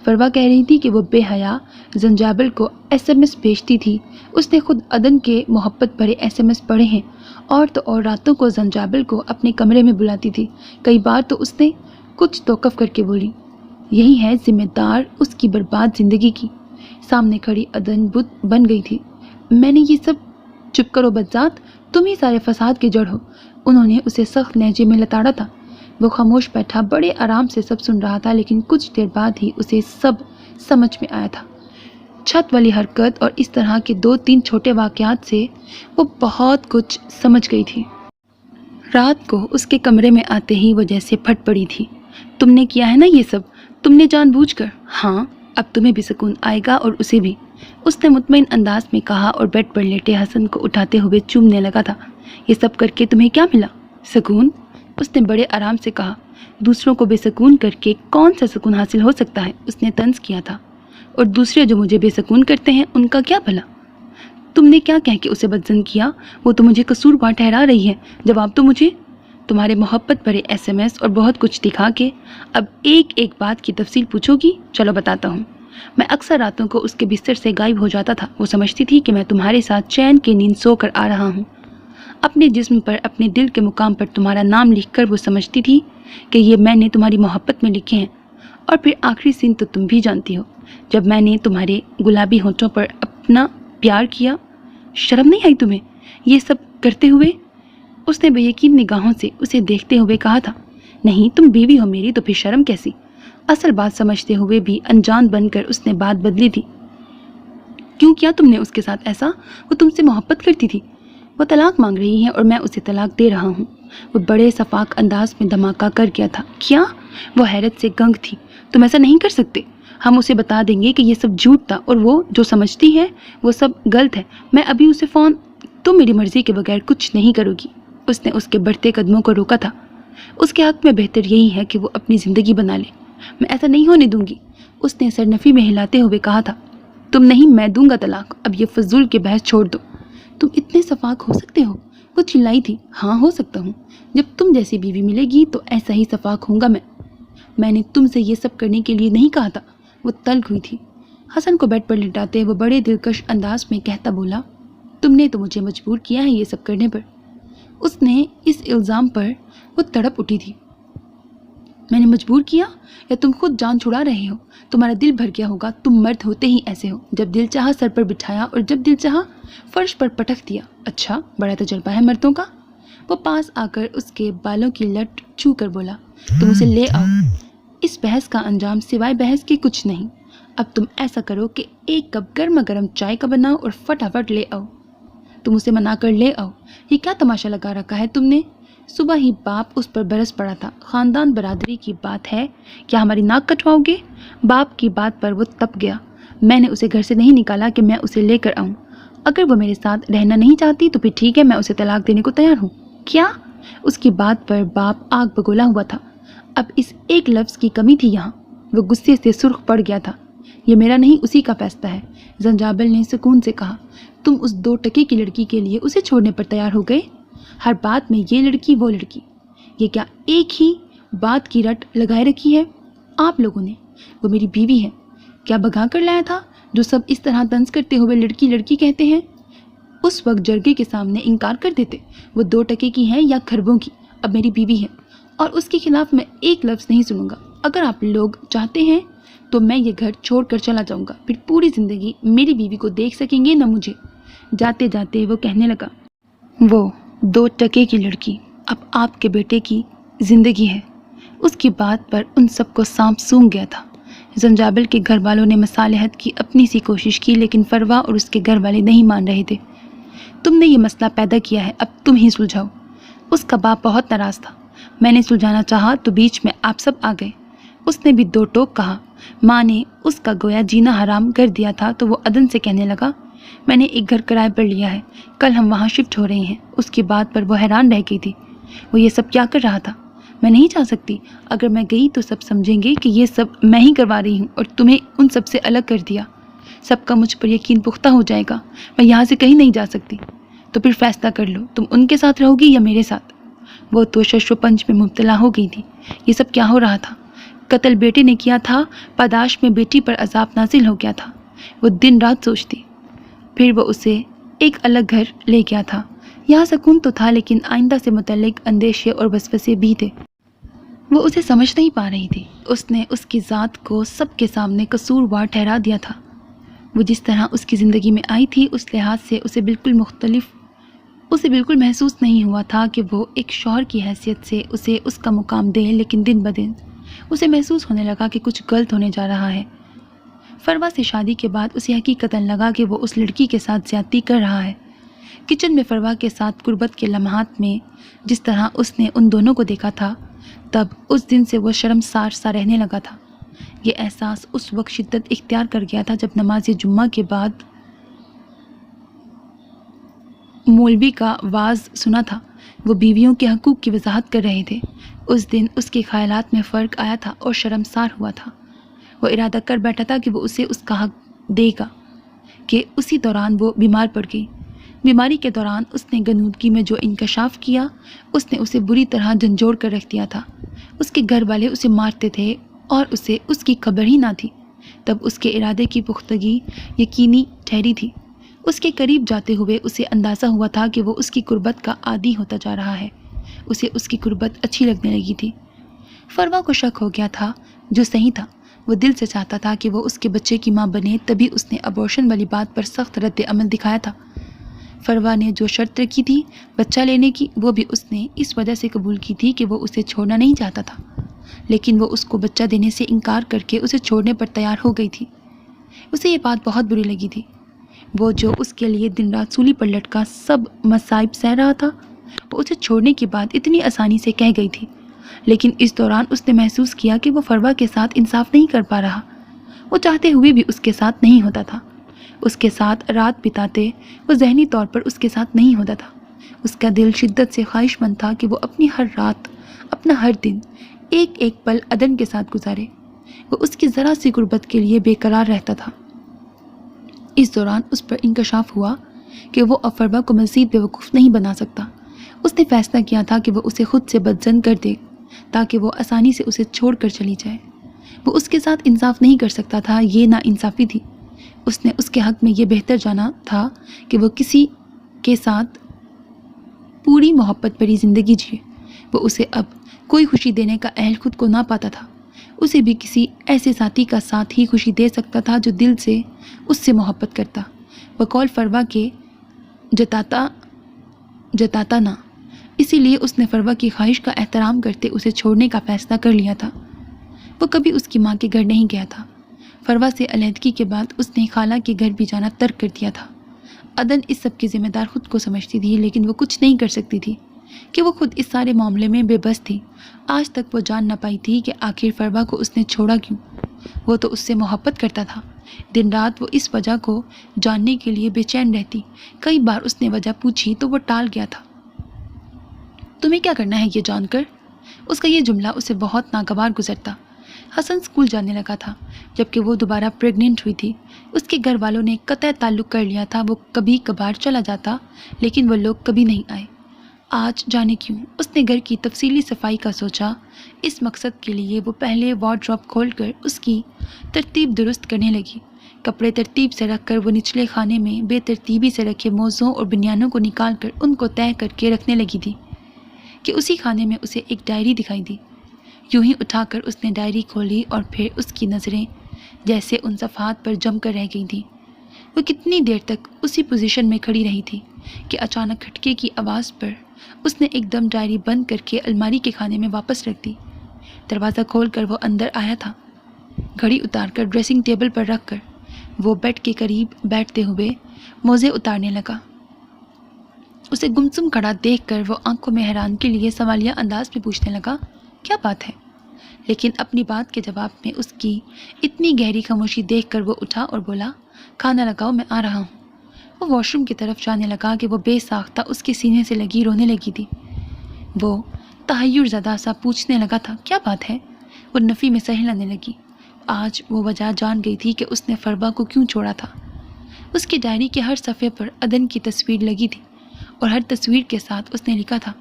فروا کہہ رہی تھی کہ وہ بے حیا زنجابل کو SMS بھیجتی تھی۔ اس نے خود عدن کے محبت بھرے SMS پڑھے ہیں، اور تو اور راتوں کو زنجابل کو اپنے کمرے میں بلاتی تھی۔ کئی بار تو اس نے کچھ توقف کر کے بولی، یہی ہے ذمہ دار اس کی برباد زندگی کی۔ سامنے کھڑی عدن بت بن گئی تھی۔ میں نے یہ سب، چپ کرو بدذات، تم ہی سارے فساد کے جڑ ہو۔ انہوں نے اسے سخت لہجے میں لتاڑا تھا۔ وہ خاموش بیٹھا بڑے آرام سے سب سن رہا تھا، لیکن کچھ دیر بعد ہی اسے سب سمجھ میں آیا تھا۔ چھت والی حرکت اور اس طرح کے 2-3 چھوٹے واقعات سے وہ بہت کچھ سمجھ گئی تھی۔ رات کو اس کے کمرے میں آتے ہی وہ جیسے پھٹ پڑی تھی۔ تم نے کیا ہے نا یہ سب، تم نے جان بوجھ کر؟ ہاں، اب تمہیں بھی سکون آئے گا اور اسے بھی، اس نے مطمئن انداز میں کہا اور بیڈ پر لیٹے حسن کو اٹھاتے ہوئے چومنے لگا تھا۔ یہ سب کر کے تمہیں کیا ملا؟ سکون، اس نے بڑے آرام سے کہا۔ دوسروں کو بے سکون کر کے کون سا سکون حاصل ہو سکتا ہے، اس نے طنز کیا تھا۔ اور دوسرے جو مجھے بے سکون کرتے ہیں ان کا کیا بھلا؟ تم نے کیا کہہ کے اسے بدظن کیا؟ وہ تو مجھے قصوروار ٹھہرا رہی ہے، جواب تو مجھے۔ تمہارے محبت بھرے SMS اور بہت کچھ دکھا کے اب ایک ایک بات کی تفصیل پوچھو گی؟ چلو بتاتا ہوں۔ میں اکثر راتوں کو اس کے بستر سے غائب ہو جاتا تھا۔ وہ سمجھتی تھی کہ میں تمہارے ساتھ چین کی نیند سو کر آ رہا ہوں۔ اپنے جسم پر، اپنے دل کے مقام پر تمہارا نام لکھ کر وہ سمجھتی تھی کہ یہ میں نے تمہاری محبت میں لکھے ہیں۔ اور پھر آخری سین تو تم بھی جانتی ہو، جب میں نے تمہارے گلابی ہونٹوں پر اپنا پیار کیا۔ شرم نہیں آئی تمہیں یہ سب کرتے ہوئے؟ اس نے بے یقین نگاہوں سے اسے دیکھتے ہوئے کہا تھا۔ نہیں، تم بیوی ہو میری، تو پھر شرم کیسی؟ اصل بات سمجھتے ہوئے بھی انجان بن کر اس نے بات بدلی تھی۔ کیوں کیا تم نے اس کے ساتھ ایسا؟ وہ تم سے محبت کرتی تھی۔ وہ طلاق مانگ رہی ہے اور میں اسے طلاق دے رہا ہوں۔ وہ بڑے شفاق انداز میں دھماکہ کر گیا تھا۔ کیا؟ وہ حیرت سے گنگ تھی۔ تم ایسا نہیں کر سکتے۔ ہم اسے بتا دیں گے کہ یہ سب جھوٹ تھا اور وہ جو سمجھتی ہے وہ سب غلط ہے۔ میں ابھی اسے فون… تم میری مرضی کے بغیر کچھ نہیں کرو گی۔ اس نے اس کے بڑھتے قدموں کو روکا تھا۔ اس کے حق میں بہتر یہی ہے کہ وہ اپنی زندگی بنا لے۔ میں ایسا نہیں ہونے دوں گی، اس نے سرنفی میں ہلاتے ہوئے کہا تھا۔ تم نہیں، میں دوں گا طلاق۔ اب یہ فضول کے بحث چھوڑ دو۔ تم اتنے شفاق ہو سکتے ہو؟ وہ چلائی تھی۔ ہاں ہو سکتا ہوں، جب تم جیسی بیوی ملے گی تو ایسا ہی شفاق ہوں گا میں نے تم سے یہ سب کرنے کے لیے نہیں کہا تھا۔ وہ تلخ ہوئی تھی۔ حسن کو بیڈ پر لٹاتے وہ بڑے دلکش انداز میں کہتا بولا، تم نے تو مجھے مجبور کیا ہے یہ سب کرنے پر۔ اس نے اس الزام پر وہ تڑپ اٹھی تھی۔ میں نے مجبور کیا یا تم خود جان چھڑا رہے ہو؟ تمہارا دل بھر گیا ہوگا، تم مرد ہوتے ہی ایسے ہو، جب دل چاہا سر پر بٹھایا اور جب دل چاہا فرش پر پٹک دیا۔ اچھا، بڑا تجربہ ہے مردوں کا۔ وہ پاس آ کر اس کے بالوں کی لٹ چھو کر بولا، تم اسے لے آؤ۔ اس بحث کا انجام سوائے بحث کے کچھ نہیں۔ اب تم ایسا کرو کہ ایک کپ گرما گرم چائے کا بناؤ اور فٹافٹ لے آؤ۔ تم اسے منا کر لے آؤ۔ یہ کیا تماشا لگا رکھا ہے تم نے؟ صبح ہی باپ اس پر برس پڑا تھا۔ خاندان برادری کی بات ہے، کیا ہماری ناک کٹواؤ گے؟ باپ کی بات پر وہ تپ گیا۔ میں نے اسے گھر سے نہیں نکالا کہ میں اسے لے کر آؤں۔ اگر وہ میرے ساتھ رہنا نہیں چاہتی تو پھر ٹھیک ہے، میں اسے طلاق دینے کو تیار ہوں۔ کیا؟ اس کی بات پر باپ آگ بگولا ہوا تھا۔ اب اس ایک لفظ کی کمی تھی یہاں۔ وہ غصے سے سرخ پڑ گیا تھا۔ یہ میرا نہیں، اسی کا فیصلہ ہے، زنجابل نے سکون سے کہا۔ تم اس 2 ٹکے کی لڑکی کے لیے اسے چھوڑنے پر تیار ہو گئے؟ ہر بات میں یہ لڑکی وہ لڑکی، یہ کیا ایک ہی بات کی رٹ لگائے رکھی ہے آپ لوگوں نے؟ وہ میری بیوی ہے۔ کیا بھگا کر لایا تھا جو سب اس طرح طنز کرتے ہوئے لڑکی لڑکی کہتے ہیں؟ اس وقت جرگے کے سامنے انکار کر دیتے۔ وہ 2 ٹکے کی ہے یا خربوں کی، اب میری بیوی ہے اور اس کے خلاف میں ایک لفظ نہیں سنوں گا۔ اگر آپ لوگ چاہتے ہیں تو میں یہ گھر چھوڑ کر چلا جاؤں گا، پھر پوری زندگی میری بیوی کو دیکھ سکیں گے نہ مجھے۔ جاتے جاتے وہ کہنے لگا، وہ 2 ٹکے کی لڑکی اب آپ کے بیٹے کی زندگی ہے۔ اس کی بات پر ان سب کو سانپ سونگھ گیا تھا۔ زنجابل کے گھر والوں نے مصالحت کی اپنی سی کوشش کی، لیکن فروا اور اس کے گھر والے نہیں مان رہے تھے۔ تم نے یہ مسئلہ پیدا کیا ہے، اب تم ہی سلجھاؤ۔ اس کا باپ بہت ناراض تھا۔ میں نے سلجھانا چاہا تو بیچ میں آپ سب آ گئے۔ اس نے بھی 2 ٹوک کہا۔ ماں نے اس کا گویا جینا حرام کر دیا تھا تو وہ عدن سے کہنے لگا، میں نے ایک گھر کرائے پر لیا ہے، کل ہم وہاں شفٹ ہو رہے ہیں۔ اس کی بات پر وہ حیران رہ گئی تھی۔ وہ یہ سب کیا کر رہا تھا؟ میں نہیں جا سکتی۔ اگر میں گئی تو سب سمجھیں گے کہ یہ سب میں ہی کروا رہی ہوں اور تمہیں ان سب سے الگ کر دیا۔ سب کا مجھ پر یقین پختہ ہو جائے گا۔ میں یہاں سے کہیں نہیں جا سکتی۔ تو پھر فیصلہ کر لو، تم ان کے ساتھ رہو گی یا میرے ساتھ؟ وہ تو شش و پنج میں مبتلا ہو گئی تھی۔ یہ سب کیا ہو رہا تھا؟ قتل بیٹے نے کیا تھا، پاداش میں بیٹی پر عذاب نازل ہو گیا تھا۔ وہ دن رات سوچتی۔ پھر وہ اسے ایک الگ گھر لے گیا تھا۔ یہاں سکون تو تھا، لیکن آئندہ سے متعلق اندیشے اور وسوسے بھی تھے۔ وہ اسے سمجھ نہیں پا رہی تھی۔ اس نے اس کی ذات کو سب کے سامنے قصوروار ٹھہرا دیا تھا۔ وہ جس طرح اس کی زندگی میں آئی تھی، اس لحاظ سے اسے بالکل محسوس نہیں ہوا تھا کہ وہ ایک شوہر کی حیثیت سے اسے اس کا مقام دے، لیکن دن بدن اسے محسوس ہونے لگا کہ کچھ غلط ہونے جا رہا ہے۔ فروا سے شادی کے بعد اسے حقیقتاً لگا کہ وہ اس لڑکی کے ساتھ زیادتی کر رہا ہے۔ کچن میں فروا کے ساتھ قربت کے لمحات میں جس طرح اس نے ان دونوں کو دیکھا تھا، تب اس دن سے وہ شرمسار سا رہنے لگا تھا۔ یہ احساس اس وقت شدت اختیار کر گیا تھا جب نماز جمعہ کے بعد مولوی کا واعظ سنا تھا۔ وہ بیویوں کے حقوق کی وضاحت کر رہے تھے۔ اس دن اس کے خیالات میں فرق آیا تھا اور شرمسار ہوا تھا۔ وہ ارادہ کر بیٹھا تھا کہ وہ اسے اس کا حق دے گا کہ اسی دوران وہ بیمار پڑ گئی۔ بیماری کے دوران اس نے غنودگی میں جو انکشاف کیا اس نے اسے بری طرح جھنجھوڑ کر رکھ دیا تھا۔ اس کے گھر والے اسے مارتے تھے اور اسے اس کی خبر ہی نہ تھی۔ تب اس کے ارادے کی پختگی یقینی ٹھہری تھی۔ اس کے قریب جاتے ہوئے اسے اندازہ ہوا تھا کہ وہ اس کی قربت کا عادی ہوتا جا رہا ہے۔ اسے اس کی قربت اچھی لگنے لگی تھی۔ فروا کو شک ہو گیا تھا، جو صحیح تھا۔ وہ دل سے چاہتا تھا کہ وہ اس کے بچے کی ماں بنے، تبھی اس نے ابورشن والی بات پر سخت رد عمل دکھایا تھا۔ فروا نے جو شرط رکھی تھی بچہ لینے کی، وہ بھی اس نے اس وجہ سے قبول کی تھی کہ وہ اسے چھوڑنا نہیں چاہتا تھا، لیکن وہ اس کو بچہ دینے سے انکار کر کے اسے چھوڑنے پر تیار ہو گئی تھی۔ اسے یہ بات بہت بری لگی تھی۔ وہ جو اس کے لیے دن رات سولی پر لٹکا سب مصائب سہ رہا تھا، وہ اسے چھوڑنے کی بات اتنی آسانی سے کہہ گئی تھی، لیکن اس دوران اس نے محسوس کیا کہ وہ فروا کے ساتھ انصاف نہیں کر پا رہا۔ وہ چاہتے ہوئے بھی اس کے ساتھ نہیں ہوتا تھا۔ اس کے ساتھ رات بتاتے وہ ذہنی طور پر اس کے ساتھ نہیں ہوتا تھا۔ اس کا دل شدت سے خواہش مند تھا کہ وہ اپنی ہر رات، اپنا ہر دن، ایک ایک پل عدن کے ساتھ گزارے۔ وہ اس کی ذرا سی قربت کے لیے بے قرار رہتا تھا۔ اس دوران اس پر انکشاف ہوا کہ وہ اب فروا کو مزید بیوقوف نہیں بنا سکتا۔ اس نے فیصلہ کیا تھا کہ وہ اسے خود سے بدظن کر دے تاکہ وہ آسانی سے اسے چھوڑ کر چلی جائے۔ وہ اس کے ساتھ انصاف نہیں کر سکتا تھا، یہ نا انصافی تھی۔ اس نے اس کے حق میں یہ بہتر جانا تھا کہ وہ کسی کے ساتھ پوری محبت بھری زندگی جیے۔ وہ اسے اب کوئی خوشی دینے کا اہل خود کو نہ پاتا تھا۔ اسے بھی کسی ایسے ساتھی کا ساتھ ہی خوشی دے سکتا تھا جو دل سے اس سے محبت کرتا، بقول فروا کے جتاتا نہ۔ اسی لیے اس نے فروا کی خواہش کا احترام کرتے اسے چھوڑنے کا فیصلہ کر لیا تھا۔ وہ کبھی اس کی ماں کے گھر نہیں گیا تھا۔ فروا سے علیحدگی کے بعد اس نے خالہ کے گھر بھی جانا ترک کر دیا تھا۔ عدن اس سب کی ذمہ دار خود کو سمجھتی تھی، لیکن وہ کچھ نہیں کر سکتی تھی کہ وہ خود اس سارے معاملے میں بے بس تھی۔ آج تک وہ جان نہ پائی تھی کہ آخر فروا کو اس نے چھوڑا کیوں۔ وہ تو اس سے محبت کرتا تھا۔ دن رات وہ اس وجہ کو جاننے کے لیے بے چین رہتی۔ کئی بار اس نے وجہ پوچھی تو وہ ٹال گیا تھا۔ تمہیں کیا کرنا ہے یہ جان کر؟ اس کا یہ جملہ اسے بہت ناگوار گزرتا۔ حسن اسکول جانے لگا تھا جبکہ وہ دوبارہ پریگننٹ ہوئی تھی۔ اس کے گھر والوں نے قطع تعلق کر لیا تھا۔ وہ کبھی کبھار چلا جاتا، لیکن وہ لوگ کبھی نہیں آئے۔ آج جانے کیوں اس نے گھر کی تفصیلی صفائی کا سوچا۔ اس مقصد کے لیے وہ پہلے وارڈروب کھول کر اس کی ترتیب درست کرنے لگی۔ کپڑے ترتیب سے رکھ کر وہ نچلے خانے میں بے ترتیبی سے رکھے موزوں اور بنیانوں کو نکال کر ان کو طے کر کے رکھنے لگی تھی کہ اسی خانے میں اسے ایک ڈائری دکھائی دی۔ یوں ہی اٹھا کر اس نے ڈائری کھولی اور پھر اس کی نظریں جیسے ان صفحات پر جم کر رہ گئی تھیں۔ وہ کتنی دیر تک اسی پوزیشن میں کھڑی رہی تھی کہ اچانک کھٹکے کی آواز پر اس نے ایک دم ڈائری بند کر کے الماری کے خانے میں واپس رکھ دی۔ دروازہ کھول کر وہ اندر آیا تھا۔ گھڑی اتار کر ڈریسنگ ٹیبل پر رکھ کر وہ بیڈ کے قریب بیٹھتے ہوئے موزے اتارنے لگا۔ اسے گمسم کھڑا دیکھ کر وہ آنکھوں میں حیران کے لیے سوالیہ انداز میں پوچھنے لگا، کیا بات ہے؟ لیکن اپنی بات کے جواب میں اس کی اتنی گہری خاموشی دیکھ کر وہ اٹھا اور بولا، کھانا لگاؤ، میں آ رہا ہوں۔ وہ واش روم کی طرف جانے لگا کہ وہ بے ساختہ اس کے سینے سے لگی رونے لگی تھی۔ وہ تحیر زدہ سا پوچھنے لگا تھا، کیا بات ہے؟ وہ نفی میں سہلانے لگی۔ آج وہ وجہ جان گئی تھی کہ اس نے فروا کو کیوں چھوڑا تھا۔ اس کی ڈائری کے ہر صفحے پر عدن کی تصویر لگی تھی اور ہر تصویر کے ساتھ اس نے لکھا تھا،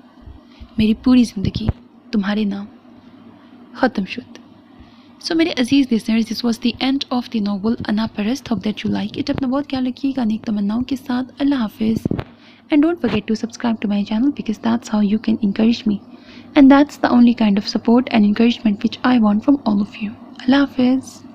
میری پوری زندگی تمہارے نام۔ ختم شد۔ سو میرے عزیز listeners, this was the end of the novel Ana Parast. Hope that you like it. اپنا بہت خیال رکھیے گا نیک تمناؤں کے ساتھ۔ اللہ حافظ۔ And don't forget to subscribe to my channel because that's how you can encourage me. And that's the only kind of support and encouragement which I want from all of you. Allah Hafiz.